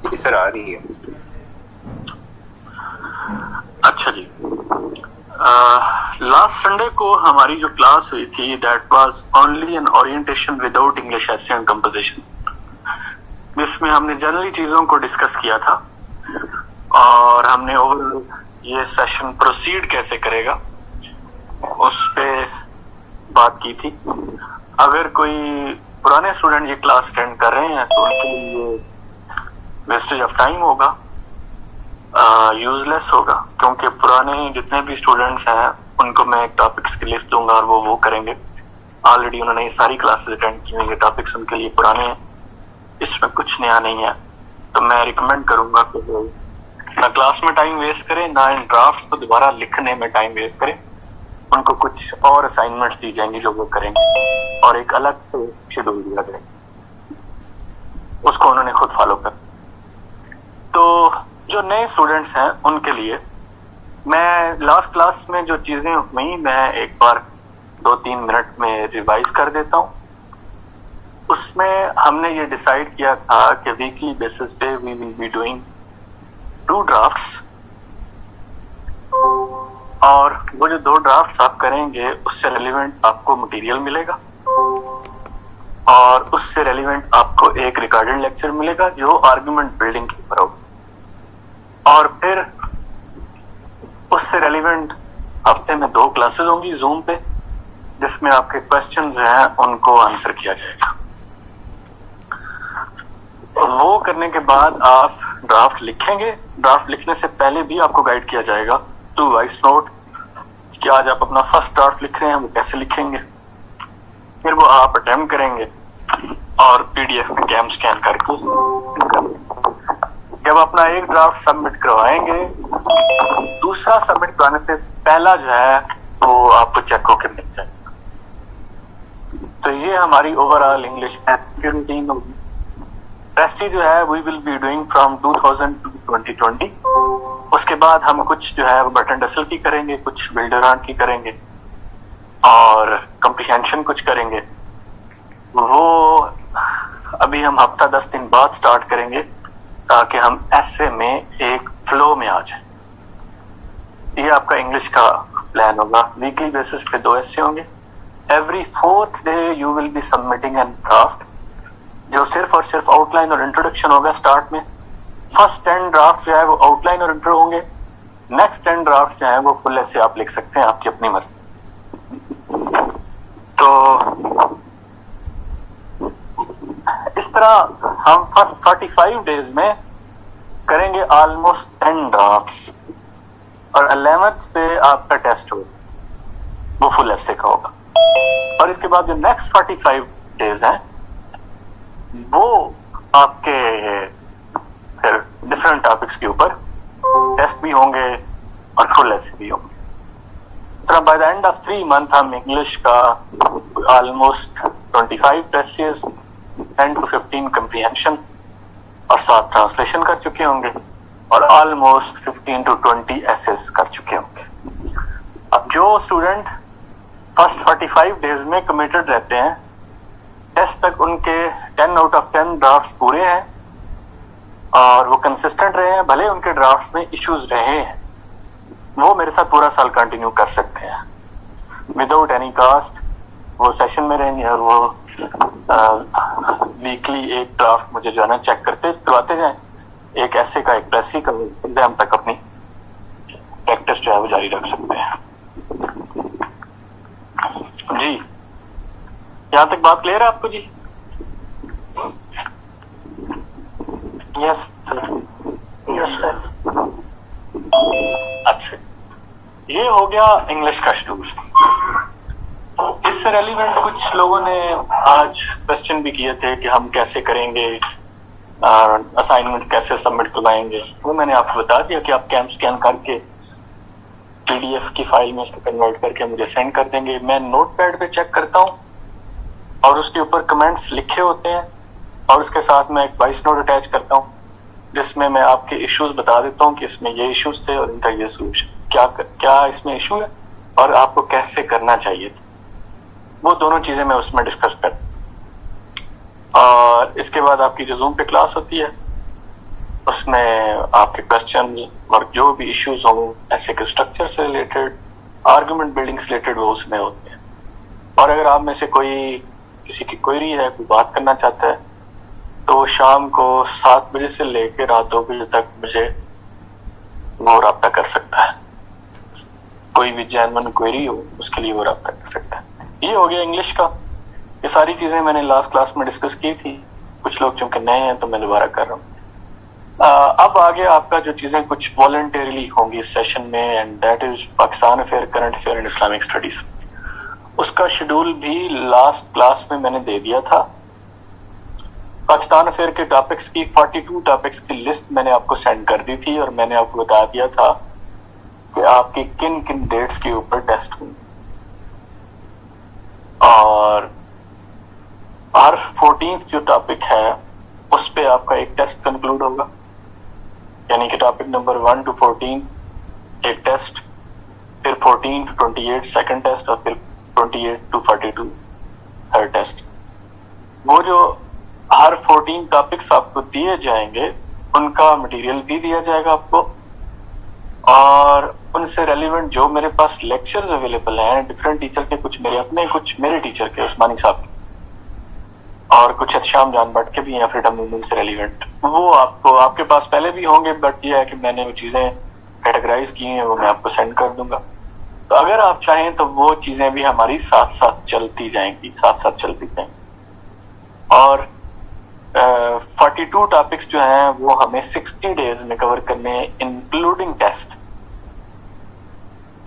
जी sir, आ रही है। अच्छा जी, लास्ट संडे को हमारी जो क्लास हुई थी that was only an orientation without English essay and composition, जिसमें हमने जनरली चीजों को डिस्कस किया था और हमने ओवरऑल ये सेशन प्रोसीड कैसे करेगा उस पे बात की थी। अगर कोई पुराने स्टूडेंट ये क्लास अटेंड कर रहे हैं तो उनके लिए वेस्टेज ऑफ टाइम होगा, यूजलेस होगा, क्योंकि पुराने जितने भी स्टूडेंट्स हैं उनको मैं एक टॉपिक्स की लिस्ट दूंगा और वो करेंगे। ऑलरेडी उन्होंने ये सारी क्लासेस अटेंड की हुई, टॉपिक्स उनके लिए पुराने हैं, इसमें कुछ नया नहीं है। तो मैं रिकमेंड करूंगा कि वो ना क्लास में टाइम वेस्ट करें, ना इन ड्राफ्ट्स को दोबारा लिखने में टाइम वेस्ट करें। उनको कुछ और असाइनमेंट्स दी जाएंगी जो वो करेंगे और एक अलग से शेड्यूल दिया जाएगा, उसको उन्होंने खुद फॉलो कर। तो जो नए स्टूडेंट्स हैं उनके लिए मैं लास्ट क्लास में जो चीजें हुई मैं एक बार 2-3 मिनट में रिवाइज कर देता हूं। उसमें हमने ये डिसाइड किया था कि वीकली बेसिस पे we will be doing 2 drafts, और वो जो 2 ड्राफ्ट आप करेंगे उससे रेलिवेंट आपको मटेरियल मिलेगा और उससे रेलिवेंट आपको एक रिकॉर्डेड लेक्चर मिलेगा जो आर्गुमेंट बिल्डिंग के ऊपर होगा, और फिर उससे रेलिवेंट हफ्ते में 2 क्लासेस होंगी जूम पे जिसमें आपके क्वेश्चंस हैं उनको आंसर किया जाएगा। वो करने के बाद आप ड्राफ्ट लिखेंगे। ड्राफ्ट लिखने से पहले भी आपको गाइड किया जाएगा टू वॉइस नोट कि आज आप अपना फर्स्ट ड्राफ्ट लिख रहे हैं, वो कैसे लिखेंगे। फिर वो आप अटेम्प्ट करेंगे और पीडीएफ में कैम स्कैन करके जब अपना एक ड्राफ्ट सबमिट करवाएंगे, दूसरा सबमिट करवाने से पहला जो है वो आपको चेक होके मिल जाएगा। तो ये हमारी ओवरऑल इंग्लिश रूटीन होगी। टेस्ट जो है we will be doing from 2000 to 2020। उसके बाद हम कुछ जो है बटन डसल की करेंगे, कुछ बिल्डर की करेंगे और कम्प्रीहेंशन कुछ करेंगे। वो अभी हम हफ्ता 10 दिन बाद स्टार्ट करेंगे ताकि हम ऐसे में एक फ्लो में आ जाए। ये आपका इंग्लिश का प्लान होगा। वीकली बेसिस पे 2 ऐसे होंगे। Every 4th day you will be submitting an draft जो सिर्फ और सिर्फ आउटलाइन और इंट्रोडक्शन होगा। स्टार्ट में फर्स्ट 10 ड्राफ्ट जो है वो आउटलाइन और इंट्रो होंगे। नेक्स्ट 10 ड्राफ्ट जो है वो फुल ऐसे आप लिख सकते हैं आपकी अपनी मर्जी। तो इस तरह हम फर्स्ट 45 डेज में करेंगे ऑलमोस्ट 10 ड्राफ्ट्स और 11th पे आपका टेस्ट होगा, वो फुल ऐसे का होगा। और इसके बाद जो नेक्स्ट 45 डेज हैं वो आपके फिर डिफरेंट टॉपिक्स के ऊपर टेस्ट भी होंगे और फुल ऐसे भी होंगे। तरह by the end of 3 month हम इंग्लिश का ऑलमोस्ट 25 टेस्ट्स, 10 to 15 कम्प्रीहेंशन और 7 ट्रांसलेशन कर चुके होंगे और ऑलमोस्ट 15 to 20 एसेस कर चुके होंगे। अब जो स्टूडेंट फर्स्ट 45 डेज में कमिटेड रहते हैं, टेस्ट तक उनके 10 out of 10 ड्राफ्ट्स पूरे हैं और वो कंसिस्टेंट रहे हैं, भले उनके ड्राफ्ट्स में इश्यूज रहे हैं, वो मेरे साथ पूरा साल कंटिन्यू कर सकते हैं विदाउट एनी कॉस्ट। वो सेशन में रहेंगे और वो वीकली एक ड्राफ्ट मुझे जो है ना चेक करवाते जाएं, एक ऐसे का एक प्रेसी का, एग्जाम तक अपनी प्रैक्टिस जो है वो जारी रख सकते हैं। जी, यहां तक बात क्लियर है आपको? जी यस सर। अच्छा, ये हो गया इंग्लिश का शेड्यूल। इससे रेलिवेंट कुछ लोगों ने आज क्वेश्चन भी किए थे कि हम कैसे करेंगे, असाइनमेंट कैसे सबमिट करवाएंगे। वो मैंने आपको बता दिया कि आप कैम स्कैन करके पीडीएफ की फाइल में इसको कन्वर्ट करके मुझे सेंड कर देंगे। मैं नोटपैड पे चेक करता हूँ और उसके ऊपर कमेंट्स लिखे होते हैं और उसके साथ मैं एक वॉइस नोट अटैच करता हूँ जिसमें मैं आपके इश्यूज बता देता हूँ कि इसमें ये इश्यूज थे और इनका ये सोल्यूशन, क्या इसमें इशू है और आपको कैसे करना चाहिए था। वो दोनों चीजें मैं उसमें डिस्कस कर। और इसके बाद आपकी जो जूम पे क्लास होती है उसमें आपके क्वेश्चन और जो भी इश्यूज हों ऐसे के स्ट्रक्चर से रिलेटेड, आर्गुमेंट बिल्डिंग से रिलेटेड, वो उसमें होते हैं। और अगर आप में से कोई किसी की क्वेरी है, कोई बात करना चाहता है, तो वो शाम को 7 बजे से लेकर रात 2 बजे तक मुझे वो रब्ता कर सकता है। कोई भी जेन्युइन क्वेरी हो उसके लिए वो रब्ता कर सकता है। ये हो गया इंग्लिश का। ये सारी चीजें मैंने लास्ट क्लास में डिस्कस की थी। कुछ लोग चूंकि नए हैं तो मैं दोबारा कर रहा हूँ। अब आगे आपका जो चीजें कुछ वॉलंटरीली होंगी इस सेशन में, and that is Pakistan affair, current affair and Islamic studies. उसका शेड्यूल भी लास्ट क्लास में मैंने दे दिया था। पाकिस्तान अफेयर के टॉपिक्स की 42 टॉपिक्स की लिस्ट मैंने आपको सेंड कर दी थी और मैंने आपको बता दिया था कि आपकी किन किन डेट्स के ऊपर टेस्ट होंगे। और हर 14th जो टॉपिक है उस पे आपका एक टेस्ट कंक्लूड होगा, यानी कि टॉपिक नंबर 1 to 14 एक टेस्ट, फिर 14 to 28 सेकंड टेस्ट, और फिर 28 to 42 थर्ड टेस्ट। वो जो हर 14 टॉपिक्स आपको दिए जाएंगे उनका मटेरियल भी दिया जाएगा आपको, और उनसे रेलिवेंट जो मेरे पास लेक्चर्स अवेलेबल हैं डिफरेंट टीचर्स के, कुछ मेरे अपने, कुछ मेरे टीचर के उस्मानी साहब के, और कुछ एहतशाम जान भट्ट के भी हैं फ्रीडम मूवमेंट से रेलिवेंट, वो आपको आपके पास पहले भी होंगे। बट ये है कि मैंने वो चीजें कैटेगराइज की हैं, वो मैं आपको सेंड कर दूंगा। तो अगर आप चाहें तो वो चीजें भी हमारी साथ साथ चलती जाएंगी। और 42 टॉपिक्स जो हैं वो हमें 60 डेज में कवर करने हैं, इंक्लूडिंग टेस्ट।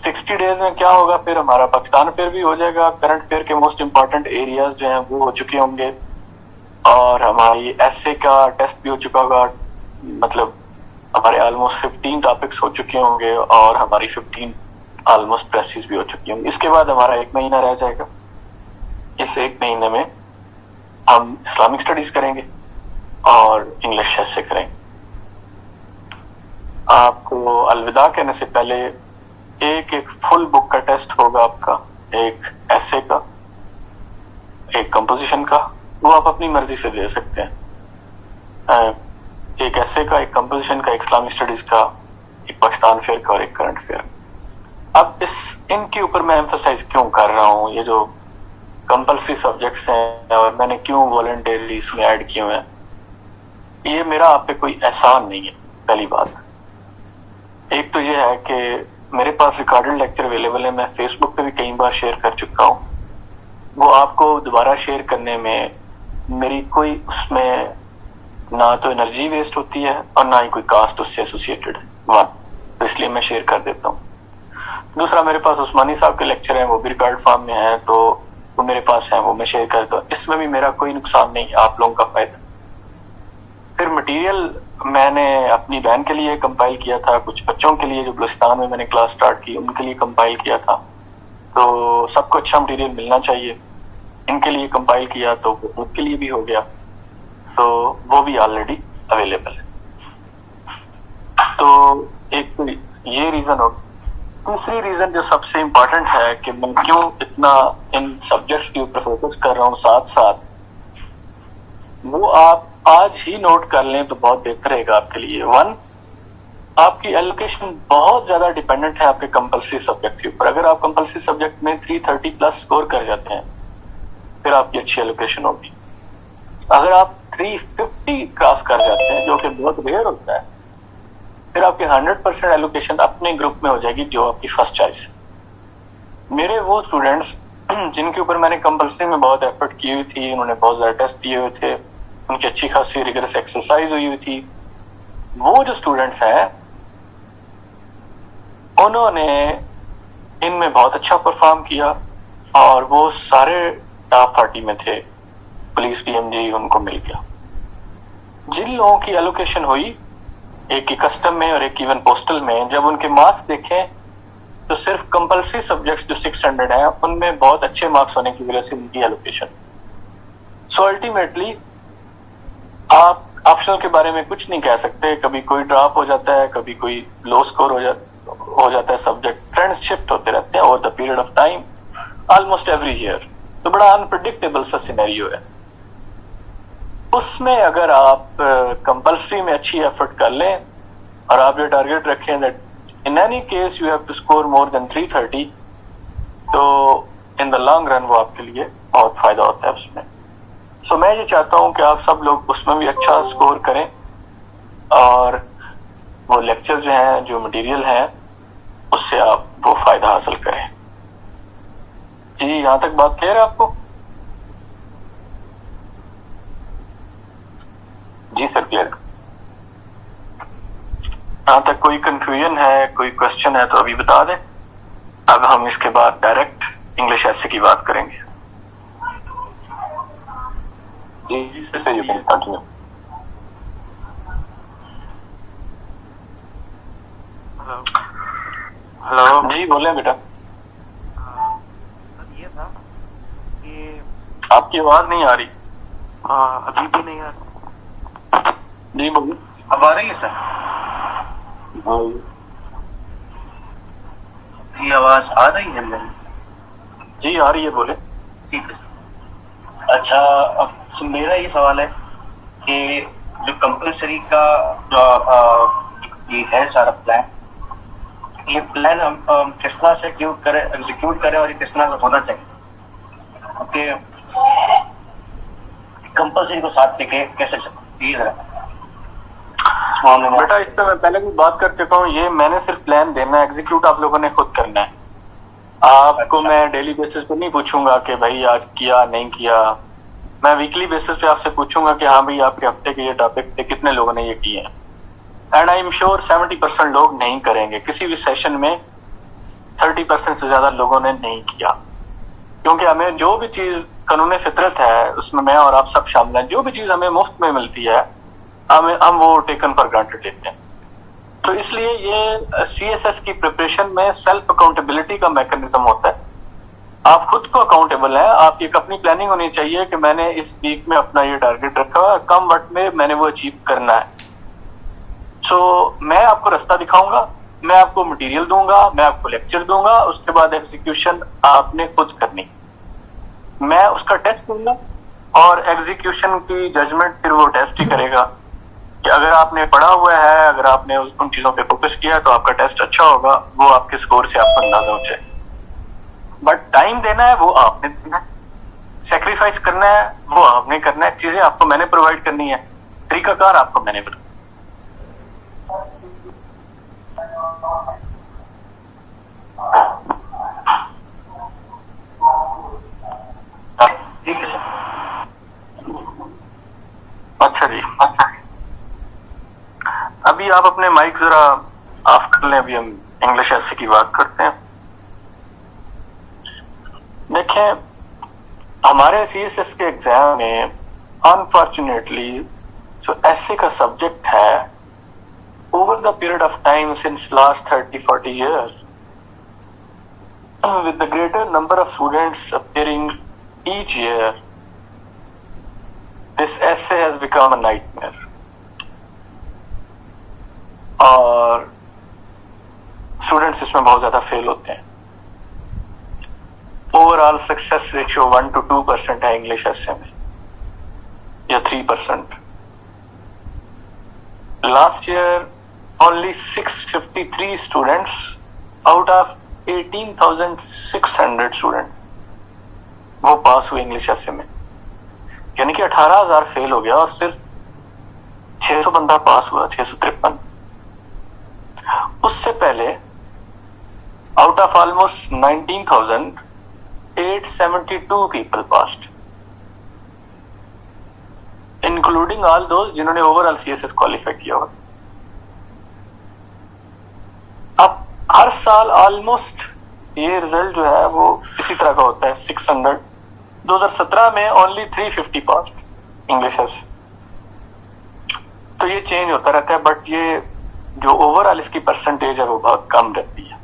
60 डेज में क्या होगा, फिर हमारा पाकिस्तान अफेयर भी हो जाएगा, करंट अफेयर के मोस्ट इंपॉर्टेंट एरियाज जो हैं वो हो चुके होंगे, और हमारी एसए का टेस्ट भी हो चुका होगा। मतलब हमारे ऑलमोस्ट 15 टॉपिक्स हो चुके होंगे और हमारी 15 ऑलमोस्ट प्रेसेस भी हो चुकी होंगी। इसके बाद हमारा 1 महीना रह जाएगा। इस 1 महीने में हम इस्लामिक स्टडीज करेंगे और इंग्लिश एसे करेंगे। आपको अलविदा कहने से पहले एक फुल बुक का टेस्ट होगा आपका, एक एसे का, एक कंपोजिशन का, वो आप अपनी मर्जी से दे सकते हैं। एक एसे का, एक कंपोजिशन का, एक इस्लामिक स्टडीज का, एक पाकिस्तान अफेयर का और एक करंट अफेयर। अब इनके ऊपर मैं एम्फसाइज क्यों कर रहा हूँ, ये जो कंपल्सरी सब्जेक्ट्स हैं और मैंने क्यों वॉलंटरीली इसमें ऐड किए हुए हैं, ये मेरा आप पे कोई एहसान नहीं है। पहली बात एक तो ये है कि मेरे पास रिकॉर्डेड लेक्चर अवेलेबल है, मैं फेसबुक पे भी कई बार शेयर कर चुका हूँ। वो आपको दोबारा शेयर करने में मेरी कोई उसमें ना तो एनर्जी वेस्ट होती है और ना ही कोई कास्ट उससे एसोसिएटेड है, वन, तो इसलिए मैं शेयर कर देता हूँ। दूसरा, मेरे पास उस्मानी साहब के लेक्चर हैं, वो भी रिकॉर्ड फॉर्म में है, तो वो मेरे पास है, वो मैं शेयर कर देता हूँ। इसमें भी मेरा कोई नुकसान नहीं, आप लोगों का फायदा। फिर मटेरियल मैंने अपनी बहन के लिए कंपाइल किया था, कुछ बच्चों के लिए जो बलुचिस्तान में मैंने क्लास स्टार्ट की उनके लिए कंपाइल किया था, तो सबको अच्छा मटेरियल मिलना चाहिए। इनके लिए कंपाइल किया तो वो उनके लिए भी हो गया, तो वो भी ऑलरेडी अवेलेबल है। तो एक तो ये रीजन हो। तीसरी रीजन जो सबसे इम्पोर्टेंट है कि मैं क्यों इतना इन सब्जेक्ट्स के ऊपर फोकस कर रहा हूँ साथ साथ, वो आप आज ही नोट कर लें तो बहुत बेहतर रहेगा आपके लिए। वन, आपकी एलोकेशन बहुत ज्यादा डिपेंडेंट है आपके कंपल्सरी सब्जेक्ट के ऊपर। अगर आप कंपल्सरी सब्जेक्ट में 330 प्लस स्कोर कर जाते हैं फिर आपकी अच्छी एलोकेशन होगी। अगर आप 350 क्रॉस कर जाते हैं, जो कि बहुत रेयर होता है, फिर आपकी 100% एलोकेशन अपने ग्रुप में हो जाएगी जो आपकी फर्स्ट चॉइस है। मेरे वो स्टूडेंट्स जिनके ऊपर मैंने कंपल्सरी में बहुत एफर्ट की हुई थी, उन्होंने बहुत ज्यादा टेस्ट दिए हुए थे, उनकी अच्छी खासी रिगरस एक्सरसाइज हुई हुई थी, वो जो स्टूडेंट्स हैं उन्होंने इनमें बहुत अच्छा परफॉर्म किया और वो सारे टॉप 40 में थे। पुलिस डीएमजी उनको मिल गया। जिन लोगों की एलोकेशन हुई, एक की कस्टम में और एक इवन पोस्टल में, जब उनके मार्क्स देखें तो सिर्फ कंपल्सरी सब्जेक्ट्स जो 600 हैं उनमें बहुत अच्छे मार्क्स होने की वजह से उनकी एलोकेशन। सो अल्टीमेटली आप ऑप्शनल के बारे में कुछ नहीं कह सकते, कभी कोई ड्रॉप हो जाता है, कभी कोई लो स्कोर हो जाता है। सब्जेक्ट ट्रेंड्स शिफ्ट होते रहते हैं over the period of time, almost every year. तो बड़ा अनप्रेडिक्टेबल सा सिनेरियो है। उसमें अगर आप कंपल्सरी में अच्छी एफर्ट कर लें और आप ये टारगेट रखें that in any case you have to score more than 330, तो इन द लॉन्ग रन वो आपके लिए बहुत फायदा होता है उसमें। सो मैं ये चाहता हूं कि आप सब लोग उसमें भी अच्छा स्कोर करें और वो लेक्चर जो हैं, जो मटेरियल है, उससे आप वो फायदा हासिल करें। जी, यहां तक बात क्लियर है आपको? जी सर, क्लियर। यहां तक कोई कंफ्यूजन है, कोई क्वेश्चन है तो अभी बता दें। अब हम इसके बाद डायरेक्ट इंग्लिश एसे की बात करेंगे। जी sir, you can continue. Hello जी, बोले बेटा। ये था कि आपकी आवाज नहीं आ रही। अभी भी नहीं आ रही। जी बोलिए। अब आ रही है सर? ये आवाज आ रही है मेरी? जी आ रही है, बोले। ठीक है। अच्छा, अब मेरा ये सवाल है कि जो कंपल्सरी का जो ये है सारा प्लान, ये प्लान हम किस तरह से एग्जीक्यूट करें और ये किस तरह से होना चाहिए? ओके, कंपल्सरी को साथ लेके कैसे चलें जरा। बेटा इस पे मैं पहले भी बात कर चुका हूँ। ये मैंने सिर्फ प्लान देना है, एग्जीक्यूट आप लोगों ने खुद करना है। आपको अच्छा। मैं डेली बेसिस पे नहीं पूछूंगा कि भाई आज किया नहीं किया। मैं वीकली बेसिस पे आपसे पूछूंगा कि हाँ भाई आपके हफ्ते के ये टॉपिक थे, कितने लोगों ने ये किए हैं। एंड आई एम श्योर 70% लोग नहीं करेंगे। किसी भी सेशन में 30% से ज्यादा लोगों ने नहीं किया, क्योंकि हमें जो भी चीज कानून फितरत है उसमें मैं और आप सब शामिल हैं। जो भी चीज हमें मुफ्त में मिलती है हम वो टेकन फॉर ग्रांटेड लेते हैं। तो इसलिए ये सीएसएस की प्रिपरेशन में सेल्फ अकाउंटेबिलिटी का मैकेनिज्म होता है। आप खुद को अकाउंटेबल हैं। आपकी एक अपनी प्लानिंग होनी चाहिए कि मैंने इस वीक में अपना ये टारगेट रखा है, कम वक्त में मैंने वो अचीव करना है। सो मैं आपको रास्ता दिखाऊंगा, मैं आपको मटेरियल दूंगा, मैं आपको लेक्चर दूंगा, उसके बाद एग्जीक्यूशन आपने खुद करनी। मैं उसका टेस्ट दूंगा और एग्जीक्यूशन की जजमेंट फिर वो टेस्ट ही करेगा कि अगर आपने पढ़ा हुआ है, अगर आपने उन चीजों पे फोकस किया तो आपका टेस्ट अच्छा होगा। वो आपके स्कोर से आपको अंदाजा हो जाए। बट टाइम देना है वो आपने देना है, सेक्रीफाइस करना है वो आपने करना है। चीजें आपको मैंने प्रोवाइड करनी है, तरीकाकार आपको मैंने बताया। ठीक है सर। अच्छा जी, अच्छा। अभी आप अपने माइक जरा ऑफ कर लें, अभी हम इंग्लिश एसे की बात करते हैं। देखें, हमारे सीएसएस के एग्जाम में अनफॉर्चुनेटली जो एसे का सब्जेक्ट है, over the period of time since last 30-40 years, with the greater number of students appearing each year, this essay has become a nightmare. और स्टूडेंट्स इसमें बहुत ज्यादा फेल होते हैं। ओवरऑल सक्सेस रेशियो 1 to 2% है इंग्लिश एसे में, या 3%। Last year only 653 students out of 18,600 student वो पास हुए इंग्लिश एसे में, यानी कि 18,000 फेल हो गया और सिर्फ 600 बंदा पास हुआ, 653। उससे पहले out of almost 19,000 872 people passed, including all those जिन्होंने ओवरऑल सीएसएस क्वालिफाई किया हुआ। अब हर साल ऑलमोस्ट ये रिजल्ट जो है वो इसी तरह का होता है, 600। 2017 में ओनली 350 पास्ड इंग्लिश एस। तो ये चेंज होता रहता है, बट ये जो ओवरऑल इसकी परसेंटेज है वो बहुत कम रहती है।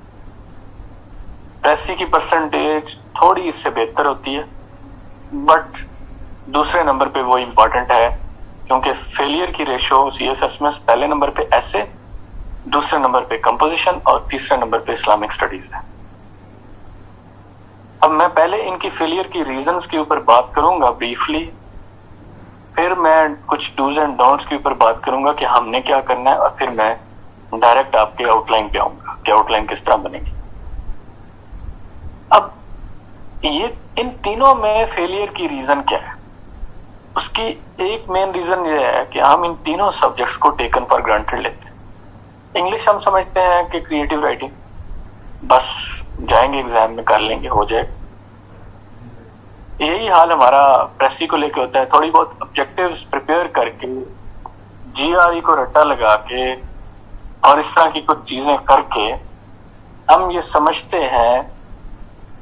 प्रेसी की परसेंटेज थोड़ी इससे बेहतर होती है, बट दूसरे नंबर पे वो इंपॉर्टेंट है, क्योंकि फेलियर की रेशो सीएसएस में पहले नंबर पे ऐसे, दूसरे नंबर पे कंपोजिशन और तीसरे नंबर पे इस्लामिक स्टडीज है। अब मैं पहले इनकी फेलियर की रीजंस के ऊपर बात करूंगा ब्रीफली, फिर मैं कुछ डूज एंड डोंट्स के ऊपर बात करूंगा कि हमने क्या करना है, और फिर मैं डायरेक्ट आपके आउटलाइन पे आऊंगा कि आउटलाइन किस तरह बनेगी। अब ये इन तीनों में फेलियर की रीजन क्या है? उसकी एक मेन रीजन ये है कि हम इन तीनों सब्जेक्ट्स को टेकन फॉर ग्रांटेड लेते हैं। इंग्लिश हम समझते हैं कि क्रिएटिव राइटिंग, बस जाएंगे एग्जाम में कर लेंगे, हो जाए। यही हाल हमारा प्रेसी को लेके होता है। थोड़ी बहुत ऑब्जेक्टिव्स प्रिपेयर करके, जीआरई को रट्टा लगा के और इस तरह की कुछ चीजें करके हम ये समझते हैं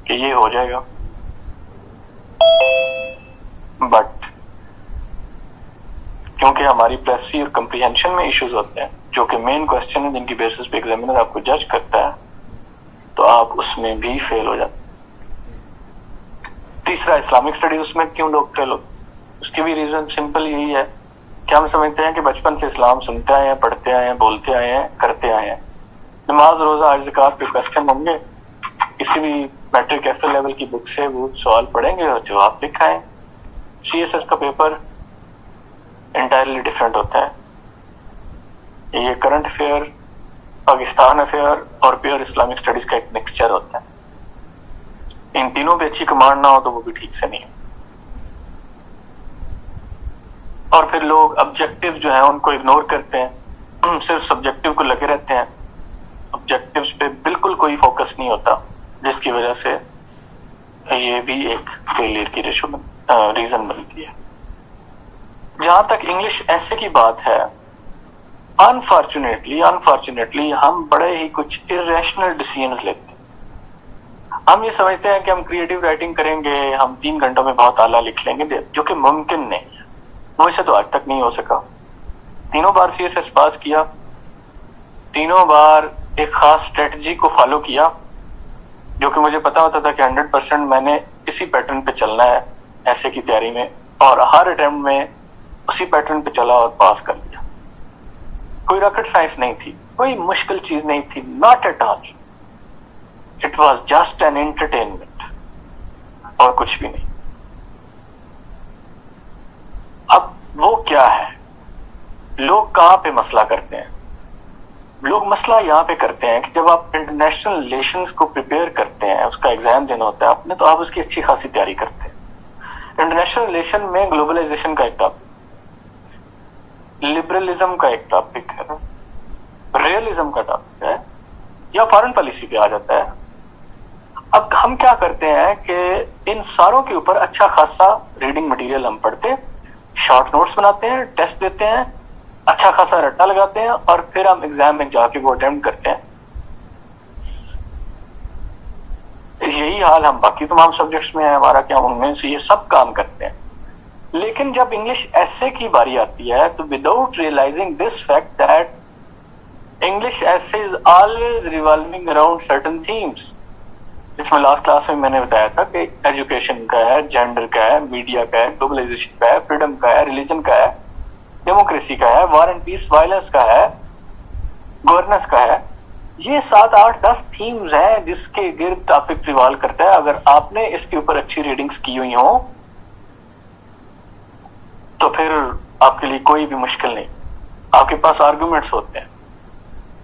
कि ये हो जाएगा, बट क्योंकि हमारी प्रेसी और कंप्रीहेंशन में इश्यूज होते हैं, जो कि मेन क्वेश्चन है जिनकी बेसिस पे एग्जामिनर आपको जज करता है, तो आप उसमें भी फेल हो जाते हैं। तीसरा, इस्लामिक स्टडीज, उसमें क्यों लोग फेल होते हैं? उसकी भी रीजन सिंपल यही है कि हम समझते हैं कि बचपन से इस्लाम सुनते आए हैं, पढ़ते आए हैं, बोलते आए हैं, करते आए हैं। नमाज, रोजा, हज, ज़कात पे क्वेश्चन होंगे, किसी भी मैट्रिक एफए लेवल की बुक से वो सवाल पढ़ेंगे और जवाब लिखाएं। सीएसएस का पेपर एंटायरली डिफरेंट होता है। ये करंट अफेयर, पाकिस्तान अफेयर और प्योर इस्लामिक स्टडीज का एक मिक्सचर होता है। इन तीनों पे अच्छी कमांड ना हो तो वो भी ठीक से नहीं है। और फिर लोग ऑब्जेक्टिव जो है उनको इग्नोर करते हैं, सिर्फ सब्जेक्टिव को लगे रहते हैं, ऑब्जेक्टिव्स पे बिल्कुल कोई फोकस नहीं होता, जिसकी वजह से ये भी एक फेलियर की रीजन बनती है। जहां तक इंग्लिश ऐसे की बात है, अनफॉर्चुनेटली हम बड़े ही कुछ इरेशनल डिसीजंस लेते हैं। हम ये समझते हैं कि हम क्रिएटिव राइटिंग करेंगे, हम 3 घंटों में बहुत आला लिख लेंगे, जो कि मुमकिन नहीं है। मुझसे तो आज तक नहीं हो सका। 3 बार सीएसएस पास किया, 3 बार एक खास स्ट्रेटजी को फॉलो किया, जो कि मुझे पता होता था कि 100% मैंने इसी पैटर्न पे चलना है ऐसे की तैयारी में, और हर अटेम्प्ट में उसी पैटर्न पे चला और पास कर लिया। कोई रॉकेट साइंस नहीं थी, कोई मुश्किल चीज नहीं थी, not at all. It was just an entertainment और कुछ भी नहीं। अब वो क्या है, लोग कहां पे मसला करते हैं? लोग मसला यहाँ पे करते हैं कि जब आप इंटरनेशनल रिलेशंस को प्रिपेयर करते हैं, उसका एग्जाम देना होता है आपने, तो आप उसकी अच्छी खासी तैयारी करते हैं। इंटरनेशनल रिलेशन में ग्लोबलाइजेशन का एक टॉपिक, लिबरलिज्म का एक टॉपिक है, रियलिज्म का टॉपिक है, या फॉरेन पॉलिसी पे आ जाता है। अब हम क्या करते हैं कि इन सारों के ऊपर अच्छा खासा रीडिंग मटेरियल हम पढ़ते हैं, शॉर्ट नोट्स बनाते हैं, टेस्ट देते हैं, अच्छा खासा रट्टा लगाते हैं, और फिर हम एग्जाम में जाके वो अटेम्प्ट करते हैं। यही हाल हम बाकी तमाम सब्जेक्ट्स में है हमारा, कि हम उनमें से ये सब काम करते हैं। लेकिन जब इंग्लिश एसे की बारी आती है, तो without realising this fact that English essay is always revolving around certain themes, जिसमें लास्ट क्लास में मैंने बताया था कि एजुकेशन का है, जेंडर का है, मीडिया का है, ग्लोबलाइजेशन का है, फ्रीडम का है, रिलीजन का है, डेमोक्रेसी का है, वॉर एंड पीस, वायलेंस का है, गवर्नेंस का है। ये 7, 8, 10 थीम्स हैं जिसके गिर्द टॉपिक रिवॉल्व करता है। अगर आपने इसके ऊपर अच्छी रीडिंग्स की हुई हो तो फिर आपके लिए कोई भी मुश्किल नहीं। आपके पास आर्गुमेंट्स होते हैं,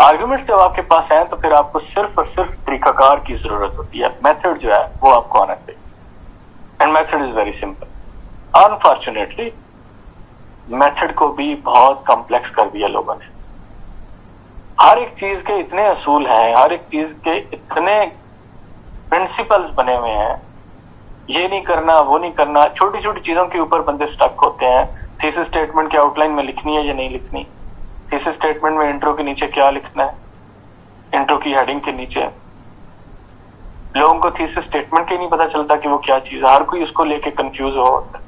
आर्गुमेंट्स जब आपके पास हैं तो फिर आपको सिर्फ और सिर्फ तरीकाकार की जरूरत होती है। मेथड जो है वो आपको आना चाहिए, and method is very simple. Unfortunately method को भी बहुत कॉम्प्लेक्स कर दिया लोगों ने। हर एक चीज के इतने असूल हैं, हर एक चीज के इतने प्रिंसिपल्स बने हुए हैं, ये नहीं करना, वो नहीं करना, छोटी छोटी चीजों के ऊपर बंदे स्टक होते हैं। थीसिस स्टेटमेंट की आउटलाइन में लिखनी है या नहीं लिखनी, थीसिस स्टेटमेंट में इंट्रो के नीचे क्या लिखना है, इंट्रो की हेडिंग के नीचे। लोगों को थीसिस स्टेटमेंट के नहीं पता चलता कि वो क्या चीज है, हर कोई उसको लेके कंफ्यूज हो होता है।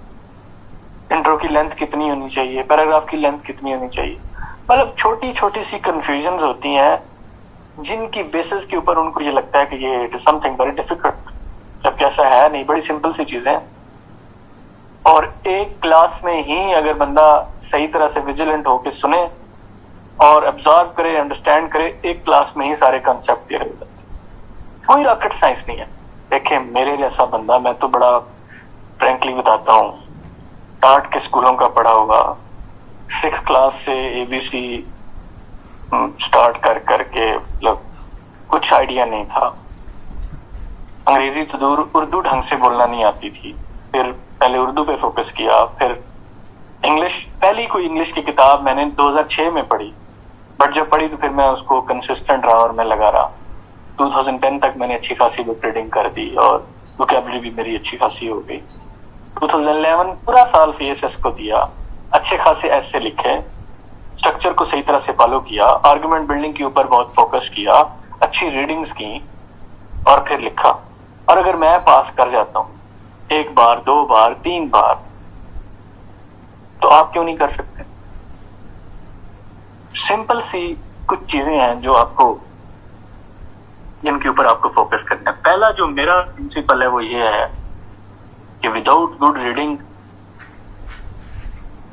इंट्रो की लेंथ कितनी होनी चाहिए, पैराग्राफ की लेंथ कितनी होनी चाहिए, मतलब छोटी छोटी सी कंफ्यूजन होती हैं, जिनकी बेसिस के ऊपर उनको ये लगता है कि ये it is something very difficult, जबकि ऐसा है नहीं, बड़ी सिंपल सी चीजें। और एक क्लास में ही अगर बंदा सही तरह से विजिलेंट होकर सुने और ऑब्जर्व करे, अंडरस्टैंड करे, एक क्लास में ही सारे कॉन्सेप्ट क्लियर हो जाते हैं। कोई रॉकेट साइंस नहीं है। देखें, मेरे जैसा बंदा, मैं तो बड़ा फ्रैंकली बताता हूँ, पार्ट के स्कूलों का पढ़ा हुआ, 6 क्लास से ABC स्टार्ट कर करके मतलब कुछ आइडिया नहीं था। अंग्रेजी तो दूर, उर्दू ढंग से बोलना नहीं आती थी। फिर पहले उर्दू पे फोकस किया, फिर इंग्लिश। पहली कोई इंग्लिश की किताब मैंने 2006 में पढ़ी, बट जब पढ़ी तो फिर मैं उसको कंसिस्टेंट रहा और मैं लगा रहा। 2010 तक मैंने अच्छी खासी बुक रीडिंग कर दी और वोकैबुलरी भी मेरी अच्छी खासी हो गई। 2011 पूरा साल CSS को दिया, अच्छे खासे ऐसे लिखे, स्ट्रक्चर को सही तरह से फॉलो किया, आर्गुमेंट बिल्डिंग के ऊपर बहुत फोकस किया, अच्छी रीडिंग्स की और फिर लिखा। और अगर मैं पास कर जाता हूं 1 बार, 2 बार, 3 बार, तो आप क्यों नहीं कर सकते? सिंपल सी कुछ चीजें हैं जो आपको, जिनके ऊपर आपको फोकस करना है। पहला जो मेरा प्रिंसिपल है वो ये है कि without good reading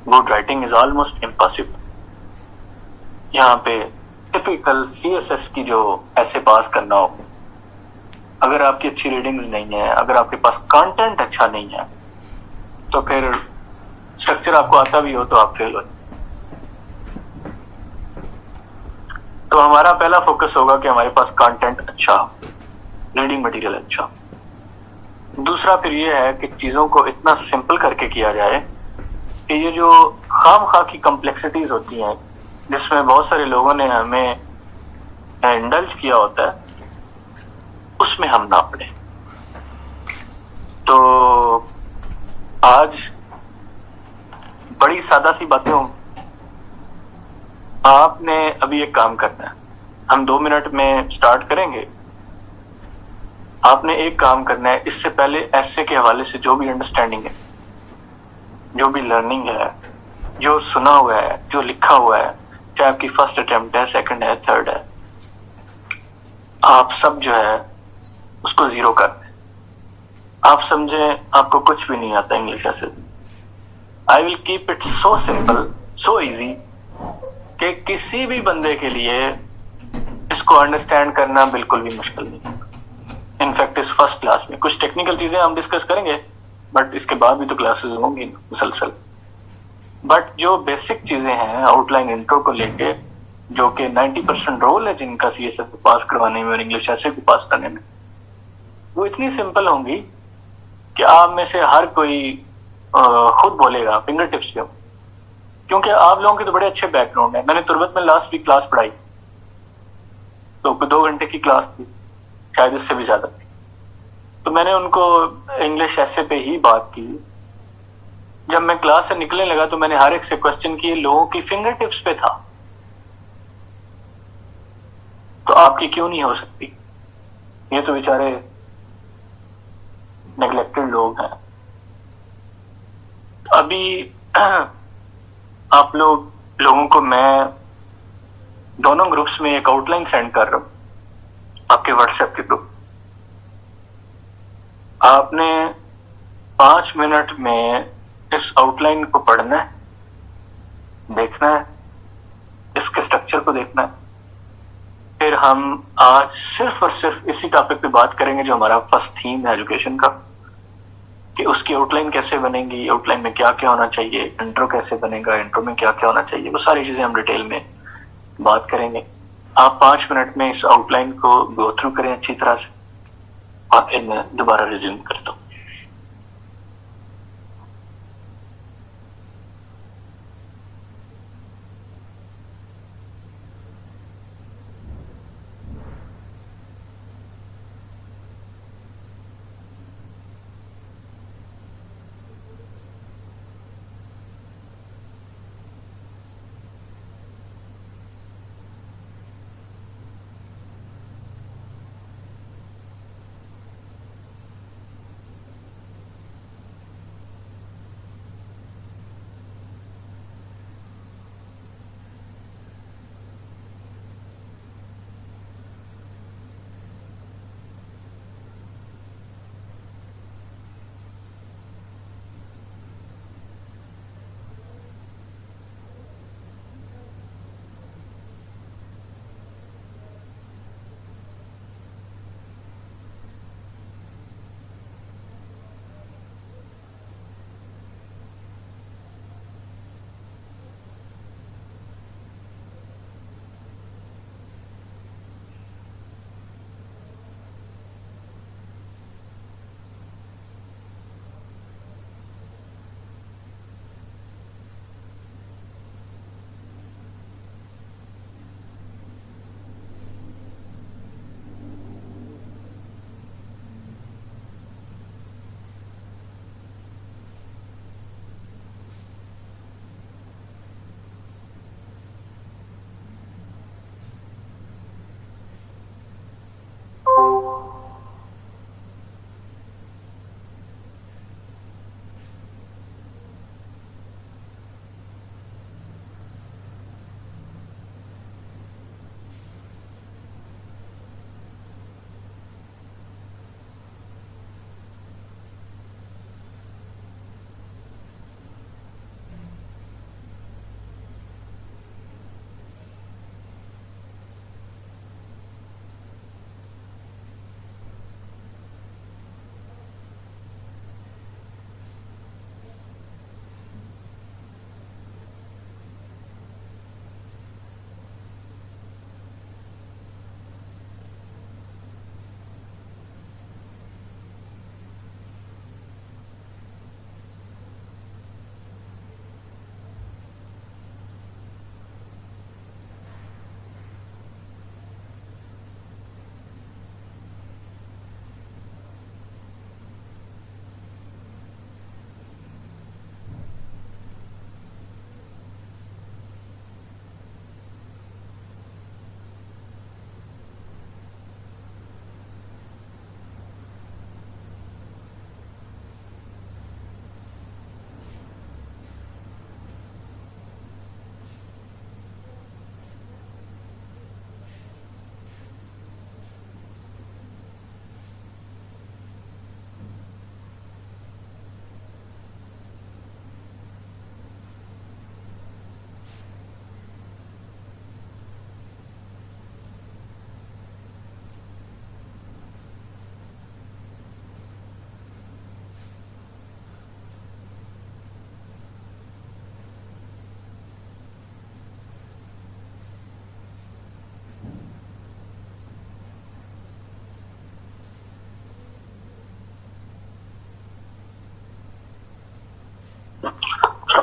good writing is almost impossible. यहाँ पे टिपिकल CSS की जो ऐसे पास करना हो, अगर आपकी अच्छी रीडिंग्स नहीं है, अगर आपके पास कंटेंट अच्छा नहीं है, तो फिर स्ट्रक्चर आपको आता भी हो तो आप फेल हो। तो हमारा पहला फोकस होगा कि हमारे पास कंटेंट अच्छा, रीडिंग मटेरियल अच्छा। दूसरा फिर ये है कि चीजों को इतना सिंपल करके किया जाए कि ये जो खामखा की कॉम्प्लेक्सिटीज होती हैं, जिसमें बहुत सारे लोगों ने हमें इंडल्ज किया होता है, उसमें हम ना पड़े। तो आज बड़ी सादा सी बातें हों। आपने अभी एक काम करना है, हम 2 मिनट में स्टार्ट करेंगे। आपने एक काम करना है, इससे पहले ऐसे के हवाले से जो भी अंडरस्टैंडिंग है, जो भी लर्निंग है, जो सुना हुआ है, जो लिखा हुआ है, चाहे आपकी फर्स्ट अटेम्प्ट है, सेकंड है, थर्ड है, आप सब जो है उसको 0 कर दें। आप समझे आपको कुछ भी नहीं आता इंग्लिश ऐसे। I will keep it so simple, so easy कि किसी भी बंदे के लिए इसको अंडरस्टैंड करना बिल्कुल भी मुश्किल नहीं। इनफैक्ट इस फर्स्ट क्लास में कुछ टेक्निकल चीजें हम डिस्कस करेंगे, बट इसके बाद भी तो क्लासेस होंगी मुसलसल। बट जो बेसिक चीजें हैं आउटलाइन इंट्रो को लेके, जो कि 90% रोल है जिनका CSS को पास करवाने में और इंग्लिश ऐसे को पास करने में, वो इतनी सिंपल होंगी कि आप में से हर कोई खुद बोलेगा फिंगर टिप्स पे। क्योंकि आप लोगों के तो बड़े अच्छे बैकग्राउंड है। मैंने तुरबत में लास्ट वीक क्लास पढ़ाई, तो 2 घंटे की क्लास थी, शायद इससे भी ज्यादा थी। तो मैंने उनको इंग्लिश ऐसे पे ही बात की। जब मैं क्लास से निकलने लगा तो मैंने हर एक से क्वेश्चन किए, लोगों की फिंगर टिप्स पे था। तो आपकी क्यों नहीं हो सकती? ये तो बेचारे नेग्लेक्टेड लोग हैं। अभी आप लोगों को मैं दोनों ग्रुप्स में एक आउटलाइन सेंड कर रहा हूं, आपके व्हाट्सएप के ग्रुप। आपने 5 मिनट में इस आउटलाइन को पढ़ना है, देखना है, इसके स्ट्रक्चर को देखना है। फिर हम आज सिर्फ और सिर्फ इसी टॉपिक पे बात करेंगे जो हमारा फर्स्ट थीम है एजुकेशन का, कि उसकी आउटलाइन कैसे बनेगी, आउटलाइन में क्या क्या होना चाहिए, इंट्रो कैसे बनेगा, इंट्रो में क्या क्या होना चाहिए, वो सारी चीजें हम डिटेल में बात करेंगे। आप 5 मिनट में इस आउटलाइन को गो थ्रू करें अच्छी तरह से, और फिर मैं दोबारा रिज्यूम करता हूँ।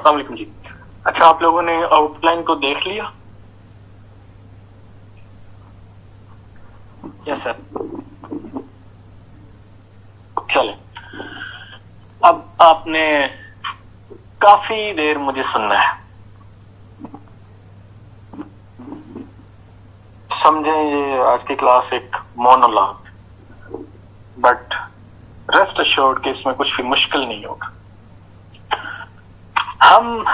अस्सलाम वालेकुम जी। अच्छा, आप लोगों ने आउटलाइन को देख लिया? Yes sir. चले, अब आपने काफी देर मुझे सुनना है। समझे ये आज की क्लास एक मोनोलॉग, बट रेस्ट अश्योर्ड कि इसमें कुछ भी मुश्किल नहीं होगा। हम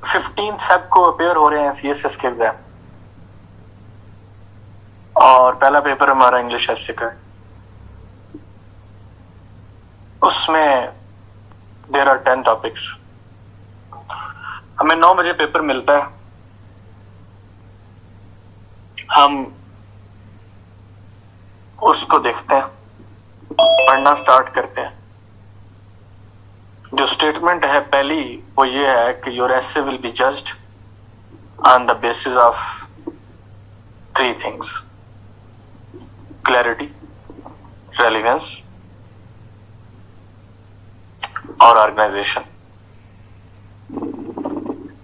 15 फेब को अपेयर हो रहे हैं सीएसएस के एग्जाम, और पहला पेपर हमारा इंग्लिश एसे का है। उसमें देयर आर 10 टॉपिक्स। हमें 9 बजे पेपर मिलता है। हम उसको देखते हैं, पढ़ना स्टार्ट करते हैं। जो स्टेटमेंट है पहली, वो ये है कि your essay will be judged on the basis of 3 things: clarity, relevance और ऑर्गेनाइजेशन।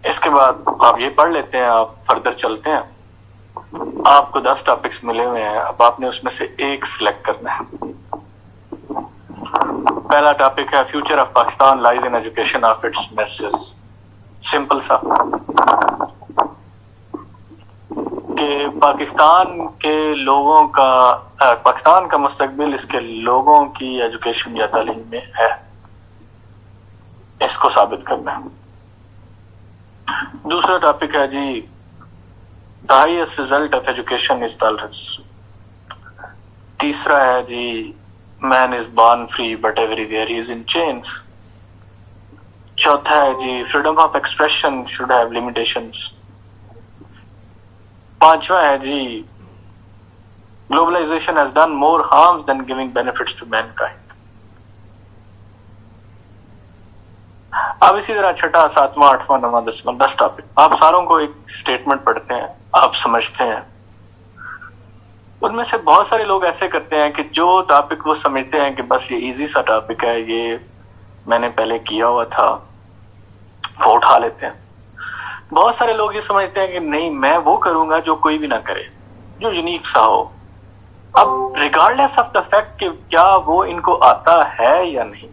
इसके बाद आप ये पढ़ लेते हैं, आप फर्दर चलते हैं। आपको 10 टॉपिक्स मिले हुए हैं, अब आपने उसमें से एक सिलेक्ट करना है। पहला टॉपिक है future of Pakistan lies in education of its message. Simple सा कि पाकिस्तान के लोगों का पाकिस्तान का मुस्तकबिल इसके लोगों की एजुकेशन या तालीम में है, इसको साबित करना है। दूसरा टॉपिक है जी the highest result of education is tolerance. तीसरा है जी man is born free but everywhere he is in chains. चौथा है जी freedom of expression should have limitations. पांचवा है जी globalisation has done more harms than giving benefits to mankind. अब इसी तरह छठा, सातवां, आठवां, नवां, 10वां, 10 टॉपिक। आप सारों को एक स्टेटमेंट पढ़ते हैं, आप समझते हैं। उनमें से बहुत सारे लोग ऐसे करते हैं कि जो टॉपिक वो समझते हैं कि बस ये इजी सा टॉपिक है, ये मैंने पहले किया हुआ था, वो उठा लेते हैं। बहुत सारे लोग ये समझते हैं कि नहीं, मैं वो करूंगा जो कोई भी ना करे, जो यूनिक सा हो। अब रिगार्डलेस ऑफ द फैक्ट कि क्या वो इनको आता है या नहीं,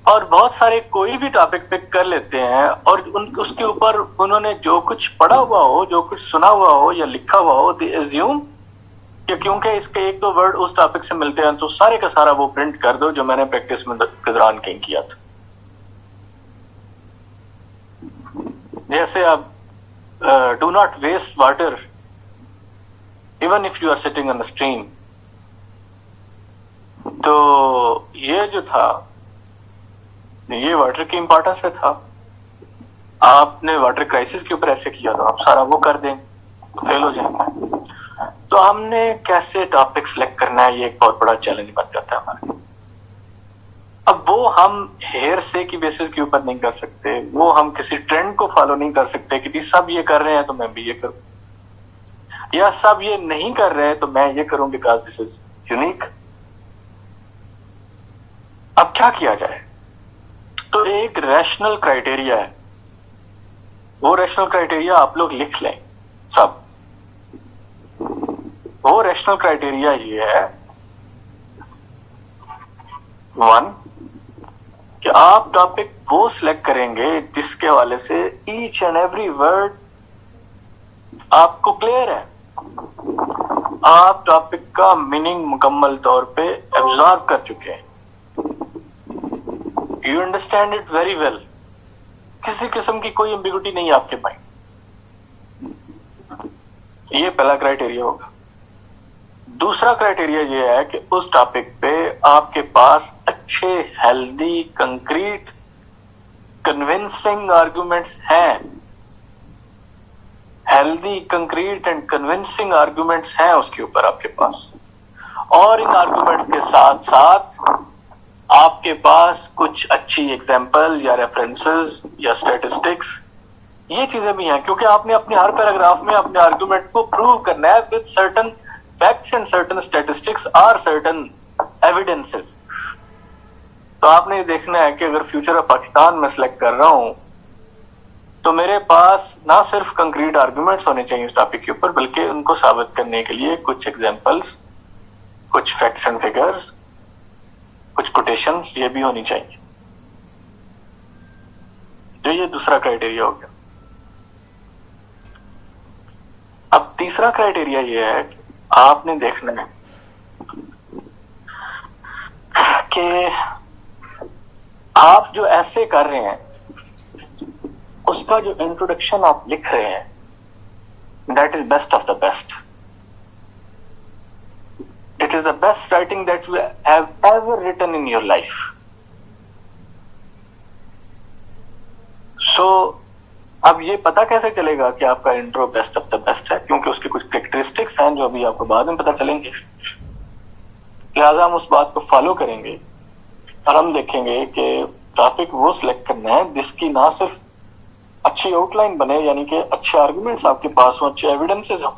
और बहुत सारे कोई भी टॉपिक पिक कर लेते हैं और उसके ऊपर उन्होंने जो कुछ पढ़ा हुआ हो, जो कुछ सुना हुआ हो या लिखा हुआ हो, दे एज्यूम कि क्योंकि इसके 1-2 वर्ड उस टॉपिक से मिलते हैं तो सारे का सारा वो प्रिंट कर दो जो मैंने प्रैक्टिस में के दौरान कहीं किया था। जैसे अब do not waste water even if you are sitting on the stream. तो ये जो था, ये वाटर की इंपॉर्टेंस पे था। आपने वाटर क्राइसिस के ऊपर ऐसे किया तो आप सारा वो कर दें तो फेल हो जाएंगे। तो हमने कैसे टॉपिक सिलेक्ट करना है, ये एक बहुत बड़ा चैलेंज बन जाता है हमारे। अब वो हम हेयर से की बेसिस के ऊपर नहीं कर सकते, वो हम किसी ट्रेंड को फॉलो नहीं कर सकते कि सब ये कर रहे हैं तो मैं भी ये करूं, या सब ये नहीं कर रहे हैं तो मैं ये करूं बिकॉज दिस इज यूनिक। अब क्या किया जाए? तो एक रैशनल क्राइटेरिया है, वो रैशनल क्राइटेरिया आप लोग लिख लें सब। वो रैशनल क्राइटेरिया ये है, 1, कि आप टॉपिक वो सिलेक्ट करेंगे जिसके हवाले से ईच एंड एवरी वर्ड आपको क्लियर है, आप टॉपिक का मीनिंग मुकम्मल तौर पे एब्जॉर्ब कर चुके हैं, you understand it very well, किसी किस्म की कोई एम्बिगुइटी नहीं है आपके माइंड। ये पहला क्राइटेरिया होगा। दूसरा क्राइटेरिया ये है कि उस टॉपिक पे आपके पास अच्छे, हेल्दी, कंक्रीट, कन्विंसिंग आर्गुमेंट्स हैं। Healthy, concrete and convincing arguments हैं उसके ऊपर आपके पास, और इन आर्गुमेंट्स के साथ साथ आपके पास कुछ अच्छी एग्जाम्पल या रेफरेंसेस या स्टैटिस्टिक्स, ये चीजें भी हैं, क्योंकि आपने अपने हर पैराग्राफ में अपने आर्गुमेंट को प्रूव करना है with certain facts and certain statistics और सर्टेन एविडेंसेस। तो आपने ये देखना है कि अगर फ्यूचर ऑफ पाकिस्तान में सिलेक्ट कर रहा हूं तो मेरे पास ना सिर्फ कंक्रीट आर्गुमेंट्स होने चाहिए इस टॉपिक के ऊपर, बल्कि उनको साबित करने के लिए कुछ एग्जांपल्स, कुछ फैक्ट्स एंड फिगर्स, कुछ कोटेशंस ये भी होनी चाहिए। तो ये दूसरा क्राइटेरिया हो गया। अब तीसरा क्राइटेरिया ये है कि आपने देखना है कि आप जो ऐसे कर रहे हैं उसका जो इंट्रोडक्शन आप लिख रहे हैं that is best of the best. It is the best writing that you have ever written in your life. So अब ये पता कैसे चलेगा कि आपका intro best of the best है? क्योंकि उसके कुछ कैरेक्टरिस्टिक्स हैं जो अभी आपको बाद में पता चलेंगे। लिहाजा हम उस बात को फॉलो करेंगे और हम देखेंगे कि टॉपिक वो सिलेक्ट करना है जिसकी ना सिर्फ अच्छी आउटलाइन बने, यानी कि अच्छे आर्गुमेंट्स आपके पास हो, अच्छे एविडेंसेस हो,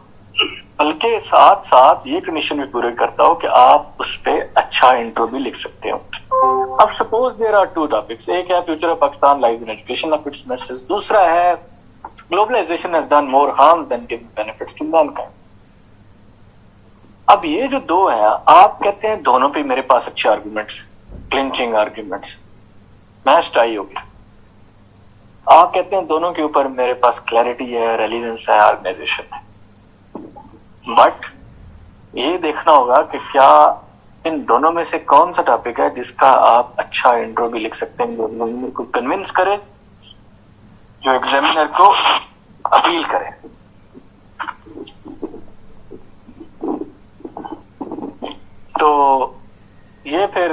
बल्कि साथ साथ ये कंडीशन भी पूरी करता हो कि आप उस पर अच्छा इंट्रो भी लिख सकते हो। अब suppose there are two topics, एक है future of Pakistan lies in education of its message, दूसरा है globalisation has done more harm than given benefits to mankind. अब ये जो दो है, आप कहते हैं दोनों पे मेरे पास अच्छे arguments, clinching arguments, match tie हो गया। आप कहते हैं दोनों के ऊपर मेरे पास क्लैरिटी है, रेलिवेंस है, ऑर्गेनाइजेशन है। बट ये देखना होगा कि क्या इन दोनों में से कौन सा टॉपिक है जिसका आप अच्छा इंट्रो भी लिख सकते हैं, जो एग्जामिनर को कन्विंस करे, जो एग्जामिनर को अपील करे। तो ये फिर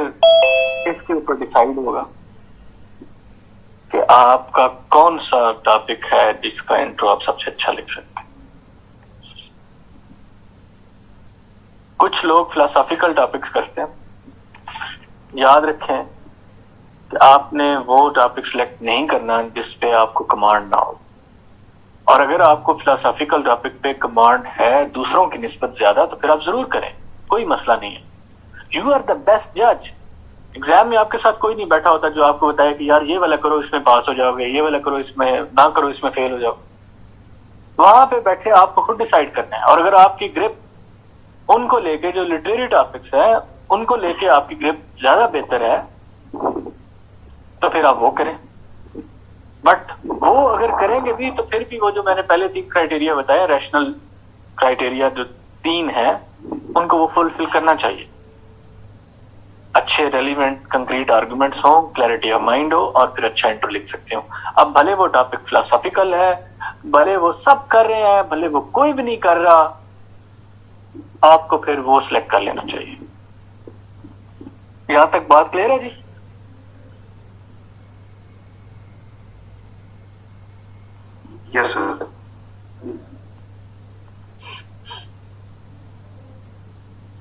इसके ऊपर डिसाइड होगा कि आपका कौन सा टॉपिक है जिसका इंट्रो आप सबसे अच्छा लिख सकते हैं। कुछ लोग फिलोसॉफिकल टॉपिक्स करते हैं। याद रखें कि आपने वो टॉपिक सिलेक्ट नहीं करना जिस पे आपको कमांड ना हो, और अगर आपको फिलोसॉफिकल टॉपिक पे कमांड है दूसरों की निस्बत ज्यादा तो फिर आप जरूर करें, कोई मसला नहीं है। यू आर द बेस्ट जज। एग्जाम में आपके साथ कोई नहीं बैठा होता जो आपको बताए कि यार ये वाला करो इसमें पास हो जाओगे, ये वाला करो इसमें ना करो इसमें फेल हो जाओ। वहां पे बैठे आपको खुद डिसाइड करना है। और अगर आपकी ग्रिप उनको लेके, जो लिटरेरी टॉपिक्स है उनको लेके आपकी ग्रिप ज्यादा बेहतर है, तो फिर आप वो करें। बट वो अगर करेंगे भी तो फिर भी वो जो मैंने पहले 3 क्राइटेरिया बताया, रैशनल क्राइटेरिया जो 3 है, उनको वो फुलफिल करना चाहिए। अच्छे रेलिवेंट कंक्रीट आर्गुमेंट्स हो, क्लैरिटी ऑफ माइंड हो, और फिर अच्छा इंट्रो लिख सकते हो। अब भले वो टॉपिक फिलोसॉफिकल है, भले वो सब कर रहे हैं, भले वो कोई भी नहीं कर रहा, आपको फिर वो सिलेक्ट कर लेना चाहिए। यहां तक बात क्लियर है जी? Yes sir.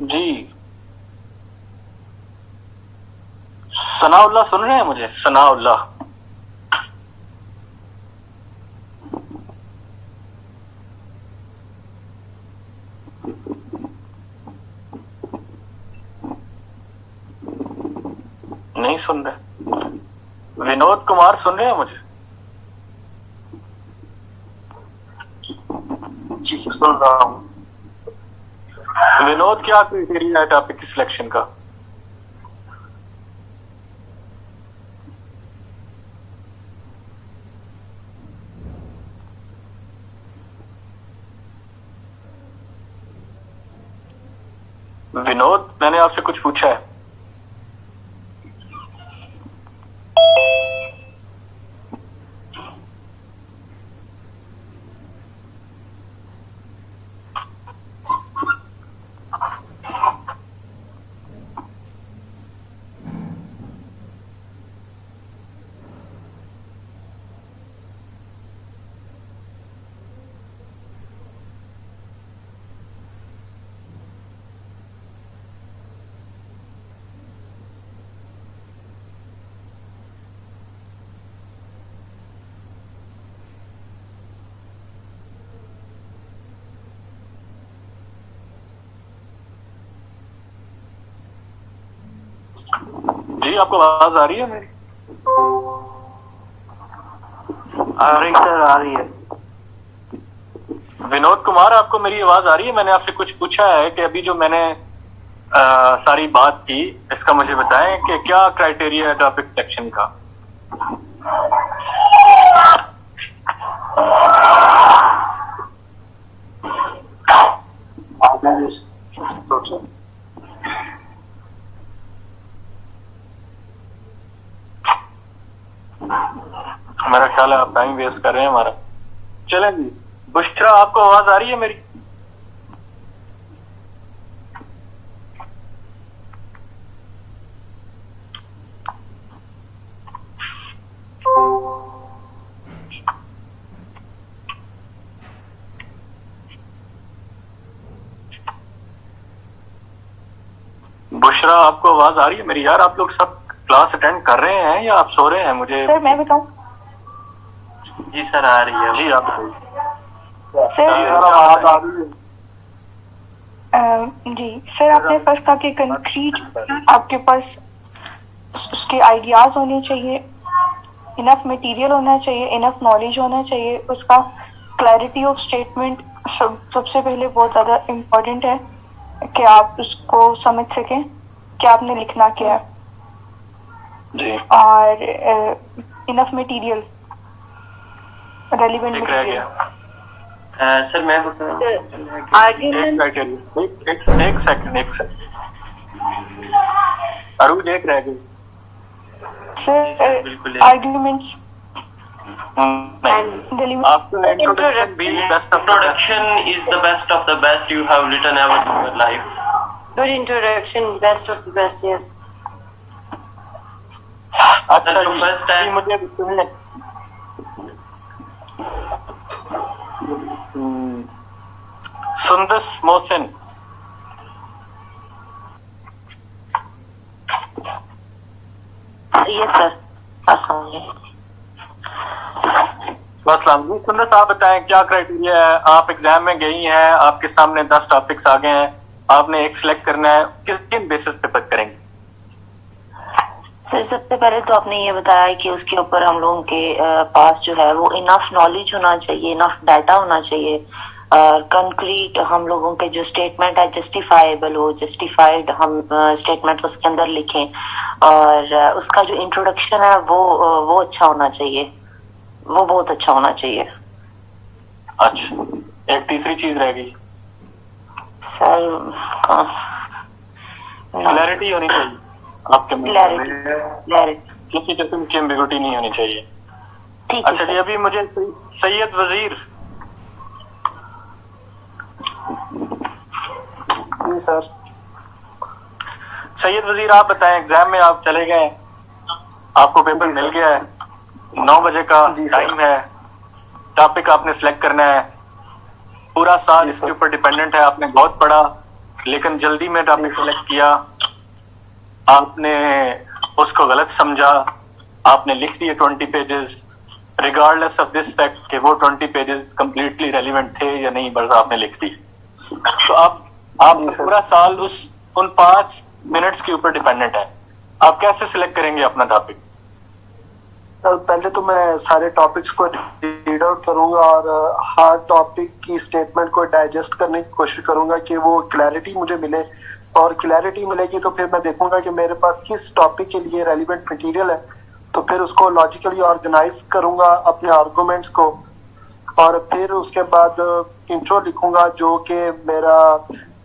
जी, सनाउल्लाह सुन रहे हैं मुझे? सनाउल्लाह, नहीं सुन रहे? विनोद कुमार सुन रहे हैं मुझे? जी सुन रहा हूँ। विनोद, क्या क्राइटेरिया है टॉपिक की सिलेक्शन का? विनोद, मैंने आपसे कुछ पूछा है। जी आपको आवाज आ रही है मेरी? आ रही सर, आ रही है। विनोद कुमार, आपको मेरी आवाज आ रही है? मैंने आपसे कुछ पूछा है कि अभी जो मैंने सारी बात की, इसका मुझे बताएं कि क्या क्राइटेरिया है टॉपिक सिलेक्शन का। मेरा ख्याल है आप टाइम वेस्ट कर रहे हैं हमारा। चलें जी, बुशरा आपको आवाज आ रही है मेरी? बुशरा आपको आवाज आ रही है मेरी? यार आप लोग सब क्लास अटेंड कर रहे हैं या आप सो रहे हैं? मुझे सर मैं बताऊं? जी सर, आ रही है। जी आप बताइए। सर आवाज आ रही है? जी सर, आपने फर्स्ट कहा कि कंक्रीट आपके पास उसके आइडियाज होने चाहिए, इनफ मटेरियल होना चाहिए, इनफ नॉलेज होना चाहिए, उसका क्लैरिटी ऑफ स्टेटमेंट सबसे पहले बहुत ज़्यादा इम्पोर्टेंट है कि आप उसको समझ सकें कि आपने लिखना क्या है जी। और enough material, relevant material. Sir मैं बताऊं? आर्ग्यूमेंट एक सेकंड अरुण, एक रह गई सर, बिल्कुल। आर्ग्यूमेंट्स आपको इंट्रोडक्शन भी best of Introduction is the best of the best you have written ever in your life. Good introduction, best of the best, yes. अच्छा Sir, जी, first time- जी, मुझे सुनिए। Sundas Mohsin, Yes, sir. Assalamu जी सुंदस, आप बताएं क्या criteria है? आप exam में गई हैं, आपके सामने 10 टॉपिक्स आ गए हैं, आपने एक सिलेक्ट करना है, किन बेसिस पे पक करेंगे? सर, सबसे पहले तो आपने ये बताया कि उसके ऊपर हम लोगों के पास जो है वो इनफ नॉलेज होना चाहिए, इनफ डाटा होना चाहिए, कंक्रीट हम लोगों के जो स्टेटमेंट है जस्टिफाइबल हो, जस्टिफाइड हम स्टेटमेंट्स उसके अंदर लिखें, और उसका जो इंट्रोडक्शन है वो अच्छा होना चाहिए, वो बहुत अच्छा होना चाहिए। अच्छा, एक तीसरी चीज रह गई, सर क्लैरिटी होनी चाहिए आपके में, क्लैरिटी किसी किस्म की एम्बिग्युइटी नहीं होनी चाहिए। ठीक है अच्छा जी, सर। अभी मुझे सैयद वजीर। जी सर। सैयद वजीर, आप बताएं, एग्जाम में आप चले गए, आपको पेपर मिल गया है, 9 बजे का टाइम है, टॉपिक आपने सिलेक्ट करना है, पूरा साल इसके ऊपर डिपेंडेंट है, आपने बहुत पढ़ा लेकिन जल्दी में टॉपिक सिलेक्ट किया, आपने उसको गलत समझा, आपने लिख दिए 20 pages, regardless of this fact कि वो 20 पेजेस कंप्लीटली रेलिवेंट थे या नहीं, बस आपने लिख दी। तो आप पूरा साल उन 5 मिनट्स के ऊपर डिपेंडेंट है, आप कैसे सिलेक्ट करेंगे अपना टॉपिक? पहले तो मैं सारे टॉपिक्स को रीड आउट करूंगा और हर टॉपिक की स्टेटमेंट को डाइजेस्ट करने की कोशिश करूंगा कि वो क्लैरिटी मुझे मिले, और क्लैरिटी मिलेगी तो फिर मैं देखूंगा कि मेरे पास किस टॉपिक के लिए रेलिवेंट मटेरियल है, तो फिर उसको लॉजिकली ऑर्गेनाइज करूंगा अपने आर्गुमेंट्स को, और फिर उसके बाद इंट्रो लिखूंगा जो कि मेरा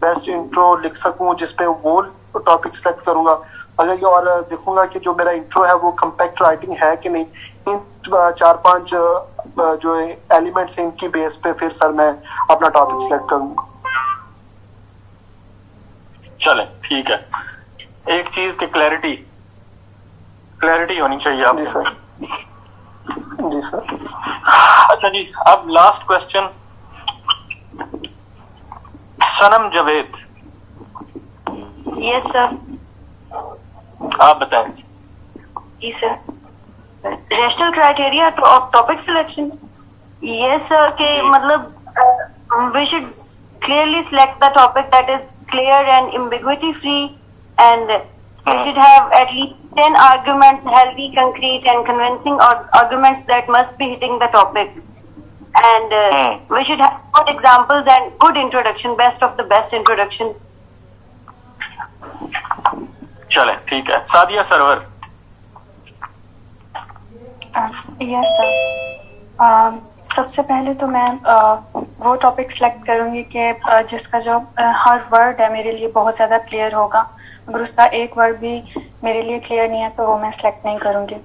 बेस्ट इंट्रो लिख सकूं, जिसपे वो टॉपिक सेलेक्ट करूंगा। अगर ये और देखूंगा कि जो मेरा इंट्रो है वो कंपैक्ट राइटिंग है कि नहीं, इन 4-5 जो एलिमेंट्स हैं इनकी बेस पे फिर सर मैं अपना टॉपिक सिलेक्ट करूंगा। चलें, ठीक है। एक चीज की क्लैरिटी होनी चाहिए आपको। जी सर। जी सर। अच्छा जी, अब last question, Sanam Javed. Yes sir. आप बताएं। जी sir. Rational criteria of topic selection, yes sir, के मतलब we should clearly select the topic that is clear and ambiguity free and We should have at least 10 arguments, healthy, concrete, and convincing arguments that must be hitting the topic. And we should have good examples and good introduction, best of the best introduction. चले ठीक है, Sadia server. Yes sir, सबसे पहले तो मैं वो topic select करूंगी कि जिसका जो हर वर्ड है मेरे लिए बहुत ज़्यादा क्लियर होगा। अगर उसका एक वर्ड भी मेरे लिए क्लियर नहीं है तो वो मैं सेलेक्ट नहीं करूंगी।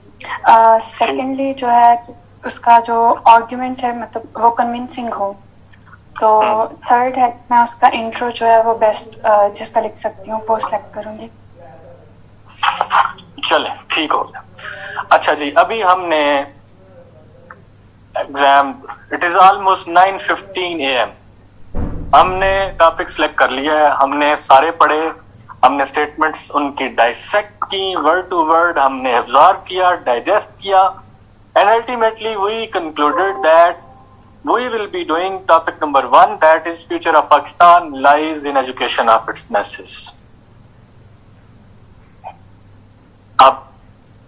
सेकेंडली जो है उसका जो आर्ग्यूमेंट है मतलब वो कन्विंसिंग हो। तो थर्ड है मैं उसका इंट्रो जो है वो बेस्ट जिसका लिख सकती हूँ वो सेलेक्ट करूंगी। चले ठीक हो गया। अच्छा जी, अभी हमने exam, it is almost 9:15 AM, हमने टॉपिक सिलेक्ट कर लिया है, हमने सारे पढ़े, हमने स्टेटमेंट्स उनकी डाइसेक्ट की, वर्ड टू वर्ड हमने एब्जॉर्ब किया, डाइजेस्ट किया, and ultimately we concluded that we will be doing topic number 1, that is future of Pakistan lies in education of its message. अब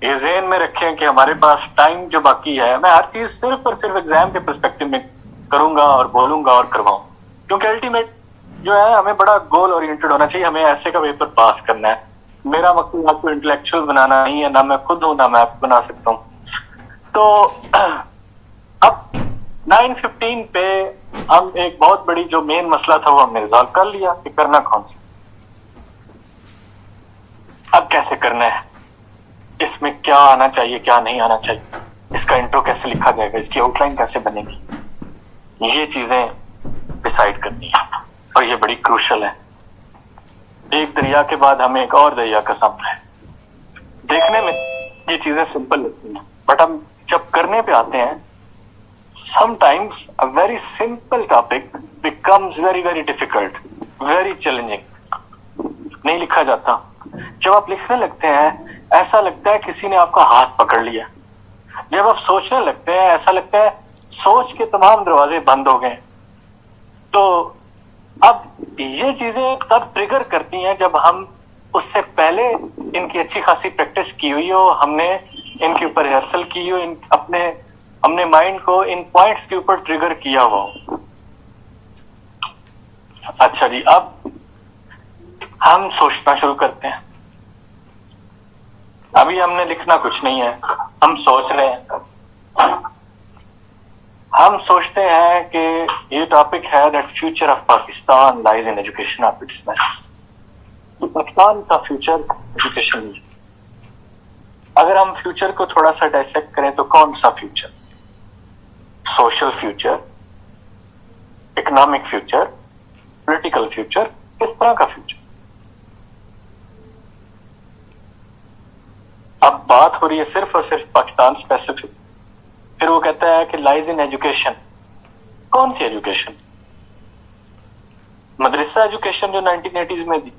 ये ज़हन में रखें कि हमारे पास टाइम जो बाकी है, मैं हर चीज सिर्फ और सिर्फ एग्जाम के पर्सपेक्टिव में करूंगा और बोलूंगा और करवाऊं, क्योंकि अल्टीमेट जो है हमें बड़ा गोल ओरिएंटेड होना चाहिए। हमें ऐसे का पेपर पास करना है। मेरा मकसद आपको इंटेलेक्चुअल बनाना नहीं है, ना मैं खुद हूं ना मैं आपको बना सकता हूं। तो अब 9:15 पे हम एक बहुत बड़ी जो मेन मसला था वो हमने रिजॉल्व कर लिया कि करना कौन सा। अब कैसे करना है, इसमें क्या आना चाहिए क्या नहीं आना चाहिए, इसका इंट्रो कैसे लिखा जाएगा, इसकी आउटलाइन कैसे बनेगी, ये चीजें डिसाइड करनी है और ये बड़ी क्रूशल है। एक दरिया के बाद हमें एक और दरिया का सामना है। देखने में ये चीजें सिंपल लगती हैं, बट हम जब करने पे आते हैं, sometimes a very simple topic becomes very very difficult, very challenging. नहीं लिखा जाता। जब आप लिखने लगते हैं ऐसा लगता है किसी ने आपका हाथ पकड़ लिया। जब आप सोचने लगते हैं ऐसा लगता है सोच के तमाम दरवाजे बंद हो गए। तो अब ये चीजें तब ट्रिगर करती हैं जब हम उससे पहले इनकी अच्छी खासी प्रैक्टिस की हुई हो, हमने इनके ऊपर रिहर्सल की हो, हमने माइंड को इन पॉइंट्स के ऊपर ट्रिगर किया हो। अच्छा जी, अब हम सोचना शुरू करते हैं। अभी हमने लिखना कुछ नहीं है, हम सोच रहे हैं। हम सोचते हैं कि ये टॉपिक है that future of Pakistan lies in education of its message. तो पाकिस्तान का फ्यूचर एजुकेशन में। अगर हम फ्यूचर को थोड़ा सा डाइसेक्ट करें तो कौन सा future? Social future, economic future, political future, किस तरह का फ्यूचर? अब बात हो रही है सिर्फ और सिर्फ पाकिस्तान स्पेसिफिक। फिर वो कहता है कि लाइज इन एजुकेशन। कौन सी एजुकेशन? मदरसा एजुकेशन जो 1980s में दी,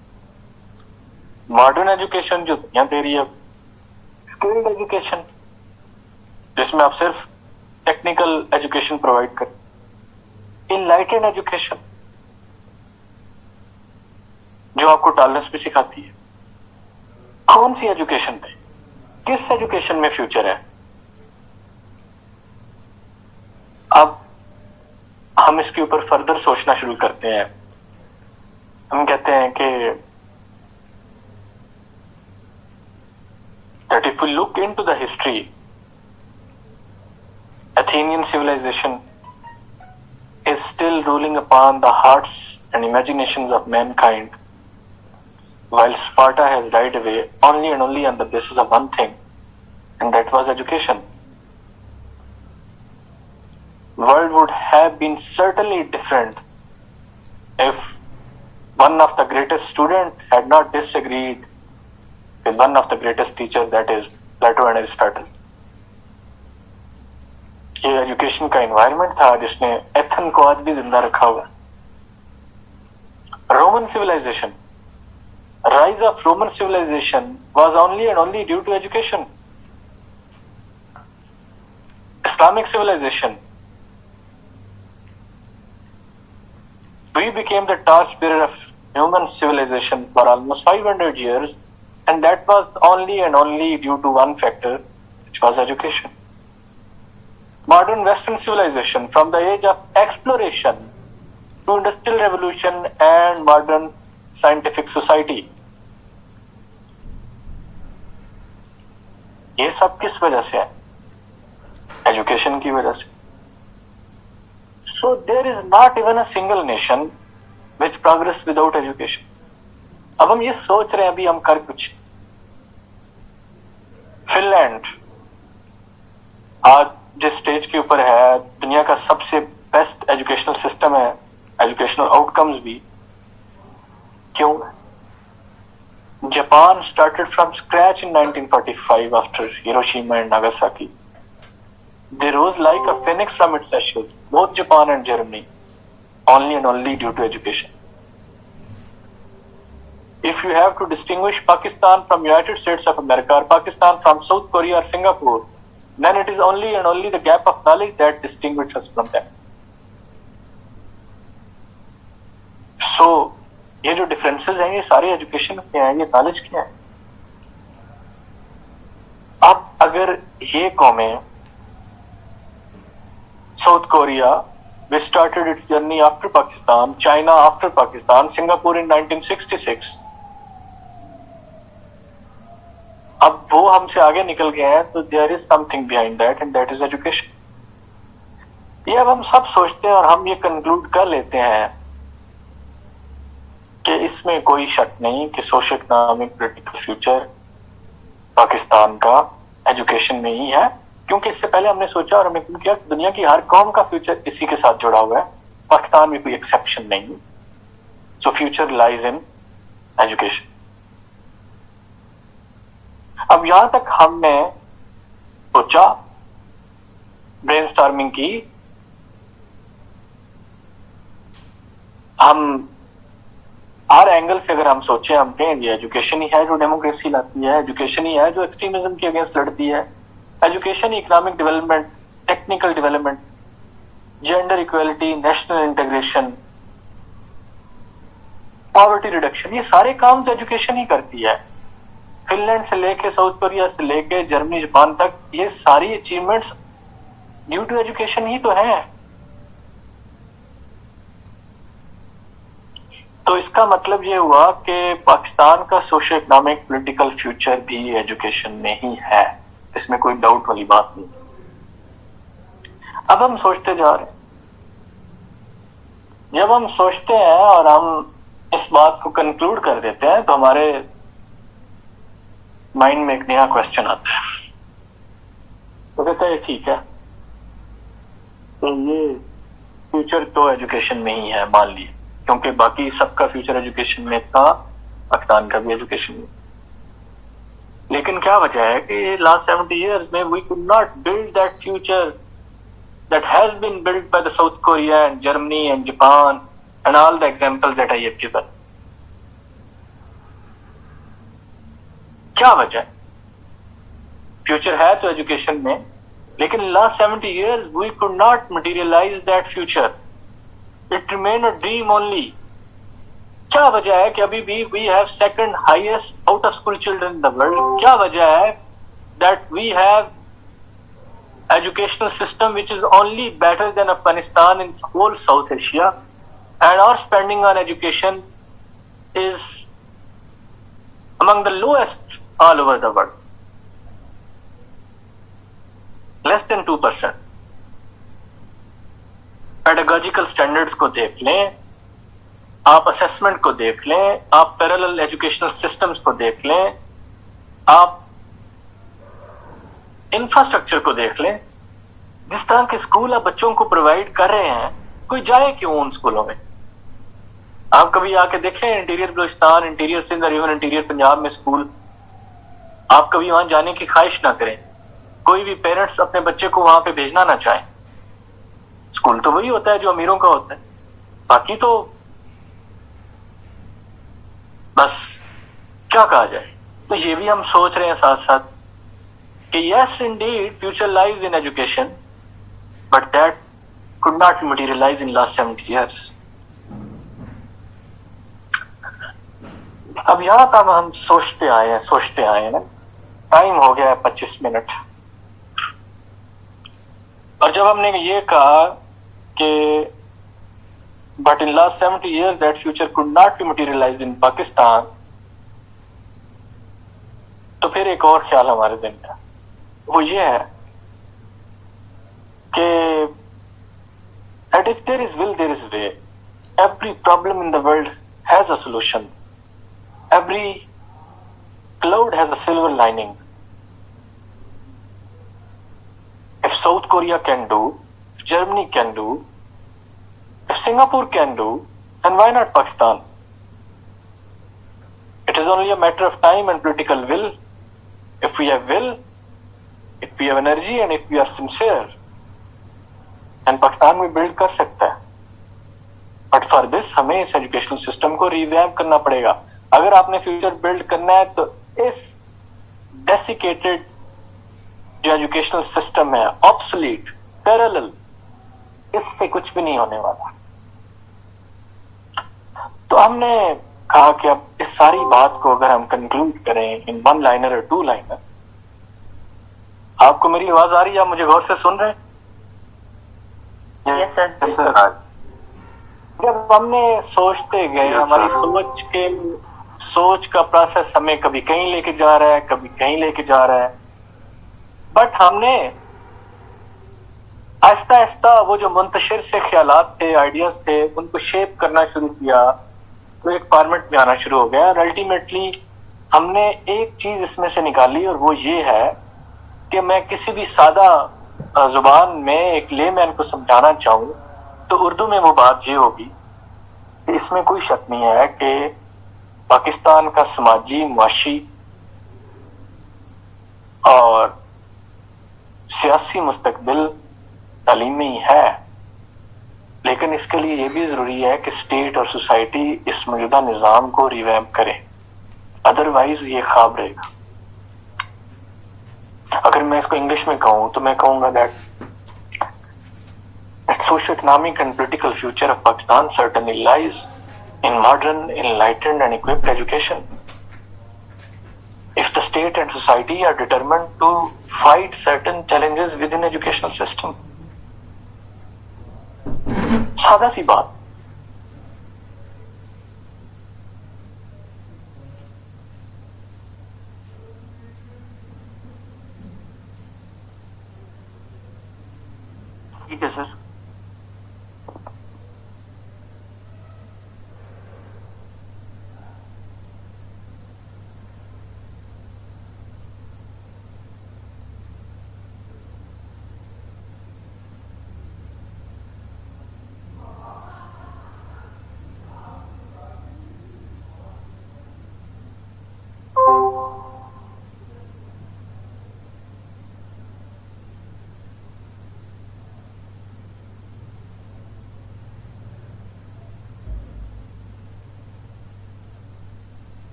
मॉडर्न एजुकेशन जो दुनिया दे रही है, स्किल्ड एजुकेशन जिसमें आप सिर्फ टेक्निकल एजुकेशन प्रोवाइड करें, इनलाइटेंड एजुकेशन जो आपको टॉलरेंस भी सिखाती है। कौन सी एजुकेशन पे, किस एजुकेशन में फ्यूचर है? अब हम इसके ऊपर फर्दर सोचना शुरू करते हैं। हम कहते हैं कि that if we look into the history, Athenian civilization is still ruling upon the hearts and imaginations of mankind, while Sparta has died away only and only on the basis of one thing, and that was education. World would have been certainly different if one of the greatest student had not disagreed with one of the greatest teacher, that is Plato and Aristotle. ये education का environment था जिसने Athens को आज भी जिंदा रखा हुआ। Roman civilisation, rise of Roman civilization was only and only due to education. Islamic civilization, we became the torchbearer of human civilization for almost 500 years, and that was only and only due to one factor, which was education. Modern Western civilization, from the age of exploration to industrial revolution and modern scientific society, ये सब किस वजह से है? Education की वजह से. So there is not even a single nation which progress without education. अब हम ये सोच रहे हैं अभी हम कर कुछ. फिनलैंड आज जिस स्टेज के ऊपर है, दुनिया का सबसे बेस्ट एजुकेशनल सिस्टम है, एजुकेशनल आउटकम्स भी. क्यों? Japan started from scratch in 1945 after Hiroshima and Nagasaki. They rose like a phoenix from its ashes, both Japan and Germany, only and only due to education. If you have to distinguish Pakistan from United States of America or Pakistan from South Korea or Singapore, then it is only and only the gap of knowledge that distinguishes us from them. So, ये जो differences हैं ये सारे education के हैं, ये knowledge के हैं. अब अगर ये कौमें, South Korea which started its journey after Pakistan, China after Pakistan, Singapore in 1966, अब वो हमसे आगे निकल गए हैं, तो there is something behind that and that is education. ये अब हम सब सोचते हैं और हम ये कंक्लूड कर लेते हैं कि इसमें कोई शक नहीं कि social economic political future Pakistan का एजुकेशन में ही है, क्योंकि इससे पहले हमने सोचा और हमने किया कि दुनिया की हर कौम का फ्यूचर इसी के साथ जुड़ा हुआ है, पाकिस्तान में कोई एक्सेप्शन नहीं. So future lies in education. अब यहां तक हमने सोचा, ब्रेनस्टॉर्मिंग की, हम हर एंगल से अगर हम सोचे, हम कहेंगे एजुकेशन ही है जो डेमोक्रेसी लाती है, एजुकेशन ही है जो एक्सट्रीमिज्म के अगेंस्ट लड़ती है, education economic development, technical development, gender equality, national integration, poverty reduction, ये सारे काम तो एजुकेशन ही करती है. फिनलैंड से लेके साउथ कोरिया से लेके जर्मनी जापान तक ये सारी अचीवमेंट्स ड्यू टू एजुकेशन ही तो है. तो इसका मतलब ये हुआ कि पाकिस्तान का सोशल इकोनॉमिक पॉलिटिकल फ्यूचर भी एजुकेशन में ही है, इसमें कोई डाउट वाली बात नहीं. अब हम सोचते जा रहे हैं, जब हम सोचते हैं और हम इस बात को कंक्लूड कर देते हैं तो हमारे माइंड में एक नया क्वेश्चन आता है. तो कहता है ठीक है, तो ये फ्यूचर तो एजुकेशन में ही है मान लिए, क्योंकि बाकी सबका फ्यूचर एजुकेशन में था, पाकिस्तान का भी एजुकेशन में. लेकिन क्या वजह है कि लास्ट 70 years में we could not build that future that has been build by the South Korea and Germany and Japan and all the examples that I have given. क्या वजह है? फ्यूचर है तो एजुकेशन में, लेकिन last 70 years we could not materialise that future. It remained a dream only. क्या वजह है कि अभी भी we have second highest out of school children in the world? क्या वजह है that we have educational system which is only better than Afghanistan in whole South Asia, and our spending on education is among the lowest all over the world, less than 2%. Pedagogical standards को देख लें, आप assessment को देख लें, आप parallel educational systems को देख लें, आप इंफ्रास्ट्रक्चर को देख लें. जिस तरह के स्कूल आप बच्चों को प्रोवाइड कर रहे हैं, कोई जाए क्यों उन स्कूलों में? आप कभी आके देखें इंटीरियर बलूचिस्तान, इंटीरियर सिंध और इवन इंटीरियर पंजाब में स्कूल, आप कभी वहां जाने की ख्वाहिश ना करें. कोई भी पेरेंट्स अपने बच्चे को वहां पे भेजना ना चाहें. स्कूल तो वही होता है जो अमीरों का होता है, बाकी तो बस क्या कहा जाए. तो ये भी हम सोच रहे हैं साथ साथ कि yes Indeed future lies in education, but that could not materialise in last 70 years. अब यहां तक हम सोचते आए हैं, टाइम हो गया है 25 मिनट। और जब हमने ये कहा कि but in last 70 years that future could not be materialise इन पाकिस्तान, तो फिर एक और ख्याल हमारे ज़हन में, वो ये है कि that if there is will, there is way. Every problem in the world has a solution. Every cloud has a silver lining. If South Korea can do, if Germany can do, if Singapore can do, then why not Pakistan? It is only a matter of time and political will. If we have will, if we have energy and if we are sincere, then Pakistan में build कर सकता है। But for this हमें इस educational system को revamp करना पड़ेगा। अगर आपने फ्यूचर बिल्ड करना है तो इस डेसिकेटेड जो एजुकेशनल सिस्टम है, ऑब्सोलीट, पैरेलल, इससे कुछ भी नहीं होने वाला। तो हमने कहा कि अब इस सारी बात को अगर हम कंक्लूड करें इन 1 लाइनर और 2 लाइनर। आपको मेरी आवाज आ रही है? आप मुझे गौर से सुन रहे हैं? Yes sir. जब हमने सोचते गए, हमारी सोच का प्रोसेस हमें कभी कहीं लेके जा रहा है, कभी कहीं लेके जा रहा है, बट हमने आहिस्ता आहिस्ता वो जो मुंतशिर से ख्यालात थे, आइडियाज थे, उनको शेप करना शुरू किया, तो एक फॉर्मेट में आना शुरू हो गया। और अल्टीमेटली हमने एक चीज इसमें से निकाली, और वो ये है कि मैं किसी भी सादा जुबान में एक लेमैन को समझाना चाहूं तो उर्दू में वो बात ये होगी कि इसमें कोई शक नहीं है कि पाकिस्तान का समाजी, मुआशी और सियासी मुस्तकबिल तालीमी है, लेकिन इसके लिए ये भी जरूरी है कि स्टेट और सोसाइटी इस मौजूदा निज़ाम को रिवैम्प करे, अदरवाइज ये ख्वाब रहेगा। अगर मैं इसको इंग्लिश में कहूं तो मैं कहूंगा that socio economic and political future of Pakistan certainly lies in modern, enlightened and equipped education. If the state and society are determined to fight certain challenges within educational system, सादा सी बात। ठीक है sir.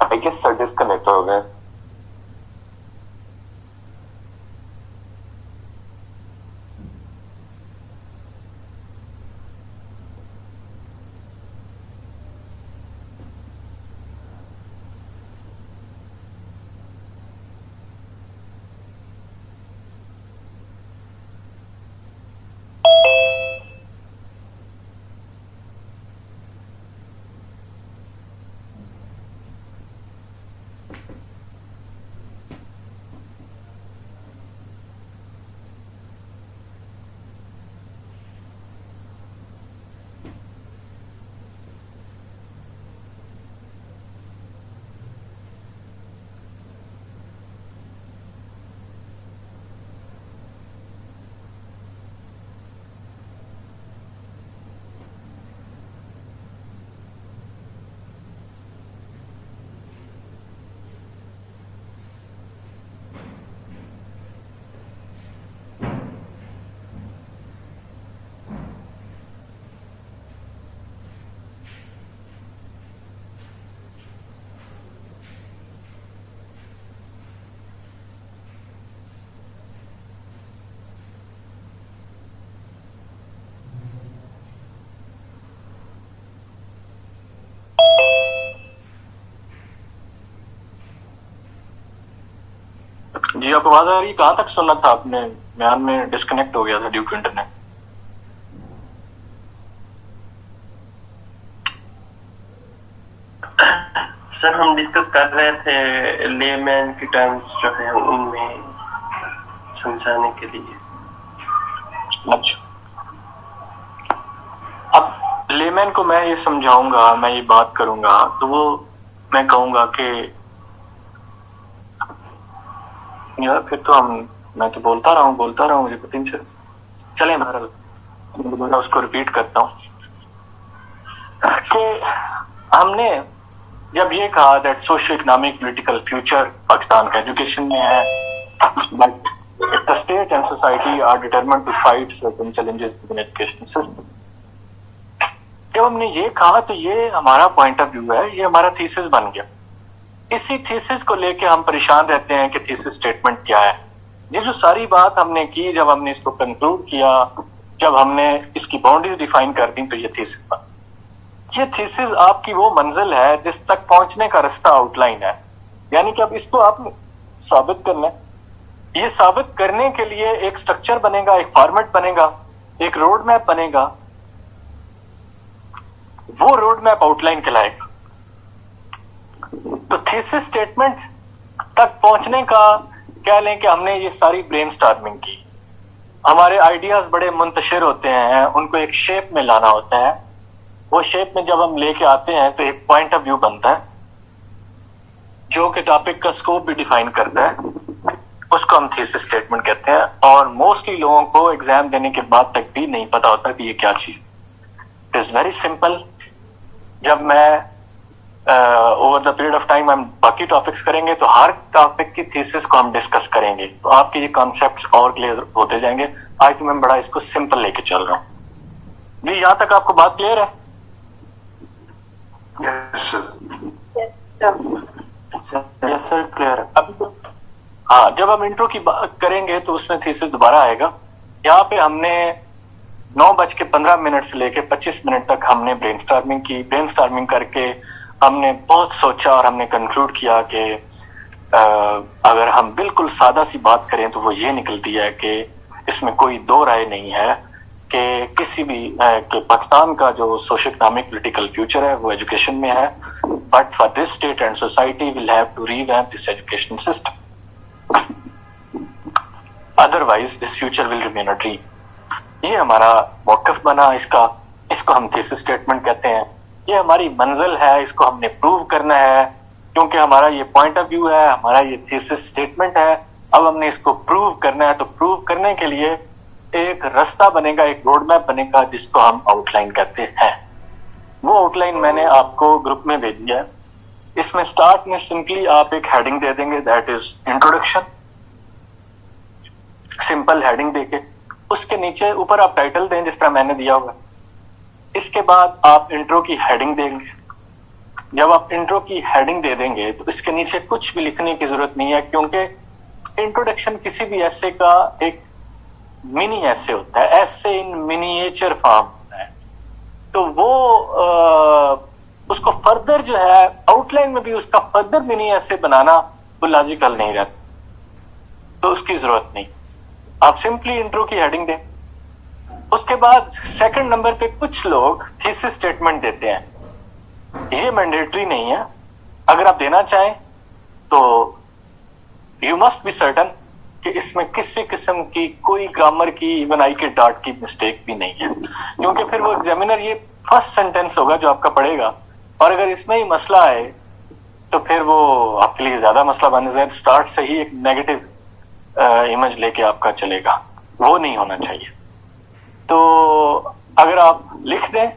I guess sir disconnect हो गए। जी आपको आवाज आ रही है? कहाँ तक सुनना था आपने? म्यान में डिस्कनेक्ट हो गया था ड्यू टू इंटरनेट। सर हम डिस्कस कर रहे थे लेमैन की टर्म्स जो है उनमें समझाने के लिए। अच्छा, अब लेमैन को मैं ये समझाऊंगा, मैं ये बात करूंगा, तो वो मैं कहूंगा कि यार फिर तो मैं तो बोलता रहा हूँ मुझे पता नहीं चले। मैं उसको रिपीट करता हूँ कि हमने जब ये कहा that socio economic political future Pakistan का एजुकेशन में है, but the state and society are determined to fight certain challenges in education system. जब हमने ये कहा तो ये हमारा पॉइंट ऑफ व्यू है, ये हमारा थीसिस बन गया। इसी थीसिस को लेके हम परेशान रहते हैं कि थीसिस स्टेटमेंट क्या है। ये जो सारी बात हमने की, जब हमने इसको कंक्लूड किया, जब हमने इसकी बाउंड्रीज डिफाइन कर दी, तो ये थीसिस बन। ये थीसिस आपकी वो मंजिल है जिस तक पहुंचने का रास्ता आउटलाइन है, यानी कि अब इसको आपने साबित करना है। ये साबित करने के लिए एक स्ट्रक्चर बनेगा, एक फॉर्मेट बनेगा, एक रोड मैप बनेगा। वो रोड मैप आउटलाइन कहलाएगा। तो थीसिस स्टेटमेंट तक पहुंचने का कह लें कि हमने ये सारी ब्रेनस्टॉर्मिंग की। हमारे आइडियाज बड़े मुंतशिर होते हैं, उनको एक शेप में लाना होता है। वो शेप में जब हम लेके आते हैं तो एक पॉइंट ऑफ व्यू बनता है जो कि टॉपिक का स्कोप भी डिफाइन करता है। उसको हम थीसिस स्टेटमेंट कहते हैं। और मोस्टली लोगों को एग्जाम देने के बाद तक भी नहीं पता होता कि ये क्या चीज। It is very simple. जब मैं over the period of time हम बाकी टॉपिक्स करेंगे तो हर टॉपिक की थीसिस को हम डिस्कस करेंगे, तो आपके ये कॉन्सेप्ट्स और क्लियर होते जाएंगे। आज तो मैं बड़ा इसको सिंपल लेके चल रहा हूँ। जी यहाँ तक आपको बात क्लियर है? यस सर क्लियर है। अभी तो हाँ, जब हम इंट्रो की बात करेंगे तो उसमें थीसिस दोबारा आएगा। यहाँ पे हमने 9:15 से लेके 25 मिनट तक हमने ब्रेनस्टॉर्मिंग की। ब्रेनस्टॉर्मिंग करके हमने बहुत सोचा और हमने कंक्लूड किया कि अगर हम बिल्कुल सादा सी बात करें तो वो ये निकलती है कि इसमें कोई दो राय नहीं है कि किसी भी कि पाकिस्तान का जो सोशो इकोनॉमिक पॉलिटिकल फ्यूचर है वो एजुकेशन में है, but for this state and society will have to revamp this education system, otherwise this future will remain a dream. ये हमारा मौक़िफ़ बना इसको हम थीसिस स्टेटमेंट कहते हैं। ये हमारी मंजिल है, इसको हमने प्रूव करना है क्योंकि हमारा ये पॉइंट ऑफ व्यू है, हमारा ये थीसिस स्टेटमेंट है। अब हमने इसको प्रूव करना है, तो प्रूव करने के लिए एक रास्ता बनेगा, एक रोड मैप बनेगा जिसको हम आउटलाइन कहते हैं। वो आउटलाइन मैंने आपको ग्रुप में भेजी है। इसमें स्टार्ट में सिंपली आप एक हेडिंग दे देंगे, that is introduction. Simple heading देके उसके नीचे ऊपर आप टाइटल दें जिस तरह मैंने दिया होगा। इसके बाद आप इंट्रो की हेडिंग देंगे। जब आप इंट्रो की हेडिंग दे देंगे तो इसके नीचे कुछ भी लिखने की जरूरत नहीं है, क्योंकि इंट्रोडक्शन किसी भी ऐसे का एक मिनी ऐसे होता है, ऐसे इन मिनिएचर फॉर्म होता है। तो वो उसको फर्दर जो है आउटलाइन में भी उसका फर्दर मिनी ऐसे बनाना वो लॉजिकल नहीं रहता, तो उसकी जरूरत नहीं। आप सिंपली इंट्रो की हेडिंग दें। उसके बाद सेकंड नंबर पे कुछ लोग थीसिस स्टेटमेंट देते हैं। ये मैंडेटरी नहीं है, अगर आप देना चाहें तो यू मस्ट बी सर्टन कि इसमें किसी किस्म की कोई ग्रामर की, इवन आई के डॉट की मिस्टेक भी नहीं है, क्योंकि फिर वो एग्जामिनर ये फर्स्ट सेंटेंस होगा जो आपका पढ़ेगा, और अगर इसमें ही मसला आए तो फिर वो आपके लिए ज्यादा मसला बन जाए। स्टार्ट से ही एक नेगेटिव इमेज लेके आपका चलेगा, वो नहीं होना चाहिए। तो अगर आप लिख दें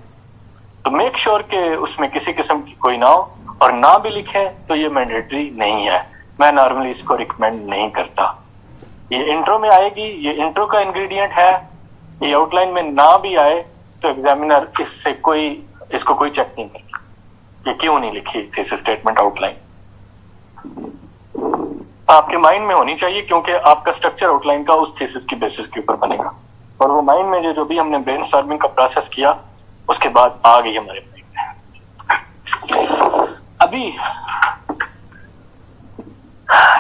तो मेक श्योर कि उसमें किसी किस्म की कोई ना हो, और ना भी लिखें तो ये मैंडेटरी नहीं है। मैं नॉर्मली इसको रिकमेंड नहीं करता। ये इंट्रो में आएगी, ये इंट्रो का इंग्रेडिएंट है। ये आउटलाइन में ना भी आए तो एग्जामिनर इसको कोई चेक नहीं करता ये क्यों नहीं लिखी थीसिस स्टेटमेंट आउटलाइन। आपके माइंड में होनी चाहिए, क्योंकि आपका स्ट्रक्चर आउटलाइन का उस थीसिस की बेसिस के ऊपर बनेगा। और वो माइंड में जो भी हमने ब्रेनस्टॉर्मिंग का प्रोसेस किया उसके बाद आ गई हमारे माइंड में। अभी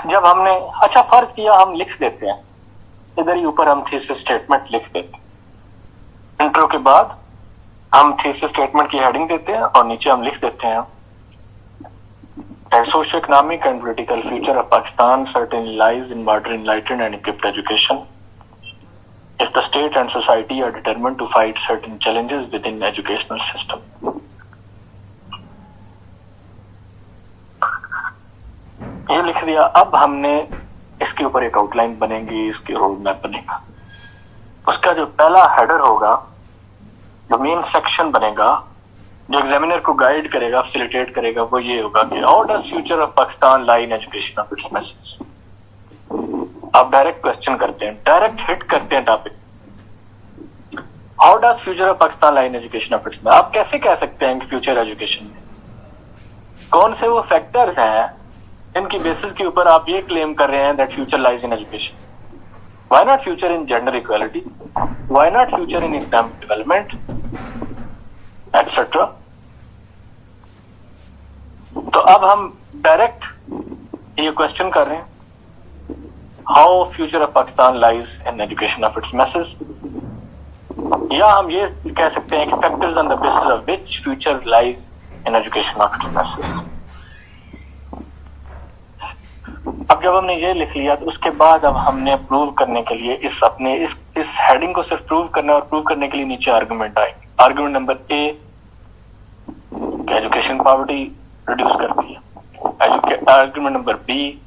जब हमने अच्छा फर्ज किया हम लिख देते हैं, इधर ही ऊपर हम थीसिस स्टेटमेंट लिख देते हैं। इंट्रो के बाद हम थीसिस स्टेटमेंट की हेडिंग देते हैं और नीचे हम लिख देते हैं socio economic and political future of Pakistan certainly lies in better enlightened and equipped education. If the state and society are determined to fight certain challenges within educational system. ये लिख दिया। अब हमने इसके ऊपर एक आउटलाइन बनेगी, इसके रोड मैप बनेगा। उसका जो पहला हेडर होगा, जो मेन सेक्शन बनेगा, जो एग्जामिनर को गाइड करेगा, फैसिलिटेट करेगा, वो ये होगा कि how does future of Pakistan lie in education of its message. आप डायरेक्ट क्वेश्चन करते हैं, डायरेक्ट हिट करते हैं topic. How does future of Pakistan lie in education of it's. आप कैसे कह सकते हैं कि फ्यूचर एजुकेशन में कौन से वो फैक्टर्स हैं इनकी बेसिस के ऊपर आप ये क्लेम कर रहे हैं that future lies in education. Why not future in gender equality, why not future in economic development etcetera. तो अब हम डायरेक्ट ये क्वेश्चन कर रहे हैं, how future of Pakistan lies in education of its message, या हम ये कह सकते हैं कि factors on the basis of which future lies in education of its message. अब जब हमने ये लिख लिया तो उसके बाद अब हमने प्रूव करने के लिए इस हेडिंग को सिर्फ प्रूव करना, और प्रूव करने के लिए नीचे आर्गुमेंट आएंगे। Argument number A, education poverty reduce करती है। आर्गुमेंट नंबर बी,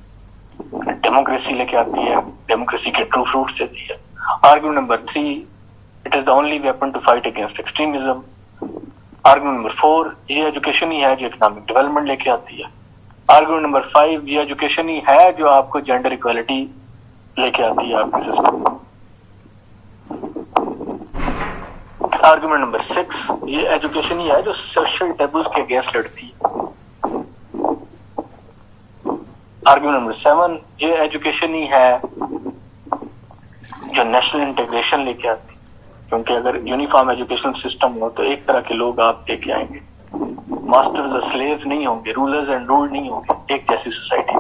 डेमोक्रेसी लेके आती है, डेमोक्रेसी के ट्रू फ्रूट्स देती है। Argument number 3, it is the only weapon to fight against extremism. Argument number 4, ये एजुकेशन ही है जो इकोनॉमिक डेवलपमेंट लेके आती है। आर्गुमेंट नंबर 5, ये एजुकेशन ही है जो आपको जेंडर इक्वालिटी लेके आती है आपके सिस्टम। आर्गुमेंट नंबर 6, ये एजुकेशन ही है जो सोशल टेबूज के अगेंस्ट लड़ती है। आर्गुमेंट नंबर 7, ये एजुकेशन ही है जो नेशनल इंटीग्रेशन लेके आती है, क्योंकि अगर यूनिफॉर्म एजुकेशन सिस्टम हो तो एक तरह के लोग आप लेके आएंगे, मास्टर्स और स्लेव्स नहीं होंगे, रूलर्स एंड रूल नहीं होंगे, एक जैसी सोसाइटी,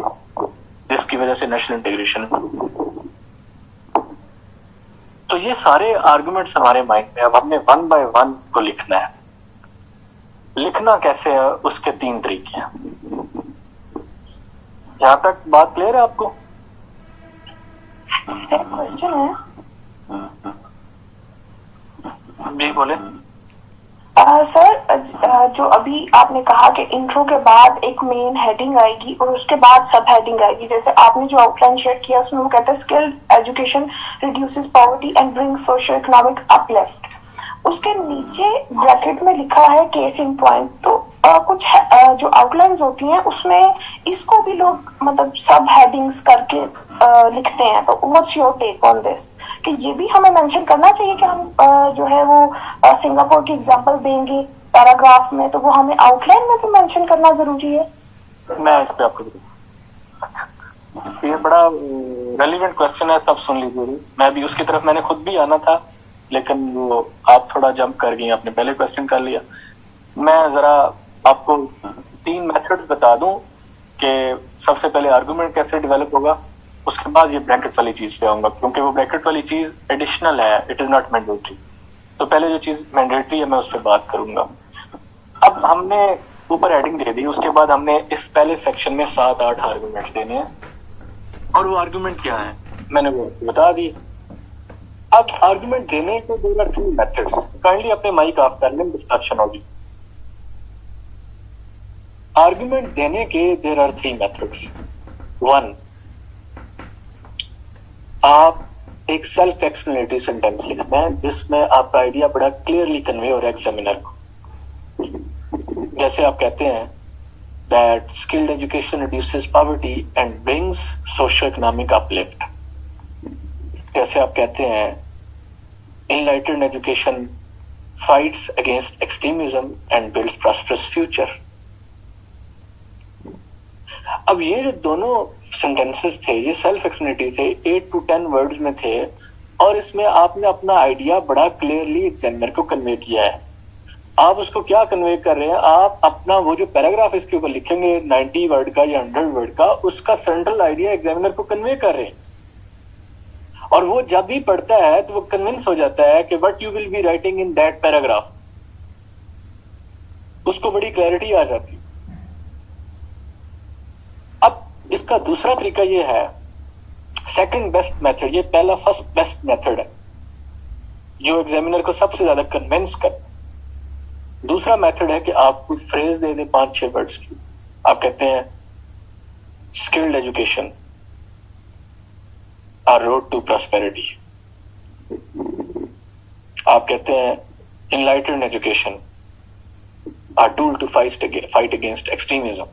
जिसकी वजह से नेशनल इंटीग्रेशन। तो ये सारे आर्गुमेंट्स हमारे माइंड में, अब हमने वन बाय वन को लिखना है। लिखना कैसे है उसके 3 तरीके हैं। यहां तक बात क्लियर है आपको? क्वेश्चन है जी बोले। सर, जो अभी आपने कहा कि इंट्रो के बाद एक मेन हेडिंग आएगी और उसके बाद सब हेडिंग आएगी, जैसे आपने जो आउटलाइन शेयर किया उसमें वो कहता है skilled education reduces poverty and brings social economic uplift. उसके नीचे ब्रैकेट में लिखा है केस इन पॉइंट। तो कुछ जो आउटलाइंस होती हैं उसमें इसको भी लोग मतलब सब हेडिंग्स करके लिखते हैं। तो what's your take on this, कि ये भी हमें मेंशन करना चाहिए कि हम जो है वो सिंगापुर की एग्जांपल देंगे पैराग्राफ में, तो वो हमें आउटलाइन में भी मेंशन करना जरूरी है? मैं इस पे आपको ये बड़ा रेलिवेंट क्वेश्चन है, सब सुन लीजिए। मैं भी उसकी तरफ मैंने खुद भी आना था, लेकिन वो आप थोड़ा जंप कर गई, आपने पहले क्वेश्चन कर लिया। मैं जरा आपको 3 मेथड्स बता दूं कि सबसे पहले आर्गुमेंट कैसे डेवलप होगा, उसके बाद ये ब्रैकेट वाली चीज पे आऊंगा, क्योंकि वो ब्रैकेट वाली चीज एडिशनल है, इट इज नॉट मैंडेटरी। तो पहले जो चीज मैंडेटरी है मैं उस पर बात करूंगा। अब हमने ऊपर हेडिंग दे दी, उसके बाद हमने इस पहले सेक्शन में 7-8 आर्गुमेंट्स देने हैं, और वो आर्गुमेंट क्या है मैंने वो बता दी। अब आर्गुमेंट देने के 2 मेथड्स, काइंडली अपने माइक ऑफ कर लें, डिस्ट्रक्शन होगी। आर्गुमेंट देने के देयर आर 3 मेथड्स। 1, आप एक सेल्फ एक्सप्लेनेटरी सेंटेंस लिखते हैं जिसमें आपका आइडिया बड़ा क्लियरली कन्वे हो रहा है एग्जामिनर को। जैसे आप कहते हैं that skilled education reduces poverty and brings socio economic uplift. जैसे आप कहते हैं enlightened education fights against extremism and builds prosperous future. अब ये जो दोनों सेंटेंसेस थे ये सेल्फ एक्सप्लेनेटरी थे, 8 to 10 वर्ड्स में थे, और इसमें आपने अपना आइडिया बड़ा क्लियरली एग्जामिनर को कन्वे किया है। आप उसको क्या कन्वे कर रहे हैं, आप अपना वो जो पैराग्राफ इसके ऊपर लिखेंगे 90 वर्ड का या 100 वर्ड का, उसका सेंट्रल आइडिया एग्जामिनर को कन्वे कर रहे हैं। और वो जब भी पढ़ता है तो वो कन्विंस हो जाता है कि what you will be writing in that paragraph, उसको बड़ी क्लैरिटी आ जाती। अब इसका दूसरा तरीका ये है, सेकंड बेस्ट मेथड, ये पहला फर्स्ट बेस्ट मेथड है जो एग्जामिनर को सबसे ज्यादा कन्विंस कर। दूसरा मेथड है कि आप कोई फ्रेज दे दें 5-6 वर्ड्स की। आप कहते हैं skilled education are road to prosperity, आप कहते हैं enlightened education are tool to fight against extremism.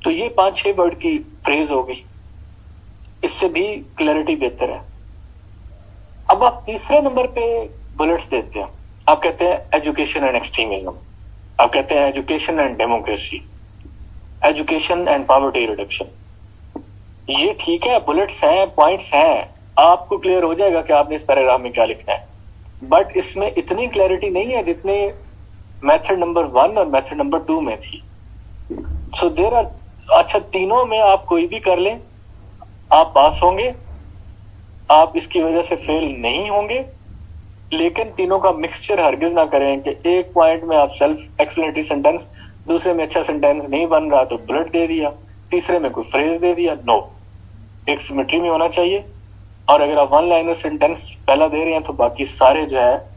तो ये 5-6 वर्ड की फ्रेज होगी, इससे भी क्लैरिटी बेहतर है। अब आप तीसरे नंबर पे बुलेट्स देते हैं, आप कहते हैं एजुकेशन एंड एक्सट्रीमिज्म, आप कहते हैं education and democracy, education and poverty reduction. ये ठीक है, बुलेट्स हैं, पॉइंट्स हैं, आपको क्लियर हो जाएगा कि आपने इस पैराग्राफ में क्या लिखना है, बट इसमें इतनी क्लैरिटी नहीं है जितने मेथड नंबर 1 और मेथड नंबर 2 में थी। सो देयर आर, अच्छा तीनों में आप कोई भी कर लें, आप पास होंगे, आप इसकी वजह से फेल नहीं होंगे। लेकिन तीनों का मिक्सचर हरगिज ना करें कि एक पॉइंट में आप सेल्फ एक्सप्लेनेटरी सेंटेंस, दूसरे में अच्छा सेंटेंस नहीं बन रहा तो बुलेट दे दिया, तीसरे में कोई फ्रेज दे दिया। नो, एक सिमेट्री में होना चाहिए। और अगर आप 1 लाइनर सेंटेंस पहला दे रहे हैं तो बाकी सारे जो है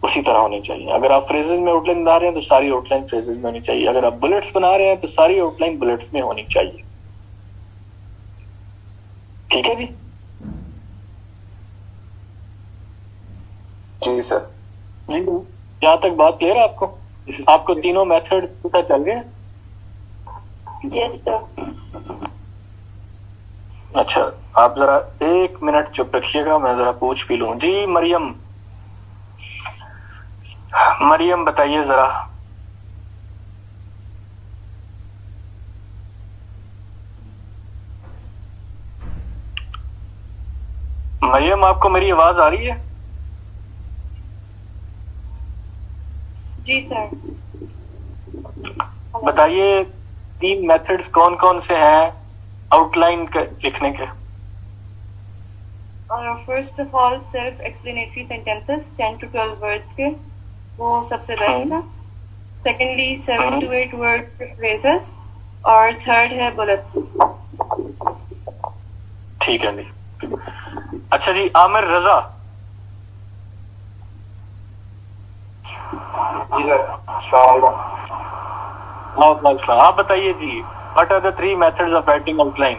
उसी तरह होने चाहिए। अगर आप फ्रेजेस में आउटलाइन बना रहे हैं तो सारी आउटलाइन फ्रेजेस में होनी चाहिए। अगर आप बुलेट्स बना रहे हैं तो सारी आउटलाइन बुलेट्स में होनी चाहिए। ठीक है जी? जी सर। जी, यहाँ तक बात क्लियर है आपको? आपको तीनों मेथड पता चल गए? Yes sir. अच्छा, आप जरा 1 मिनट चुप रखिएगा, मैं जरा पूछ भी लूं। जी मरियम, मरियम बताइए जरा। मरियम, आपको मेरी आवाज आ रही है? जी सर। बताइए 3 मेथड्स कौन कौन से हैं आउटलाइन लिखने के? First of all self explanatory sentences 10 to 12 words के, वो सबसे बेस्ट है। सेकेंडली 7 to 8 वर्ड फ्रेजेस, और थर्ड है बुलेट्स। ठीक है जी। अच्छा जी, आमिर रजा। जी सर। आप बताइए जी, what are the 3 methods of writing outline?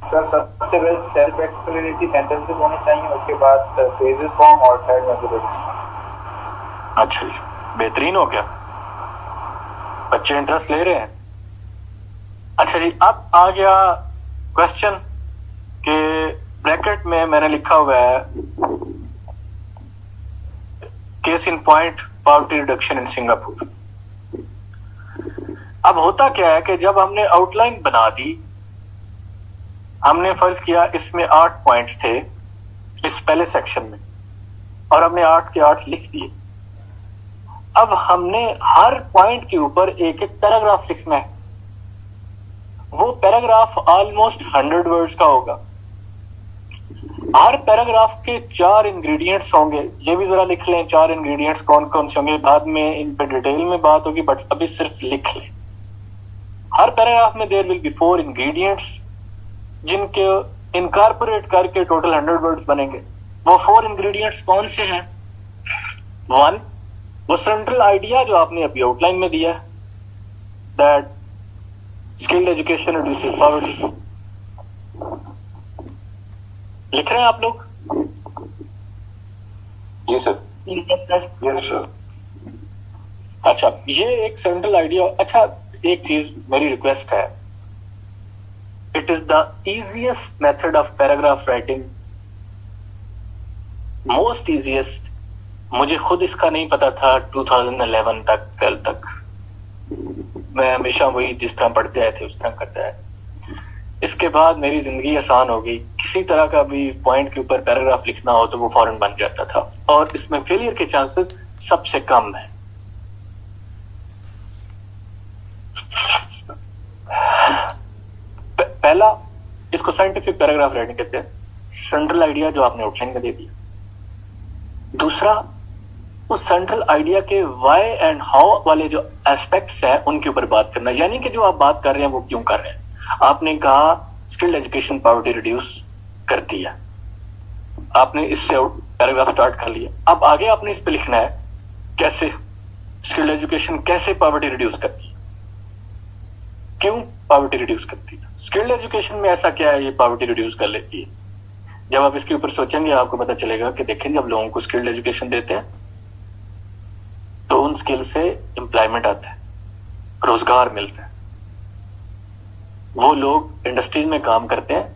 Sir सबसे पहले सेल्फ एक्सप्लेनेटरी सेंटेंसेस होने चाहिए, उसके बाद फ्रेजेस फॉर्म और थर्ड में बुलेट्स। अच्छा जी, बेहतरीन हो गया, बच्चे इंटरेस्ट ले रहे हैं। अच्छा जी, अब आ गया क्वेश्चन के ब्रैकेट में मैंने लिखा हुआ है case in point poverty reduction in Singapore. अब होता क्या है कि जब हमने आउटलाइन बना दी, हमने फर्ज किया इसमें 8 पॉइंट्स थे इस पहले सेक्शन में, और हमने 8 के 8 लिख दिए। अब हमने हर पॉइंट के ऊपर एक एक पैराग्राफ लिखना है। वो पैराग्राफ ऑलमोस्ट 100 वर्ड्स का होगा। हर पैराग्राफ के 4 इंग्रेडिएंट्स होंगे। ये भी जरा लिख लें 4 इंग्रेडिएंट्स कौन कौन से होंगे, बाद में इन पे डिटेल में बात होगी, बट अभी सिर्फ लिख लें। हर पैराग्राफ में देयर विल बी 4 इंग्रेडिएंट्स जिनके इनकॉर्पोरेट करके टोटल 100 वर्ड्स बनेंगे। वो 4 इंग्रेडिएंट्स कौन से हैं? 1, वो सेंट्रल आइडिया जो आपने अभी आउटलाइन में दिया है, that skilled education reduces poverty. लिख रहे हैं आप लोग? जी sir. Yes sir. Yes sir. अच्छा, ये एक सेंट्रल आइडिया। अच्छा, एक चीज मेरी रिक्वेस्ट है, it is the easiest method of paragraph writing, most easiest. मुझे खुद इसका नहीं पता था 2011 तक, 12 तक। मैं हमेशा वही जिस तरह पढ़ते आए थे उस तरह करता है। इसके बाद मेरी जिंदगी आसान हो गई। किसी तरह का भी पॉइंट के ऊपर पैराग्राफ लिखना हो तो वो फौरन बन जाता था, और इसमें फेलियर के चांसेस सबसे कम है। पहला, इसको साइंटिफिक पैराग्राफ राइटिंग कहते हैं, सेंट्रल आइडिया जो आपने आउटलाइन में दे दिया। दूसरा, उस सेंट्रल आइडिया के व्हाई एंड हाउ वाले जो एस्पेक्ट्स हैं उनके ऊपर बात करना, यानी कि जो आप बात कर रहे हैं वो क्यों कर रहे हैं। आपने कहा स्किल्ड एजुकेशन पॉवर्टी रिड्यूस करती है, आपने इससे पैराग्राफ स्टार्ट कर लिया। अब आगे आपने इस पे लिखना है कैसे स्किल्ड एजुकेशन कैसे पॉवर्टी रिड्यूस करती है, क्यों पॉवर्टी रिड्यूस करती है, स्किल्ड एजुकेशन में ऐसा क्या है ये पॉवर्टी रिड्यूस कर लेती है। जब आप इसके ऊपर सोचेंगे आपको पता चलेगा कि देखें, जब लोगों को स्किल्ड एजुकेशन देते हैं तो उन स्किल से एम्प्लॉयमेंट आता है, रोजगार मिलता है, वो लोग इंडस्ट्रीज में काम करते हैं,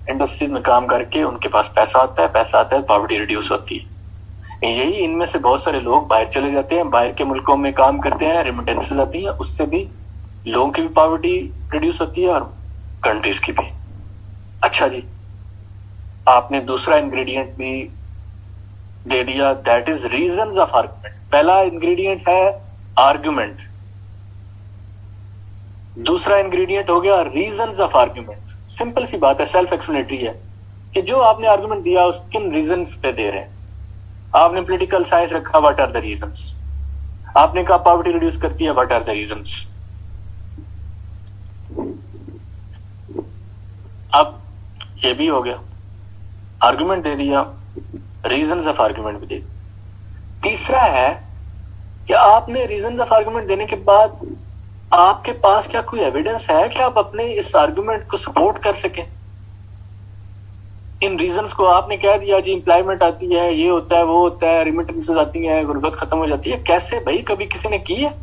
इंडस्ट्रीज में काम करके उनके पास पैसा आता है, पॉवर्टी रिड्यूस होती है। यही इनमें से बहुत सारे लोग बाहर चले जाते हैं, बाहर के मुल्कों में काम करते हैं, रेमिटेंसेस आती हैं, उससे भी लोगों की भी पॉवर्टी रिड्यूस होती है और कंट्रीज की भी। अच्छा जी, आपने दूसरा इंग्रेडिएंट भी दे दिया, that is reasons of argument. पहला इंग्रेडिएंट है आर्गुमेंट, दूसरा इंग्रेडिएंट हो गया रीजंस ऑफ आर्गुमेंट। सिंपल सी बात है, सेल्फ एक्सप्लेनेटरी है कि जो आपने आर्गुमेंट दिया उस किन रीजंस पे दे रहे हैं। आपने पॉलिटिकल साइंस रखा, व्हाट आर द रीजंस। आपने कहा पॉवर्टी रिड्यूस करती है, व्हाट आर द रीजंस। अब ये भी हो गया, आर्गुमेंट दे दिया, रीजंस ऑफ आर्गुमेंट भी दे दिया। तीसरा है कि आपने रीजंस ऑफ आर्गुमेंट देने के बाद आपके पास क्या कोई एविडेंस है कि आप अपने इस आर्गुमेंट को सपोर्ट कर सकें। इन रीजंस को आपने कह दिया जी, एम्प्लॉयमेंट आती है, ये होता है, वो होता है, रिमिटेंसेस आती है, गुर्बत खत्म हो जाती है। कैसे भाई, कभी किसी ने की है?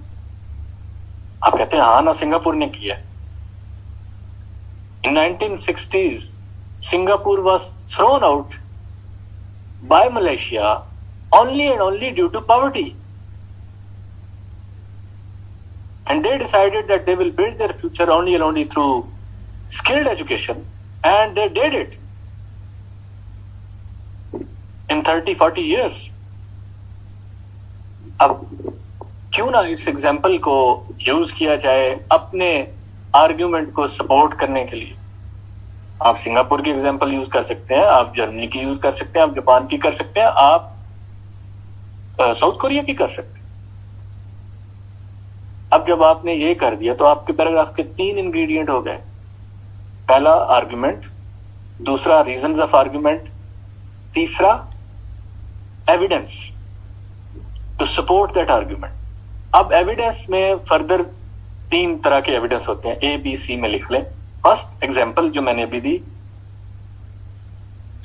आप कहते हैं हाँ ना, सिंगापुर ने किया। इन 1960s Singapore was thrown out by Malaysia only and only due to poverty, and they decided that they will build their future only and only through skilled education, and they did it in 30-40 years. अब क्यों ना इस example को use किया जाए अपने argument को support करने के लिए। आप सिंगापुर की एग्जांपल यूज कर सकते हैं, आप जर्मनी की यूज कर सकते हैं, आप जापान की कर सकते हैं, आप साउथ कोरिया की कर सकते हैं। अब जब आपने ये कर दिया तो आपके पैराग्राफ के 3 इंग्रेडिएंट हो गए। पहला आर्गुमेंट, दूसरा रीजंस ऑफ आर्गुमेंट, तीसरा evidence to support that argument. अब एविडेंस में फर्दर 3 तरह के एविडेंस होते हैं, ए बी सी में लिख लें। फर्स्ट एग्जाम्पल जो मैंने अभी दी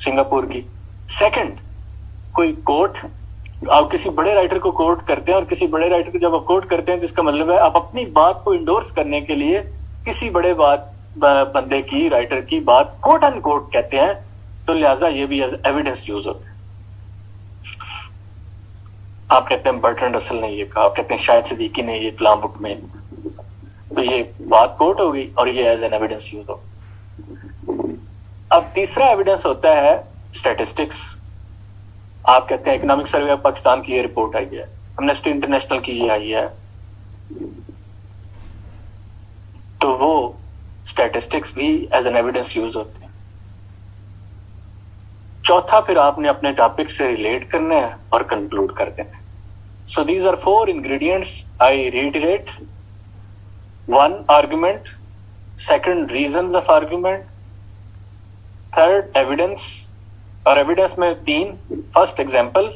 सिंगापुर की। सेकंड, कोई कोट, आप किसी बड़े राइटर को कोट करते हैं, और किसी बड़े राइटर को जब आप कोट करते हैं जिसका मतलब है आप अपनी बात को इंडोर्स करने के लिए किसी बड़े बंदे की, राइटर की बात कोट एंड कोट कहते हैं, तो लिहाजा ये भी एज एविडेंस यूज होता है। आप कहते हैं बर्ट्रैंड रसल ने ये कहा, आप कहते हैं शायद सिद्दीकी ने ये फलां बुक में, तो ये बात कोट हो गई और ये एज एन एविडेंस यूज हो। अब तीसरा एविडेंस होता है स्टैटिस्टिक्स। आप कहते हैं इकोनॉमिक सर्वे ऑफ पाकिस्तान की ये रिपोर्ट आई है, एमनेस्टी इंटरनेशनल की ये आई है, तो वो स्टैटिस्टिक्स भी एज एन एविडेंस यूज होते हैं। चौथा, फिर आपने अपने टॉपिक से रिलेट करना है और कंक्लूड कर देना है। So these are 4 ingredients, I reiterate. 1 argument, second reasons of argument, third evidence, और evidence में 3, first example,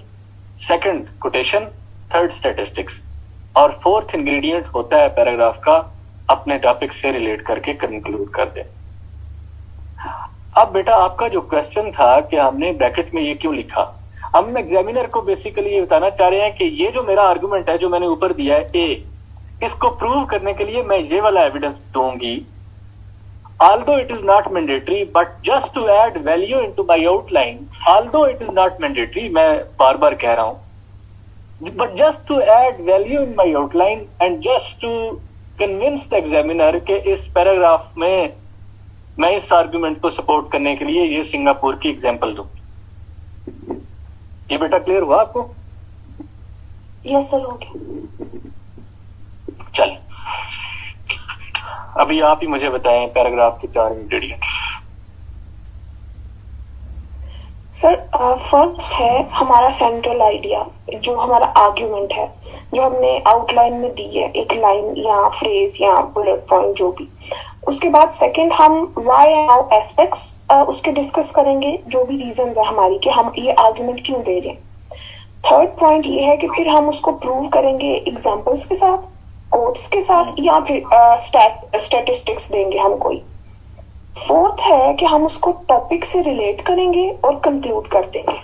second quotation, third statistics, और 4th ingredient होता है पैराग्राफ का अपने टॉपिक से रिलेट करके कंक्लूड कर दे। अब बेटा आपका जो क्वेश्चन था कि हमने ब्रैकेट में ये क्यों लिखा, हम एग्जामिनर को बेसिकली ये बताना चाह रहे हैं कि ये जो मेरा आर्गुमेंट है जो मैंने ऊपर दिया है ए, इसको प्रूव करने के लिए मैं ये वाला एविडेंस दूंगी। Although it is not mandatory, but just to add value into my outline, although it is not mandatory, मैं बार बार कह रहा हूं, but just to add value in my outline and just to convince the examiner कि इस paragraph में मैं इस argument को सपोर्ट करने के लिए ये सिंगापुर की एग्जांपल दूंगी। ये बेटा क्लियर हुआ आपको? यस सर, हो गया। चल, अभी आप ही मुझे बताएं पैराग्राफ के 4 इंग्रेडिएंट्स। सर फर्स्ट है हमारा सेंट्रल आइडिया, जो हमारा आर्ग्यूमेंट है, जो हमने आउटलाइन में दी है, एक लाइन या फ्रेज या बुलेट पॉइंट जो भी। उसके बाद सेकंड हम व्हाई एंड हाउ एस्पेक्ट्स उसके डिस्कस करेंगे, जो भी रीजंस है हमारी कि हम ये आर्ग्यूमेंट क्यों दे रहे हैं। थर्ड पॉइंट ये है कि फिर हम उसको प्रूव करेंगे एग्जांपल्स के साथ, कोट्स के साथ, या फिर स्टैटिस्टिक्स देंगे हम कोई। फोर्थ है कि हम उसको टॉपिक से रिलेट करेंगे और कंक्लूड कर देंगे।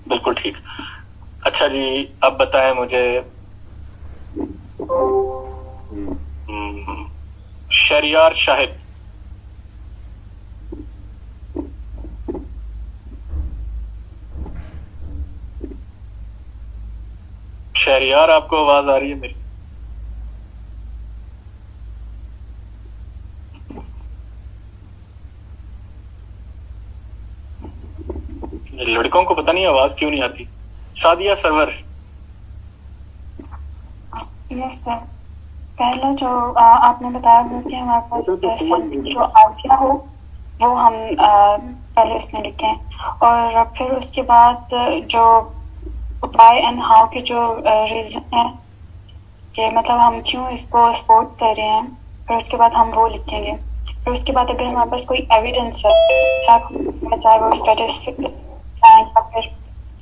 बिल्कुल ठीक। अच्छा जी, अब बताएं मुझे शरियार शाहिद, शहरियार आपको आवाज आ रही है मेरी? लड़कों को पता नहीं आवाज क्यों नहीं आती। सादिया सरवर। यस सर, पहला जो आपने बताया वो कि हमारे पास जो आइडिया हो वो हम पहले उसमें लिखें, और फिर उसके बाद जो व्हाई एंड हाउ के जो रीजन है कि मतलब हम क्यों इसको सपोर्ट कर रहे हैं, फिर उसके बाद हम वो लिखेंगे। फिर उसके बाद अगर हमारे पास कोई एविडेंस है, चाहे वो स्टैटिस्टिक या फिर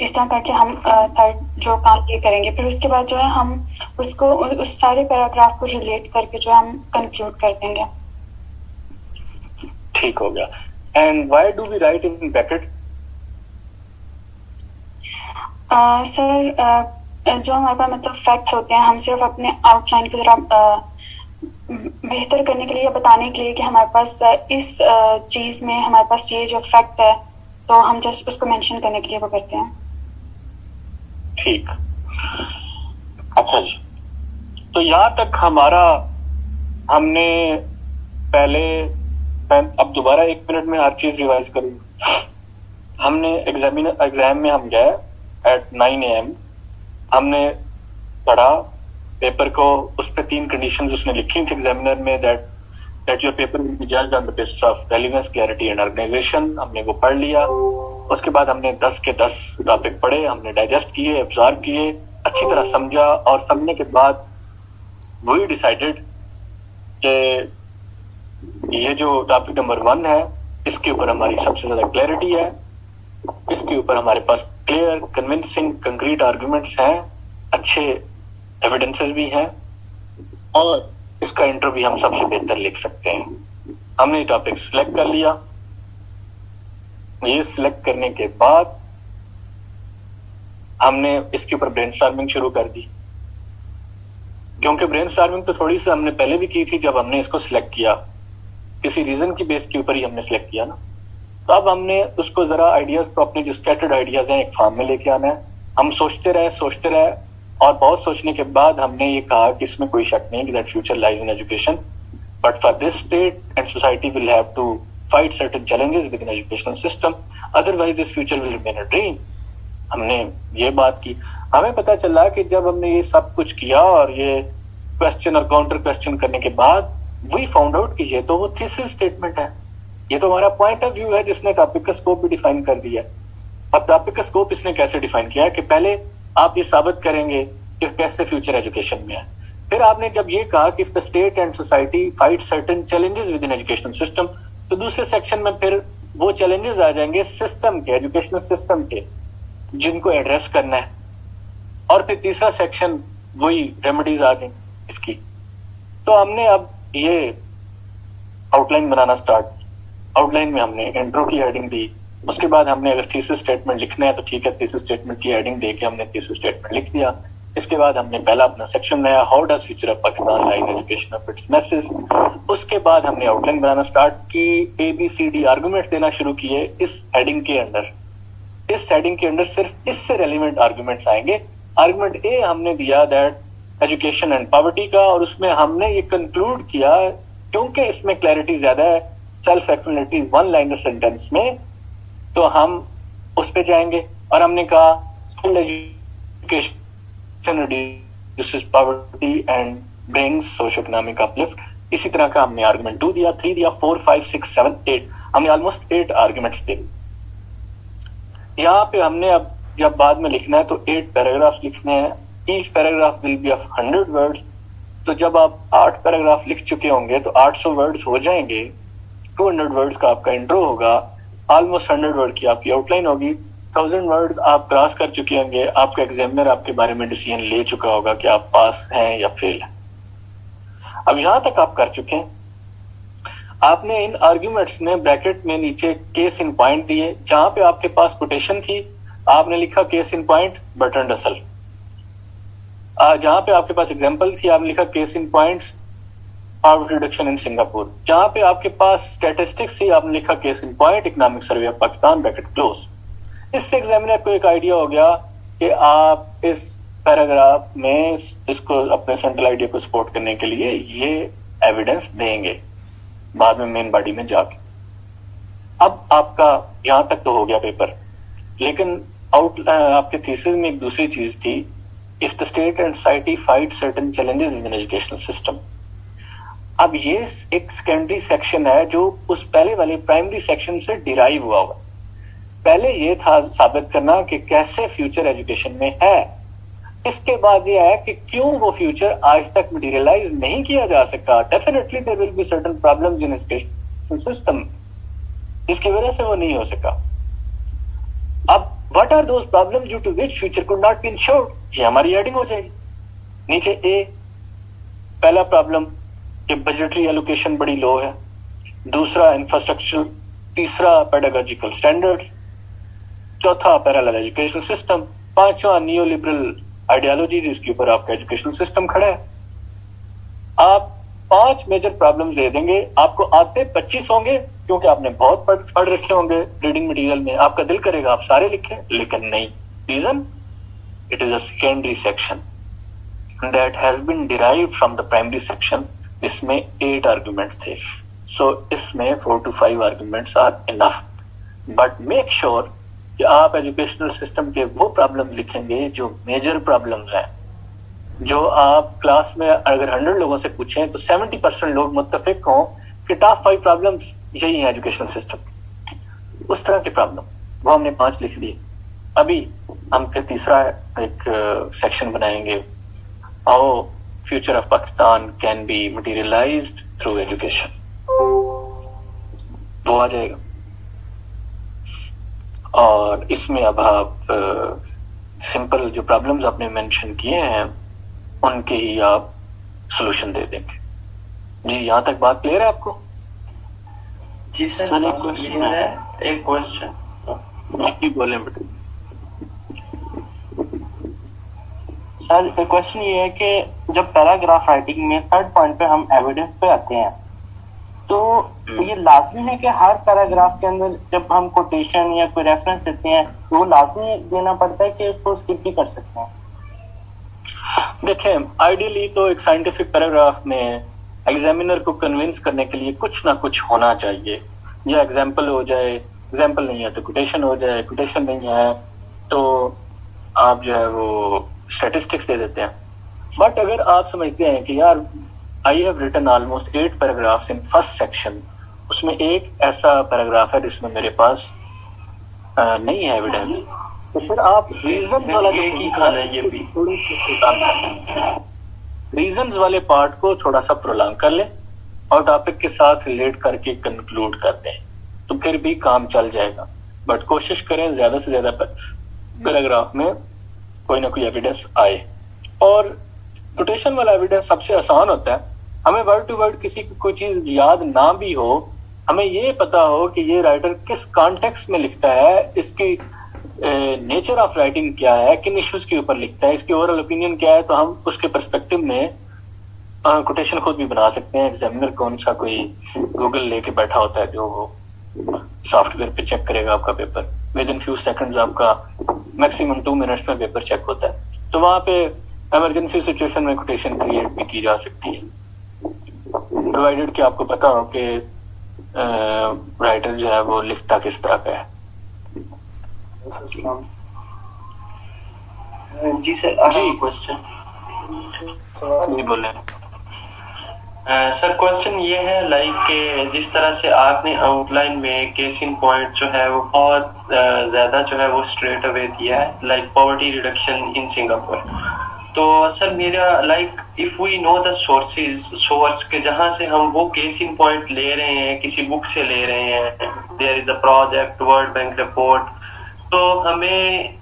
इस तरह करके हम थर्ड जो काम ये करेंगे। फिर उसके बाद जो है हम उसको उस सारे पैराग्राफ को रिलेट करके जो हम कंक्लूड कर देंगे। ठीक हो गया। And why do we write in bracket? Sir जो हमारे पास मतलब फैक्ट्स होते हैं, हम सिर्फ अपने आउटलाइन की तरह बेहतर करने के लिए, बताने के लिए कि हमारे पास इस चीज में हमारे पास ये जो फैक्ट है, तो हम जस्ट उसको मेंशन करने के लिए वो करते हैं। ठीक। अच्छा जी, तो यहां तक हमारा हमने पहले, अब दोबारा 1 मिनट में हर चीज रिवाइज करूंगा। हमने एग्जाम में हम गए एट 9 AM, हमने पढ़ा पेपर को, उस पे 3 कंडीशंस उसने लिखी थी एग्जामिनर में, that your paper will be judged on the basis of relevance, clarity and organisation. हमने वो पढ़ लिया। उसके बाद हमने 10 के 10 टॉपिक पढ़े, हमने डाइजेस्ट किए, एब्जॉर्ब किए, अच्छी तरह समझा, और समझने के बाद वही डिसाइडेड कि ये जो टॉपिक नंबर 1 है, इसके ऊपर हमारी सबसे ज्यादा क्लैरिटी है, इसके ऊपर हमारे पास क्लियर, कन्विंसिंग, कंक्रीट आर्गुमेंट्स हैं, अच्छे एविडेंसेस भी हैं, और इसका इंट्रो भी हम सबसे बेहतर लिख सकते हैं। हमने टॉपिक सिलेक्ट कर लिया। ये सिलेक्ट करने के बाद हमने इसके ऊपर ब्रेनस्टॉर्मिंग शुरू कर दी, क्योंकि ब्रेनस्टॉर्मिंग तो थोड़ी सी हमने पहले भी की थी जब हमने इसको सिलेक्ट किया, किसी रीजन की बेस के ऊपर ही हमने सिलेक्ट किया ना। तो अब हमने उसको जरा आइडियाज को, अपने जो स्कैटर्ड आइडियाज हैं, एक फॉर्म में लेके आना है। हम सोचते रहे, और बहुत सोचने के बाद हमने ये कहा कि इसमें कोई शक नहीं कि that future lies in education, but for this state and society will have to fight certain challenges within educational system, otherwise this future will remain a dream. हमने ये बात की। हमें पता चला कि जब हमने ये सब कुछ किया और ये क्वेश्चन और काउंटर क्वेश्चन करने के बाद वी फाउंड आउट कि ये तो वो थीसिस स्टेटमेंट है, ये तो हमारा पॉइंट ऑफ व्यू है जिसने टॉपिक का स्कोप भी डिफाइन कर दिया। अब टॉपिक का स्कोप इसने कैसे डिफाइन किया कि पहले आप ये साबित करेंगे कि कैसे फ्यूचर एजुकेशन में है। फिर आपने जब ये कहा कि the state and society fight certain challenges within educational system, तो दूसरे सेक्शन में फिर वो चैलेंजेस आ जाएंगे सिस्टम के, एजुकेशनल सिस्टम के, जिनको एड्रेस करना है। और फिर तीसरा सेक्शन वही रेमेडीज आ जाएंगे इसकी। तो हमने अब ये आउटलाइन बनाना स्टार्ट। आउटलाइन में हमने इंट्रो की हेडिंग दी, उसके बाद हमने अगर थीसिस स्टेटमेंट लिखना है तो ठीक है, थीसिस स्टेटमेंट की हेडिंग देके हमने थीसिस स्टेटमेंट लिख दिया। इसके बाद हमने पहला अपना सेक्शन बनाया, how does future of Pakistan lie in education of its message. उसके बाद हमने आउटलाइन बनाना स्टार्ट की, ABCD आर्गुमेंट्स देना शुरू किए इस हेडिंग के अंदर। इस हेडिंग के अंदर सिर्फ इससे रेलिवेंट आर्गुमेंट्स आएंगे। आर्गुमेंट ए हमने दिया दैट एजुकेशन एंड पॉवर्टी का, और उसमें हमने ये कंक्लूड किया, क्योंकि इसमें क्लैरिटी ज्यादा है, सेल्फ एक्सप्लेनेटरी 1 लाइनर सेंटेंस में, तो हम उस पे जाएंगे। और हमने कहा skilled education reduces poverty and brings socio economic uplift. इसी तरह का हमने आर्गुमेंट 2 दिया, 3 दिया, 4, 5, 6, 7, 8, हमने ऑलमोस्ट 8 आर्गुमेंट्स दिए। यहाँ पे हमने अब जब बाद में लिखना है तो 8 पैराग्राफ लिखने हैं। Each paragraph will be of 100 words. तो जब आप 8 पैराग्राफ लिख चुके होंगे तो 800 वर्ड्स हो जाएंगे। 200 वर्ड्स का आपका इंट्रो होगा, ऑलमोस्ट 100 वर्ड की आपकी आउटलाइन होगी, 1000 वर्ड्स आप क्रॉस कर चुके होंगे। आपका एग्जामिनर आपके बारे में डिसीजन ले चुका होगा कि आप पास हैं या फेल हैं। अब यहां तक आप कर चुके हैं। आपने इन आर्ग्यूमेंट्स में ब्रैकेट में नीचे केस इन पॉइंट दिए। जहां पे आपके पास कोटेशन थी आपने लिखा case in point Bertrand Russell. जहां पे आपके पास एग्जांपल थी आपने लिखा case in points poverty reduction in Singapore. जहां पे आपके पास स्टैटिस्टिक्स थी आपने लिखा case in point economic survey of Pakistan bracket close. इससे एग्जामिनर को एक आइडिया हो गया कि आप इस पैराग्राफ में इसको अपने सेंट्रल आइडिया को सपोर्ट करने के लिए ये एविडेंस देंगे बाद में मेन बॉडी में जाके। अब आपका यहां तक तो हो गया पेपर, लेकिन आपके थीसिस में एक दूसरी चीज थी, if the state and society fight certain challenges in educational system. अब ये एक सेकेंडरी सेक्शन है जो उस पहले वाले प्राइमरी सेक्शन से डिराइव हुआ हुआ। पहले ये था साबित करना कि कैसे फ्यूचर एजुकेशन में है। इसके बाद ये है कि क्यों वो फ्यूचर आज तक मटेरियलाइज नहीं किया जा सका। Definitely there will be certain problems in education system, जिसकी वजह से वो नहीं हो सका। अब what are those problems due to which future could not be ensured, ये हमारी हेडिंग हो जाएगी। नीचे ए, पहला प्रॉब्लम कि बजटरी एलोकेशन बड़ी लो है, दूसरा इंफ्रास्ट्रक्चर, तीसरा पेडागोजिकल स्टैंडर्ड्स, चौथा पैरेलल एजुकेशन सिस्टम, पांचवा नियो लिबरल आइडियोलॉजी जिसके ऊपर आपका एजुकेशन सिस्टम खड़ा है। आप 5 मेजर प्रॉब्लम्स दे देंगे, आपको आते 25 होंगे क्योंकि आपने बहुत पढ़ रखे होंगे रीडिंग मटेरियल में। आपका दिल करेगा आप सारे लिखें, लेकिन नहीं। Reason, it is a secondary section that has been derived from the primary section. इसमें 8 आर्गुमेंट्स थे, सो इसमें 4 to 5 arguments are enough. But make sure कि आप एजुकेशनल सिस्टम के वो प्रॉब्लम लिखेंगे जो मेजर प्रॉब्लम्स हैं, जो आप क्लास में अगर 100 लोगों से पूछें तो 70% लोग मुत्तफिक हों कि टॉप 5 प्रॉब्लम्स यही है एजुकेशनल सिस्टम। उस तरह के प्रॉब्लम वो हमने 5 लिख दिए। अभी हम फिर तीसरा एक सेक्शन बनाएंगे, how future of Pakistan can be materialised through education, वो आ जाएगा। और इसमें अब आप सिंपल जो प्रॉब्लम्स आपने मेंशन किए हैं उनके ही आप सॉल्यूशन दे देंगे। जी, यहां तक बात क्लियर है आपको? जी सर, एक क्वेश्चन है। एक क्वेश्चन जी बोलें बेटे। सर क्वेश्चन ये है कि जब पैराग्राफ राइटिंग में 3rd पॉइंट पे हम एविडेंस पे आते हैं तो ये लाजमी है कि हर पैराग्राफ के अंदर जब हम कोटेशन या कोई रेफरेंस देते हैं तो वो लाजमी देना पड़ता है कि उसको स्किप भी कर सकते हैं? देखें, आइडियली तो एक साइंटिफिक पैराग्राफ में एग्जामिनर को कन्विंस करने के लिए कुछ ना कुछ होना चाहिए। या एग्जाम्पल हो जाए, एग्जाम्पल नहीं है तो कोटेशन हो जाए, कोटेशन नहीं है तो आप जो है वो स्टैटिस्टिक्स दे देते हैं। बट अगर आप समझते हैं कि यार I have written almost 8 paragraphs in first section, उसमें एक ऐसा पैराग्राफ है जिसमें मेरे पास नहीं है एविडेंस, तो फिर आप रीजन वाला रीजंस वाले पार्ट को थोड़ा सा प्रोलॉन्ग कर लें और टॉपिक के साथ रिलेट करके कंक्लूड कर दें, तो फिर भी काम चल जाएगा। बट कोशिश करें ज्यादा से ज्यादा पैराग्राफ में कोई ना कोई एविडेंस आए। और कोटेशन वाला एविडेंस सबसे आसान होता है। हमें वर्ड टू वर्ड किसी की कोई चीज याद ना भी हो, हमें ये पता हो कि ये राइटर किस कॉन्टेक्स्ट में लिखता है, इसकी नेचर ऑफ राइटिंग क्या है, किन इश्यूज के ऊपर लिखता है, इसकी ओवरऑल ओपिनियन क्या है, तो हम उसके पर्सपेक्टिव में कोटेशन खुद भी बना सकते हैं। एग्जामिनर कौन सा कोई गूगल लेके बैठा होता है जो सॉफ्टवेयर पे चेक करेगा आपका paper, with in few seconds आपका मैक्सिमम 2 मिनट्स में पेपर चेक होता है। तो वहां पे इमरजेंसी सिचुएशन में कोटेशन क्रिएट भी की जा सकती है, प्रोवाइडेड कि आपको पता हो कि राइटर जो है वो लिखता किस तरह का है। जी सर, जी क्वेश्चन जी बोले सर। क्वेश्चन ये है लाइक के जिस तरह से आपने आउटलाइन में केस इन पॉइंट जो है वो बहुत ज्यादा जो है वो स्ट्रेट अवे दिया है, like poverty reduction in Singapore. तो सर मेरा like if we know the source के जहां से हम वो केस इन पॉइंट ले रहे हैं, किसी बुक से ले रहे हैं, there is a project, world bank report, तो हमें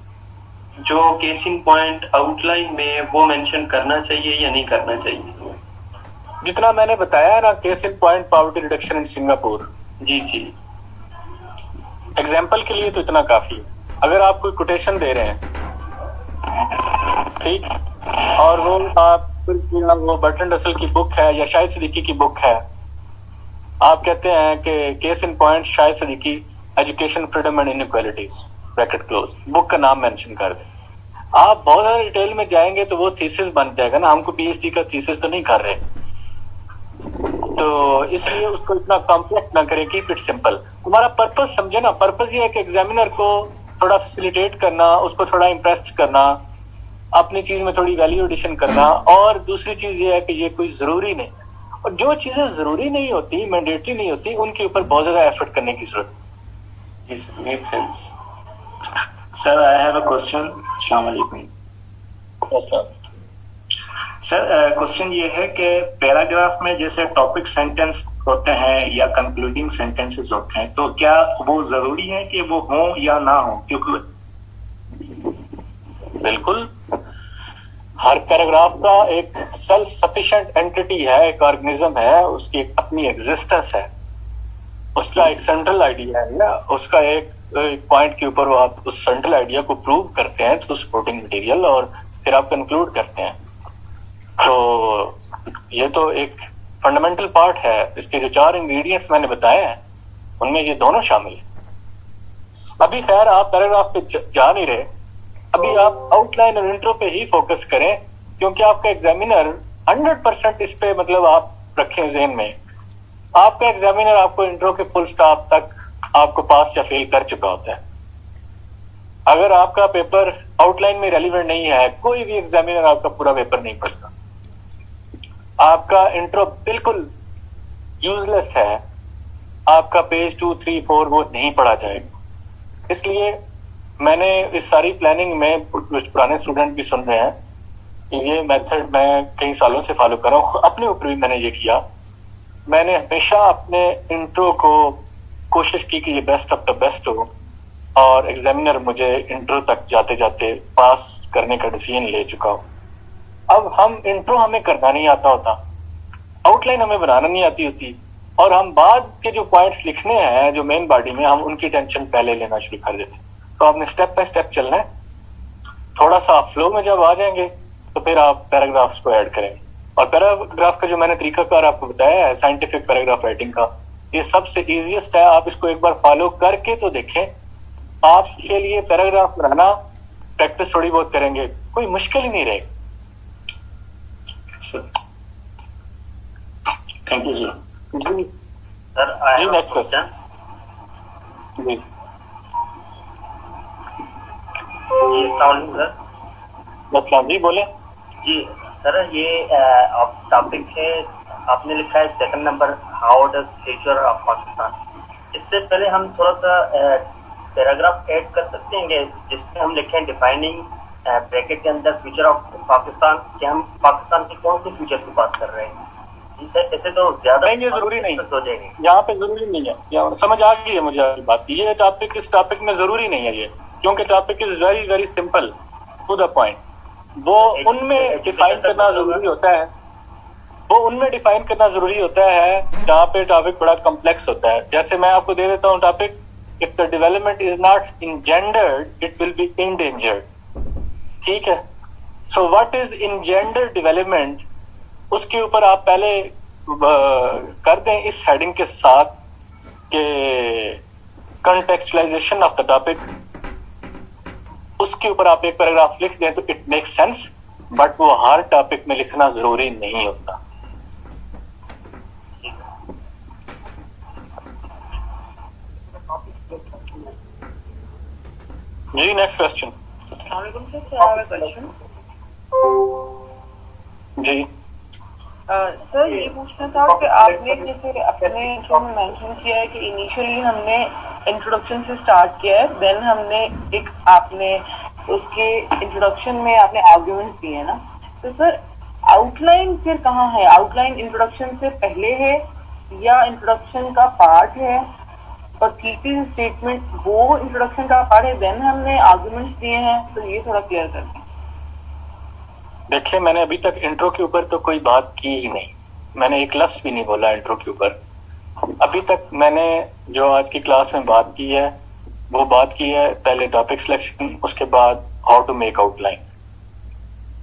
जो केस इन पॉइंट आउटलाइन में वो मेंशन करना चाहिए या नहीं करना चाहिए? जितना मैंने बताया ना, case in point poverty reduction in Singapore, जी जी, एग्जाम्पल के लिए तो इतना काफी है। अगर आप कोई कोटेशन दे रहे हैं, ठीक, और वो आप वो बर्टन रसल की बुक है या शाहिद सिद्दीकी की बुक है, आप कहते हैं कि case in point Shahid Siddiqui education freedom and inequalities bracket close, book का नाम मेंशन कर दें। आप बहुत सारे डिटेल में जाएंगे तो वो थीसिस बन जाएगा ना, हमको पीएचडी का थीसिस तो नहीं कर रहे, तो इसलिए उसको इतना कॉम्प्लेक्स ना करें, कीप इट सिंपल। तुम्हारा पर्पस समझे ना, पर्पस ये है कि एग्जामिनर को थोड़ा फैसिलिटेट करना, उसको थोड़ा इम्प्रेस करना, अपनी चीज में थोड़ी वैल्यू एडिशन करना। और दूसरी चीज ये है कि ये कोई जरूरी नहीं, और जो चीजें जरूरी नहीं होती, मैंडेटरी नहीं होती, उनके ऊपर बहुत ज्यादा एफर्ट करने की जरूरत है। Make sense. Sir I have a question. अस्सलाम वालेकुम सर। क्वेश्चन ये है कि पैराग्राफ में जैसे टॉपिक सेंटेंस होते हैं या कंक्लूडिंग सेंटेंसेस होते हैं, तो क्या वो जरूरी है कि वो हो या ना हो? क्योंकि बिल्कुल, हर पैराग्राफ का एक सेल्फ सफिशिएंट एंटिटी है, एक ऑर्गेनिज्म है, उसकी एक अपनी एग्जिस्टेंस है, उसका एक सेंट्रल आइडिया है, या उसका एक पॉइंट के ऊपर आप उस सेंट्रल आइडिया को प्रूव करते हैं थ्रू सपोर्टिंग मटेरियल, और फिर आप कंक्लूड करते हैं। तो ये तो एक फंडामेंटल पार्ट है। इसके जो 4 इंग्रेडिएंट्स मैंने बताए हैं उनमें ये दोनों शामिल है। अभी खैर आप पैराग्राफ पे जा नहीं रहे, अभी आप आउटलाइन और इंट्रो पे ही फोकस करें, क्योंकि आपका एग्जामिनर 100% इस पे मतलब आप रखें ज़हन में, आपका एग्जामिनर आपको इंट्रो के फुल स्टॉप तक आपको पास या फेल कर चुका होता है। अगर आपका पेपर आउटलाइन में रेलिवेंट नहीं है, कोई भी एग्जामिनर आपका पूरा पेपर नहीं पढ़ता। आपका इंट्रो बिल्कुल यूजलेस है, आपका पेज 2, 3, 4 वो नहीं पढ़ा जाएगा। इसलिए मैंने इस सारी प्लानिंग में, कुछ पुराने स्टूडेंट भी सुन रहे हैं, ये मेथड मैं कई सालों से फॉलो कर रहा हूँ, अपने ऊपर भी मैंने ये किया। मैंने हमेशा अपने इंट्रो को कोशिश की कि ये बेस्ट ऑफ द बेस्ट हो, और एग्जामिनर मुझे इंट्रो तक जाते जाते पास करने का डिसीजन ले चुका हो। अब हम इंट्रो हमें करना नहीं आता होता, आउटलाइन हमें बनाना नहीं आती होती, और हम बाद के जो पॉइंट्स लिखने हैं जो मेन बॉडी में, हम उनकी टेंशन पहले लेना शुरू कर देते। तो आपने स्टेप बाय स्टेप चलना है। थोड़ा सा फ्लो में जब आ जाएंगे तो फिर आप पैराग्राफ्स को ऐड करेंगे। और पैराग्राफ का जो मैंने तरीकाकार आपको बताया है साइंटिफिक पैराग्राफ राइटिंग का, ये सबसे इजीएस्ट है। आप इसको एक बार फॉलो करके तो देखें, आपके लिए पैराग्राफ बनाना प्रैक्टिस थोड़ी बहुत करेंगे, कोई मुश्किल ही नहीं रहेगी। Thank you sir. जी सर नेक्स्ट क्वेश्चन। जी जी सर। मतलब जी बोले। जी सर, ये आप टॉपिक है, आपने लिखा है 2nd number, how does future of Pakistan. इससे पहले हम थोड़ा सा पैराग्राफ ऐड कर सकते हैं जिसमें हम लिखें डिफाइनिंग ब्रैकेट के अंदर फ्यूचर ऑफ पाकिस्तान, कि हम पाकिस्तान की कौन सी फ्यूचर की बात कर रहे हैं। ऐसे तो ज्यादा नहीं, ये जरूरी नहीं हो जाएंगे, यहाँ पे जरूरी नहीं है, समझ आ गई है मुझे आपकी बात। ये टॉपिक इस टॉपिक में जरूरी नहीं है ये, क्योंकि topic is very very simple to the point. वो उनमें डिफाइन करना जरूरी होता है, वो उनमें डिफाइन करना जरूरी होता है जहाँ पे टॉपिक बड़ा कॉम्प्लेक्स होता है। जैसे मैं आपको दे देता हूँ topic, if the development is not engendered it will be endangered. ठीक है, so what is engender development, उसके ऊपर आप पहले कर दें इस हेडिंग के साथ के कंटेक्चुअलाइजेशन ऑफ द टॉपिक, उसके ऊपर आप एक पैराग्राफ लिख दें तो इट मेक्स सेंस। बट वो हर टॉपिक में लिखना जरूरी नहीं होता। जी next question. Sir I have a question. जी सर ये पूछना था कि आपने जैसे अपने इंट्रो में मेंशन किया है कि इनिशियली हमने इंट्रोडक्शन से स्टार्ट किया है, देन हमने एक आपने उसके इंट्रोडक्शन में आपने आर्ग्यूमेंट दिए हैं ना, तो सर आउटलाइन फिर कहाँ है? आउटलाइन इंट्रोडक्शन से पहले है या इंट्रोडक्शन का पार्ट है? और थीसिस स्टेटमेंट वो इंट्रोडक्शन का पार्ट है, देन हमने आर्ग्यूमेंट्स दिए हैं, तो ये थोड़ा क्लियर कर दें। देखिए, मैंने अभी तक इंट्रो के ऊपर तो कोई बात की ही नहीं, मैंने एक लफ्ज भी नहीं बोला इंट्रो के ऊपर। अभी तक मैंने जो आज की क्लास में बात की है वो बात की है पहले टॉपिक सिलेक्शन, उसके बाद how to make outline.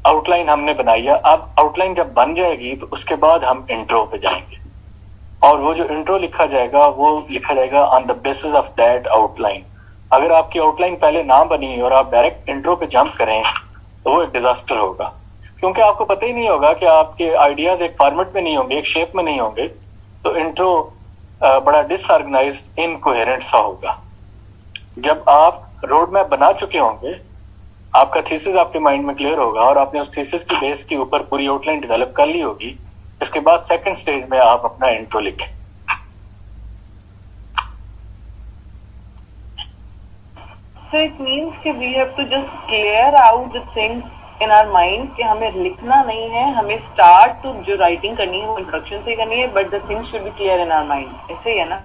Outline हमने बनाई है, अब आउटलाइन जब बन जाएगी तो उसके बाद हम इंट्रो पे जाएंगे, और वो जो इंट्रो लिखा जाएगा वो लिखा जाएगा on the basis of that outline. अगर आपकी आउटलाइन पहले ना बनी और आप डायरेक्ट इंट्रो पे जंप करें तो वो एक डिजास्टर होगा, क्योंकि आपको पता ही नहीं होगा कि आपके आइडियाज एक फॉर्मेट में नहीं होंगे, एक शेप में नहीं होंगे, तो इंट्रो बड़ा डिसऑर्गेनाइज्ड इनकोहेरेंट सा होगा। जब आप रोड मैप बना चुके होंगे, आपका थीसिस आपके माइंड में क्लियर होगा और आपने उस थीसिस की बेस के ऊपर पूरी आउटलाइन डेवलप कर ली होगी, इसके बाद सेकंड स्टेज में आप अपना इंट्रो लिखें। So it means कि we have to just clear out the things in our mind कि हमें लिखना नहीं है, हमें स्टार्ट तो जो राइटिंग करनी है वो इंट्रोडक्शन से करनी है, but the things should be clear in our mind, ऐसे ही है ना?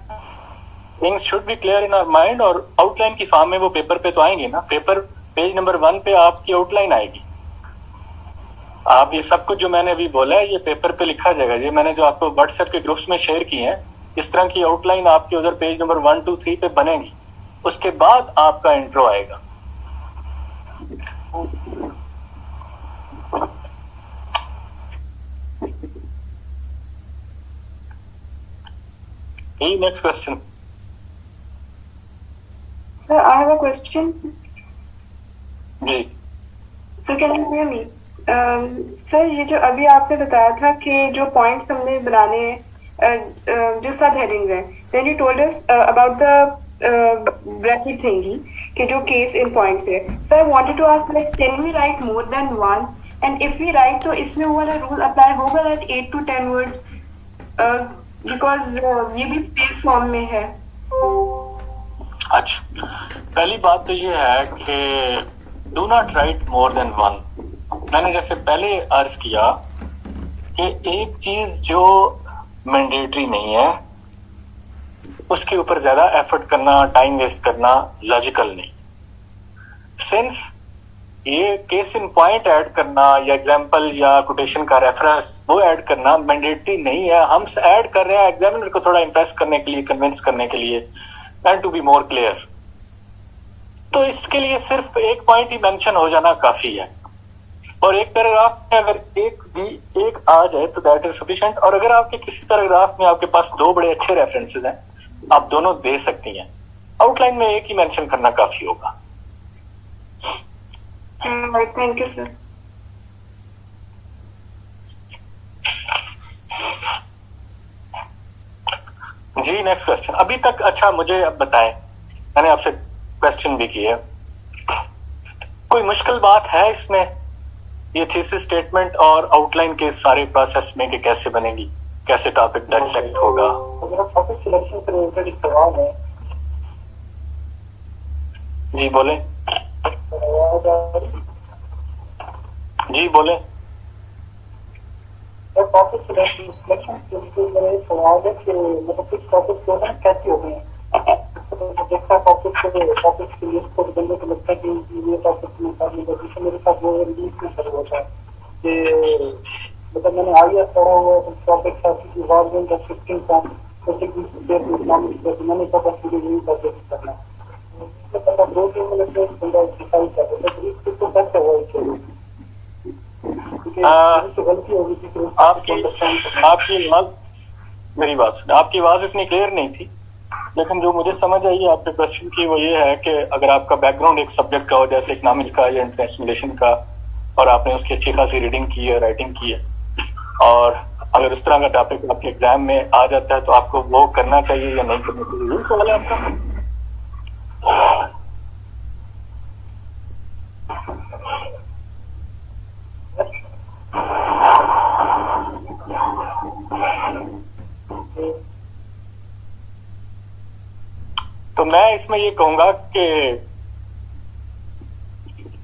Things should be clear in our mind, और आउटलाइन की फॉर्म में वो पेपर पे तो आएंगे ना। पेपर पेज नंबर 1 पे आपकी आउटलाइन आएगी। आप ये सब कुछ जो मैंने अभी बोला है ये पेपर पे लिखा जाएगा। ये मैंने जो आपको व्हाट्सएप के ग्रुप्स में शेयर किए हैं, इस तरह की आउटलाइन आपके उधर पेज नंबर 1, 2, 3 पे बनेगी, उसके बाद आपका इंट्रो आएगा। Next question. Sir, I have a question. जी So can you hear me? Sir ये जो अभी आपने बताया था कि जो पॉइंट्स हमने बनाने हैं जो सब हेडिंग्स हैं, then you told us about the bracket thingy कि जो केस इन पॉइंट्स है। Sir I wanted to ask like can we write more than one, and if we write तो इसमें वो वाला रूल अप्लाई होगा that 8 to 10 words because ये भी पेज फॉर्म में है। अच्छा, पहली बात तो ये है कि do not right more than one. मैंने जैसे पहले अर्ज किया कि एक चीज जो मैंडेटरी नहीं है उसके ऊपर ज्यादा एफर्ट करना, टाइम वेस्ट करना लॉजिकल नहीं। सिंस ये केस इन पॉइंट ऐड करना या एग्जाम्पल या कोटेशन का रेफरेंस वो ऐड करना मैंडेटरी नहीं है, हम ऐड कर रहे हैं एग्जामिनर को थोड़ा इंप्रेस करने के लिए, कन्विंस करने के लिए, and to be more clear. तो इसके लिए सिर्फ एक पॉइंट ही मेंशन हो जाना काफी है, और एक पैराग्राफ में अगर एक आ जाए तो दैट इज सफिशिएंट। और अगर आपके किसी पैराग्राफ में आपके पास 2 बड़े अच्छे रेफरेंसेस हैं, आप दोनों दे सकती हैं, आउटलाइन में एक ही मेंशन करना काफी होगा। Thank you sir. जी नेक्स्ट क्वेश्चन। अभी तक अच्छा मुझे अब बताएं, मैंने आपसे क्वेश्चन भी किया, कोई मुश्किल बात है इसमें, ये थीसिस स्टेटमेंट और आउटलाइन के सारे प्रोसेस में कि कैसे बनेगी, कैसे टॉपिक डाइसेक्ट होगा? टॉपिक सिलेक्शन से रिलेटेड सवाल है। जी बोले, जी बोले। टॉपिक सिलेक्शन से मेरे सवाल है कि मतलब कुछ टॉपिक जो है कैसे हो गए, देखा टॉपिक के लिए इसको बंदे को लगता है कि ये टॉपिक में मेरे साथ वो रिलीज में शुरू होता है कि मतलब मैंने आगे पढ़ा हुआ टॉपिक था कि इवॉल्विंग द शिफ्टिंग फ्रॉम मैंने पता नहीं करना तो बंदा 2-3 मिनट में बंदा डिसाइड कर देता है इसको कैसे अवॉइड करें, गलती होगी थी। आपकी आवाज, मेरी बात सुन, आपकी आवाज इतनी क्लियर नहीं थी, लेकिन जो मुझे समझ आई आपके क्वेश्चन की वो ये है कि अगर आपका बैकग्राउंड एक सब्जेक्ट का हो, जैसे इकोनॉमिक्स का या इंटरनेशनल रिलेशन का, और आपने उसकी अच्छी खासी रीडिंग की है, राइटिंग की है, और अगर उस तरह का टॉपिक आपके एग्जाम में आ जाता है तो आपको वो करना चाहिए या नहीं करना चाहिए, यही सवाल है आपका? तो मैं इसमें ये कहूंगा कि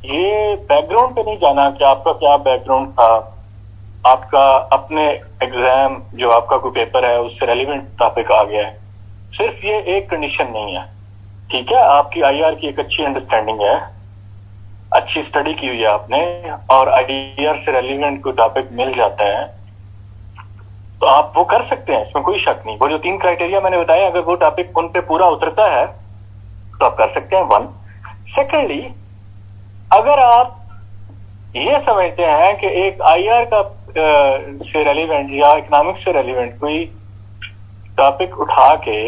ये बैकग्राउंड पे नहीं जाना कि आपका क्या बैकग्राउंड था, आपका अपने एग्जाम जो आपका कोई पेपर है उससे रेलिवेंट टॉपिक आ गया है। सिर्फ ये एक कंडीशन नहीं है, ठीक है, आपकी आईआर की एक अच्छी अंडरस्टैंडिंग है, अच्छी स्टडी की हुई है आपने, और आईआर से रेलिवेंट कोई टॉपिक मिल जाता है तो आप वो कर सकते हैं, इसमें कोई शक नहीं। वो जो 3 क्राइटेरिया मैंने बताया, अगर वो टॉपिक उन पे पूरा उतरता है तो आप कर सकते हैं, 1। सेकेंडली, अगर आप ये समझते हैं कि एक आईआर का से रेलिवेंट या इकोनॉमिक्स से रेलिवेंट कोई टॉपिक उठा के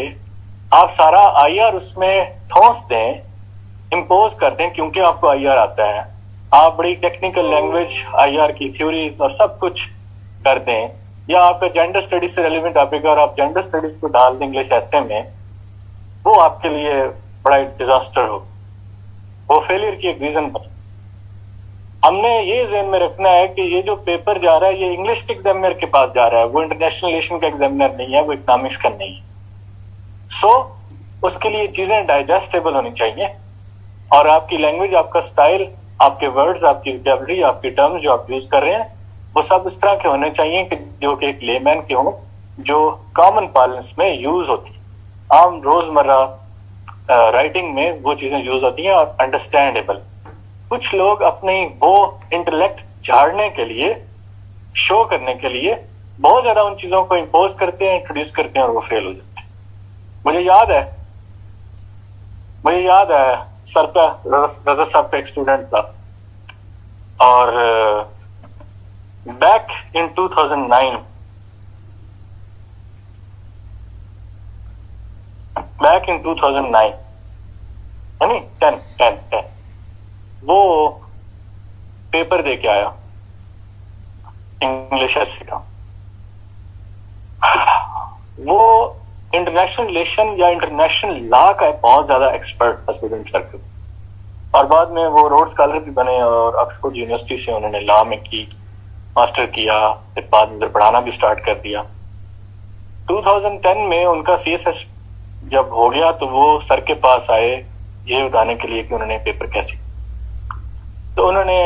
आप सारा आईआर उसमें ठोंस दें, इम्पोज कर दें, क्योंकि आपको आईआर आता है, आप बड़ी टेक्निकल लैंग्वेज आईआर की थ्योरी और सब कुछ कर दें, या आपका जेंडर स्टडीज से रेलिवेंट टॉपिक और आप जेंडर स्टडीज को डाल दें इंग्लिश ऐसे में, वो आपके लिए बड़ा डिजास्टर हो, वो फेलियर की एक रीजन बने। हमने ये ज़हन में रखना है कि ये जो पेपर जा रहा है ये इंग्लिश के एग्जामिनर के पास जा रहा है, वो इंटरनेशनल रिलेशन का एग्जामिनर नहीं है, वो इकोनॉमिक्स का नहीं है। सो उसके लिए चीजें डाइजेस्टेबल होनी चाहिए, और आपकी लैंग्वेज, आपका स्टाइल, आपके वर्ड्स, आपकी वोकैबुलरी, आपकी टर्म्स जो आप यूज कर रहे हैं वो सब इस तरह के होने चाहिए कि जो कि एक लेमैन के हों, जो कॉमन पार्लेंस में यूज होती, आम रोजमर्रा राइटिंग में वो चीजें यूज होती हैं और अंडरस्टैंडेबल। कुछ लोग अपनी वो इंटेलेक्ट झाड़ने के लिए, शो करने के लिए बहुत ज्यादा उन चीजों को इंपोज करते हैं, इंट्रोड्यूस करते हैं और वो फेल हो जाते हैं। मुझे याद है सर का, रजत साहब का एक स्टूडेंट था, और बैक इन 2009 यानी 10 वो पेपर दे के आया इंग्लिश एसे का। वो इंटरनेशनल रिलेशन या इंटरनेशनल लॉ का बहुत ज्यादा एक्सपर्ट था स्टूडेंट सर्कल, और बाद में वो रोड स्कॉलर भी बने और ऑक्सफोर्ड यूनिवर्सिटी से उन्होंने लॉ में की, मास्टर किया, फिर बाद में पढ़ाना भी स्टार्ट कर दिया। 2010 में उनका सीएसएस जब हो गया तो वो सर के पास आए ये बताने के लिए कि उन्होंने पेपर कैसे, तो उन्होंने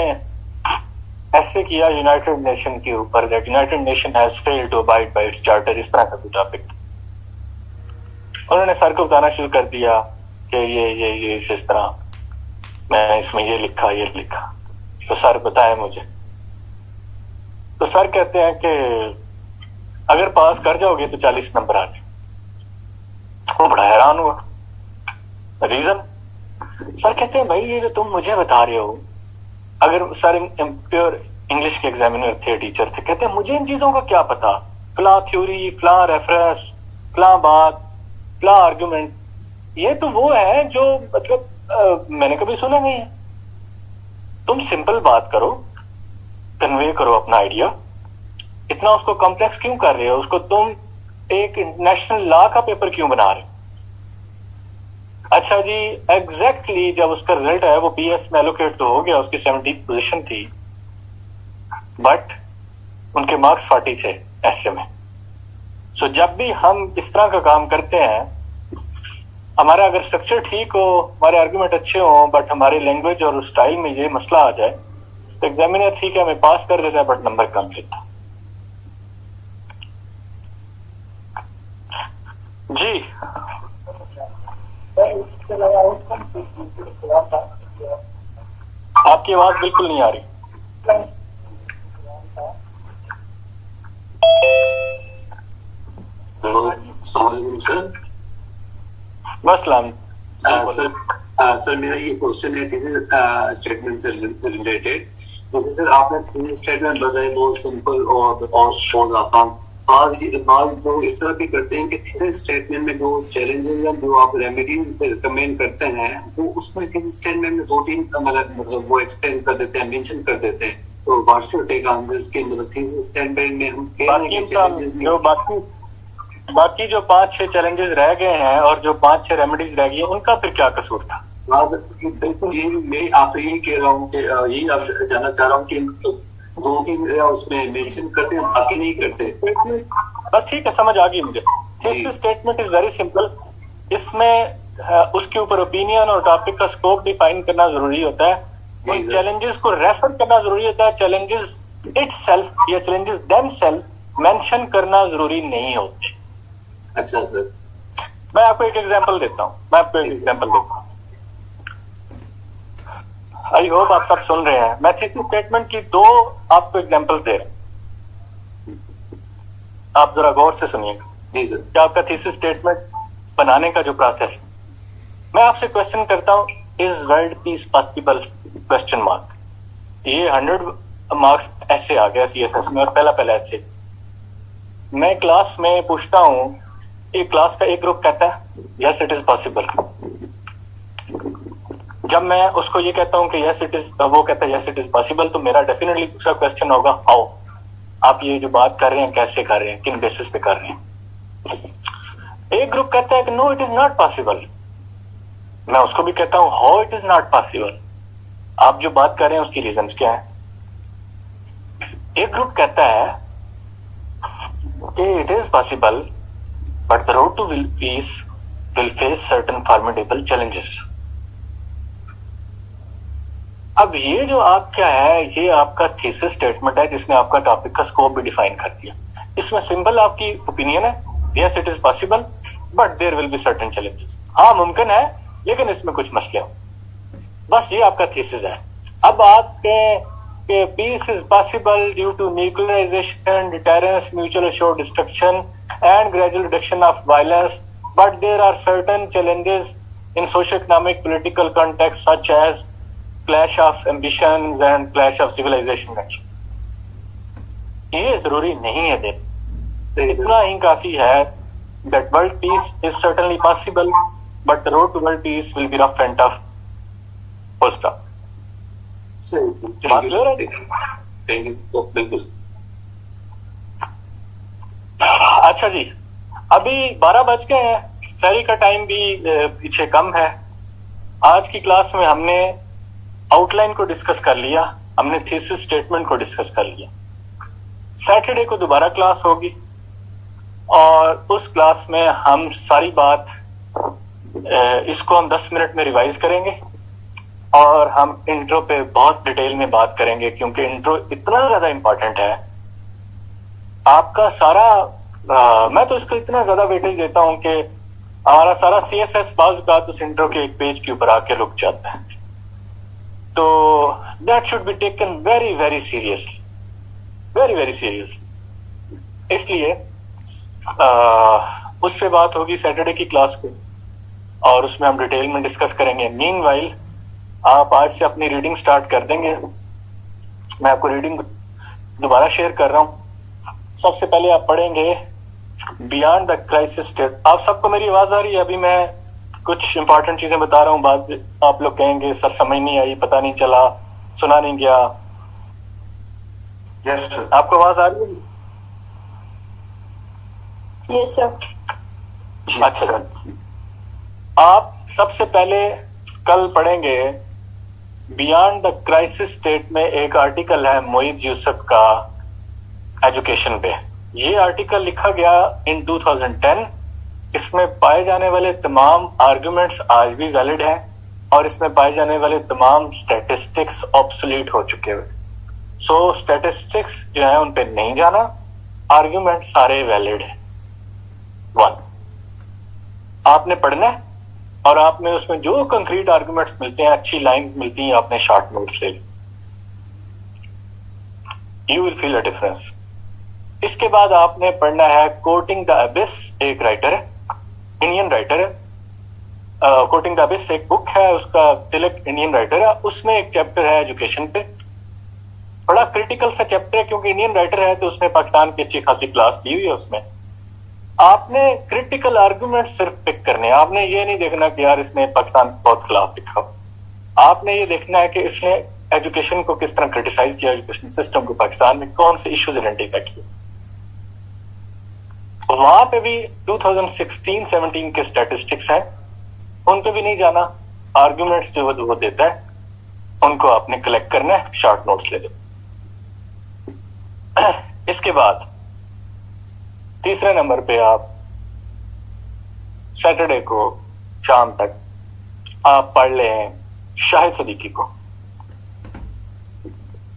ऐसे किया यूनाइटेड नेशन के ऊपर, that United Nation has failed to abide by its charter, इस तरह का कोई टॉपिक। उन्होंने सर को बताना शुरू कर दिया कि ये इस तरह मैं इसमें ये लिखा। तो सर बताए मुझे, तो सर कहते हैं कि अगर पास कर जाओगे तो 40 नंबर आ गए। वो बड़ा हैरान हुआ, रीजन? सर कहते हैं भाई ये जो तुम मुझे बता रहे हो, अगर सर प्योर इंग्लिश के एग्जामिनर थे, टीचर थे, कहते हैं मुझे इन चीजों का क्या पता, फला थ्योरी, फला रेफरेंस, फला बात, फला आर्गुमेंट, ये तो वो है जो मतलब मैंने कभी सुना नहीं है। तुम सिंपल बात करो, कन्वे करो अपना आइडिया, इतना उसको कॉम्प्लेक्स क्यों कर रहे हो? उसको तुम एक इंटरनेशनल लॉ का पेपर क्यों बना रहे हो? अच्छा जी, एग्जैक्टली जब उसका रिजल्ट आया वो बीएस में एलोकेट तो हो गया, उसकी 70th पोजीशन थी, बट उनके मार्क्स 40 थे ऐसे में। सो जब भी हम इस तरह का काम करते हैं, हमारा अगर स्ट्रक्चर ठीक हो, हमारे आर्गुमेंट अच्छे हो, बट हमारे लैंग्वेज और स्टाइल में ये मसला आ जाए तो एग्जामिनर ठीक है हमें पास कर देता है बट नंबर कम देता। जी आपकी आवाज बिल्कुल नहीं आ रही। सर सर मेरा ये क्वेश्चन है थीसिस स्टेटमेंट से रिलेटेड। जैसे सर आपने थीसिस स्टेटमेंट बताए बहुत सिंपल और बहुत आसान, आज लोग इस तरह भी करते हैं कि थीसिस स्टेटमेंट में जो चैलेंजेस हैं, जो आप रेमेडीज रिकमेंड करते हैं, वो उसमें थीसिस स्टेटमेंट में 2-3 मतलब वो एक्सप्लेन कर देते हैं, मेंशन कर देते हैं। तो what should take on this के मतलब थीसिस स्टेटमेंट में हम बाकी जो 5-6 चैलेंजेस रह गए हैं और जो 5-6 रेमेडीज रह गई हैं, उनका फिर क्या कसूर था? हाँ सर, बिल्कुल ये मैं आपसे यही कह रहा हूँ कि यही आप जानना चाह रहा हूँ कि मतलब 2-3 उसमें मेंशन करते हैं, बाकी नहीं करते। बस ठीक है, समझ आ गई मुझे। Thesis statement is very simple. इसमें उसके ऊपर ओपिनियन और टॉपिक का स्कोप डिफाइन करना जरूरी होता है, उन चैलेंजेस को रेफर करना जरूरी होता है, चैलेंजेस इटसेल्फ या चैलेंजेस देमसेल्फ मेंशन करना जरूरी नहीं होते। अच्छा सर, मैं आपको एक एग्जांपल देता हूँ। आई होप आप सब सुन रहे हैं। मैं थीसिस स्टेटमेंट की 2 आपको एग्जांपल दे रहा हूं, आप जरा गौर से सुनिएगा। जी सर। कि आपका थीसिस स्टेटमेंट बनाने का जो प्रोसेस है, मैं आपसे क्वेश्चन करता हूं, is world peace possible? Question mark. ये 100 मार्क्स ऐसे आ गया CSS में, और पहला ऐसे मैं क्लास में पूछता हूं, एक क्लास का एक ग्रुप कहता है यस इट इज पॉसिबल। जब मैं उसको ये कहता हूं कि यस इट इज, वो कहता है यस इट इज पॉसिबल, तो मेरा डेफिनेटली दूसरा क्वेश्चन होगा हाउ, आप ये जो बात कर रहे हैं कैसे कर रहे हैं, किन बेसिस पे कर रहे हैं। एक ग्रुप कहता है कि no it is not possible, मैं उसको भी कहता हूं how it is not possible, आप जो बात कर रहे हैं उसकी रीजंस क्या है। एक ग्रुप कहता है कि it is possible but the road to peace will face certain formidable challenges. अब ये जो आपका है, ये आपका थीसिस स्टेटमेंट है जिसने आपका टॉपिक का स्कोप भी डिफाइन कर दिया। इसमें सिंपल आपकी ओपिनियन है, yes it is possible but there will be certain challenges. हाँ मुमकिन है लेकिन इसमें कुछ मसले हो, बस ये आपका थीसिस है। अब आपके peace is possible due to nuclearisation, deterrence, mutual assured destruction and gradual reduction of violence, but there are certain challenges in socio economic political context such as clash of ambitions and clash of civilization action। ये जरूरी नहीं है देख, इतना ही काफी है that world peace is certainly possible but the road to world peace will be rough and tough, full stop। बात clear है? बिल्कुल। अच्छा जी, अभी 12 बज गए हैं, सहरी का टाइम भी पीछे कम है। आज की क्लास में हमने आउटलाइन को डिस्कस कर लिया, हमने थीसिस स्टेटमेंट को डिस्कस कर लिया। सैटरडे को दोबारा क्लास होगी और उस क्लास में हम सारी बात इसको हम 10 मिनट में रिवाइज करेंगे और हम इंट्रो पे बहुत डिटेल में बात करेंगे, क्योंकि इंट्रो इतना ज्यादा इंपॉर्टेंट है। आपका सारा मैं तो इसको इतना ज्यादा वेटेज देता हूं कि हमारा सारा CSS बाज़ का उस इंट्रो के एक पेज के ऊपर आके रुक जाता है। तो that should be taken very very seriously, very very seriously. इसलिए उस पे बात होगी सैटरडे की क्लास को और उसमें हम डिटेल में डिस्कस करेंगे। मीनवाइल आप आज से अपनी रीडिंग स्टार्ट कर देंगे। मैं आपको रीडिंग दोबारा शेयर कर रहा हूं। सबसे पहले आप पढ़ेंगे बियॉन्ड द क्राइसिस स्टेट। आप सबको मेरी आवाज आ रही है? अभी मैं कुछ इंपॉर्टेंट चीजें बता रहा हूं, बात आप लोग कहेंगे सर समझ नहीं आई, पता नहीं चला, सुना नहीं गया। यस सर, आपको आवाज आ रही है? Yes sir. अच्छा, आप सबसे पहले कल पढ़ेंगे बियॉन्ड द क्राइसिस स्टेट में एक आर्टिकल है मोइज यूसुफ का एजुकेशन पे। ये आर्टिकल लिखा गया इन 2010। इसमें पाए जाने वाले तमाम आर्गुमेंट्स आज भी वैलिड हैं और इसमें पाए जाने वाले तमाम स्टैटिस्टिक्स ऑब्सोलीट हो चुके हुए। सो स्टैटिस्टिक्स जो है उन पे नहीं जाना, आर्गुमेंट सारे वैलिड हैं। 1 आपने पढ़ना है और आपने उसमें जो कंक्रीट आर्गुमेंट्स मिलते हैं, अच्छी लाइंस मिलती हैं, आपने शॉर्ट नोट्स ले ली। You will feel a difference. इसके बाद आपने पढ़ना है कोटिंग द अबिस। एक राइटर है, इंडियन राइटर है। कोटिंग द अबिस एक बुक है, उसका तिलक इंडियन राइटर है। उसमें एक चैप्टर है एजुकेशन पे, बड़ा क्रिटिकल सा चैप्टर है क्योंकि इंडियन राइटर है तो उसने पाकिस्तान की अच्छी खासी क्लास दी हुई है। उसमें आपने क्रिटिकल आर्गुमेंट सिर्फ पिक करने हैं। आपने ये नहीं देखना कि यार इसने पाकिस्तान के बहुत खिलाफ लिखा। आपने ये देखना है कि इसने एजुकेशन को किस तरह क्रिटिसाइज किया, एजुकेशन सिस्टम को पाकिस्तान में कौन से इश्यूज आइडेंटिफाई किए। वहां पे भी 2016-17 के स्टैटिस्टिक्स हैं, उन पे भी नहीं जाना। आर्ग्यूमेंट्स जो वो देता है उनको आपने कलेक्ट करना है, शॉर्ट नोट्स ले दो। इसके बाद तीसरे नंबर पे आप सैटरडे को शाम तक आप पढ़ लें शाहिद सदीकी को,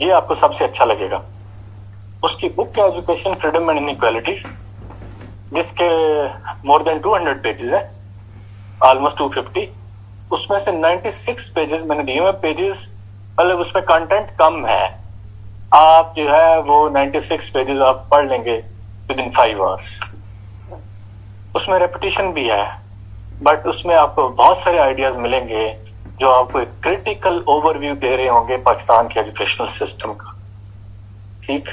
ये आपको सबसे अच्छा लगेगा। उसकी बुक है एजुकेशन फ्रीडम एंड इनइक्वालिटीज, जिसके मोर देन 200 पेजेस है, ऑलमोस्ट 250। उसमें से 96 पेजेस मैंने दिए हुए पेजेस, मतलब उसमें कंटेंट कम है। आप जो है वो 96 पेजेस आप पढ़ लेंगे विद इन 5 आवर्स। उसमें रेपिटेशन भी है, बट उसमें आपको बहुत सारे आइडियाज मिलेंगे जो आपको एक क्रिटिकल ओवरव्यू दे रहे होंगे पाकिस्तान के एजुकेशनल सिस्टम का। ठीक,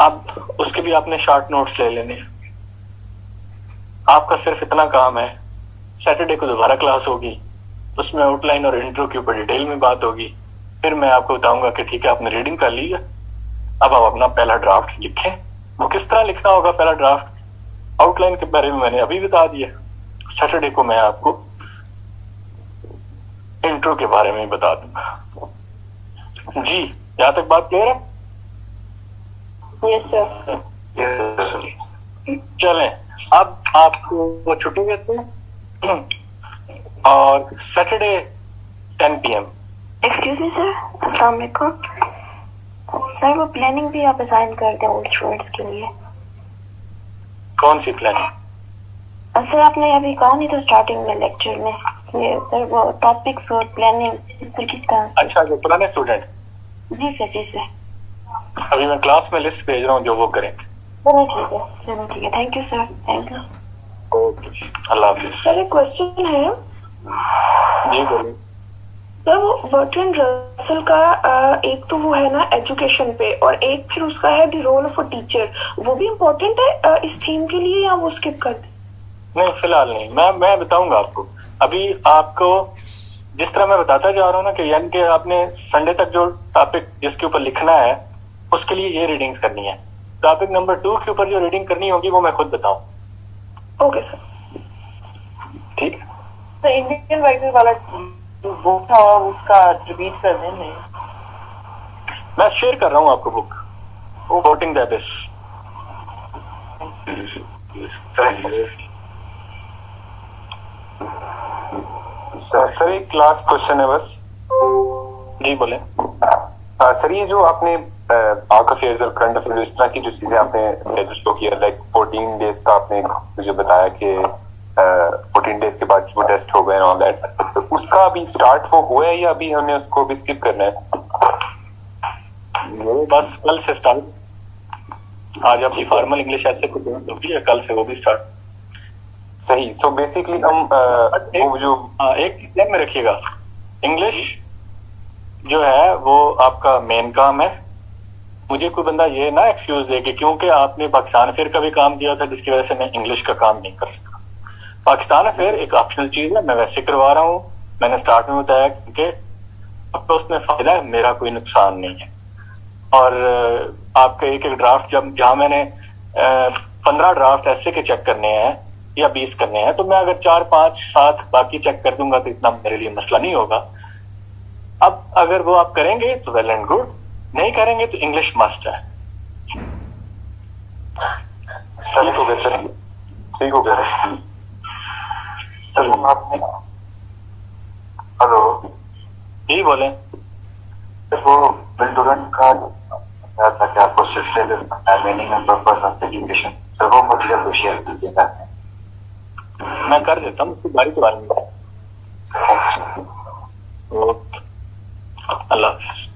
अब उसके भी आपने शॉर्ट नोट्स ले लेने हैं। आपका सिर्फ इतना काम है, सैटरडे को दोबारा क्लास होगी, उसमें आउटलाइन और इंट्रो के ऊपर डिटेल में बात होगी। फिर मैं आपको बताऊंगा कि ठीक है आपने रीडिंग कर ली है, अब आप अपना पहला ड्राफ्ट लिखें। वो किस तरह लिखना होगा पहला ड्राफ्ट, आउटलाइन के बारे में मैंने अभी बता दिया। सैटरडे को मैं आपको इंट्रो के बारे में बता दूंगा। जी, यहां तक बात क्लियर है? Yes sir. चलें, अब आपको वो छुट्टी देते हैं और Saturday 10 PM। Excuse me sir, अस्सलाम वालेकुम सर। वो प्लानिंग भी आप असाइन कर दें ओल्ड स्टूडेंट्स के लिए। कौन सी प्लानिंग? सर आपने अभी कहा नहीं तो स्टार्टिंग में लेक्चर में ये सर वो टॉपिक्स और प्लानिंग सर किस तरह से? अच्छा, जो पुराने स्टूडेंट। जी सर, जी सर। अभी मैं क्लास में लिस्ट भेज रहा हूँ जो वो करेंगे। चलो ठीक है, thank you sir, thank you. Okay, Allah Hafiz. Sir एक क्वेश्चन है। जी बोलिए। सर वो बर्ट्रैंड रसल का एक तो वो है ना एजुकेशन पे, और एक फिर उसका है the role of a teacher, वो भी इम्पोर्टेंट है इस थीम के लिए, या वो स्किप कर दे? नहीं, फिलहाल नहीं, मैं बताऊंगा आपको। अभी आपको जिस तरह मैं बताता जा रहा हूँ ना कि यानी कि आपने संडे तक जो टॉपिक जिसके ऊपर लिखना है उसके लिए ये रीडिंग्स करनी है। टॉपिक नंबर 2 के ऊपर जो रीडिंग करनी होगी वो मैं खुद बताऊं। ओके सर, ठीक। तो इंडियन राइटर वाला जो बुक था उसका रिपीट कर दें। मैं शेयर कर रहा हूँ आपको बुक, वोटिंग द एबिस। सर एक क्लास क्वेश्चन है बस। जी बोले। सर ये जो आपने पाक अफेयर्स और करंट अफेयर्स इस तरह की जो चीजें आपने स्केड्यूल शो किया, लाइक 14 डेज का आपने मुझे बताया कि 14 डेज के बाद वो टेस्ट हो गए ऑल दैट, तो उसका अभी स्टार्ट वो हुआ है या अभी हमने उसको भी स्किप करना है? वो बस कल से स्टार्ट। आज आपकी फॉर्मल इंग्लिश ऐसे कुछ होगी है, कल से वो भी स्टार्ट। सही। सो बेसिकली हम वो जो एक ध्यान में रखिएगा, इंग्लिश जो है वो आपका मेन काम है। मुझे कोई बंदा ये ना एक्सक्यूज दे कि क्योंकि आपने पाकिस्तान अफेयर का भी काम किया था जिसकी वजह से मैं इंग्लिश का काम नहीं कर सका। पाकिस्तान अफेयर एक ऑप्शनल चीज है, मैं वैसे करवा रहा हूँ। मैंने स्टार्ट में बताया क्योंकि आपको उसमें फायदा है, मेरा कोई नुकसान नहीं है। और आपके एक एक ड्राफ्ट जहाँ मैंने 15 ड्राफ्ट ऐसे के चेक करने हैं या 20 करने हैं, तो मैं अगर 4, 5, 7 बाकी चेक कर दूंगा तो इतना मेरे लिए मसला नहीं होगा। अब अगर वो आप करेंगे तो वेल एंड गुड, नहीं करेंगे तो इंग्लिश मस्ट है। ठीक हो गया सर, ठीक हो गया सर। आपने हेलो जी बोले। सर वो विल्डुरन का क्या था कि आपको shifted meaning and purpose of education, sir वो मटेरियल तो शेयर कीजिएगा। मैं कर देता हूँ, उसकी बारी के बारे में। ओके, अल्लाह हाफिज।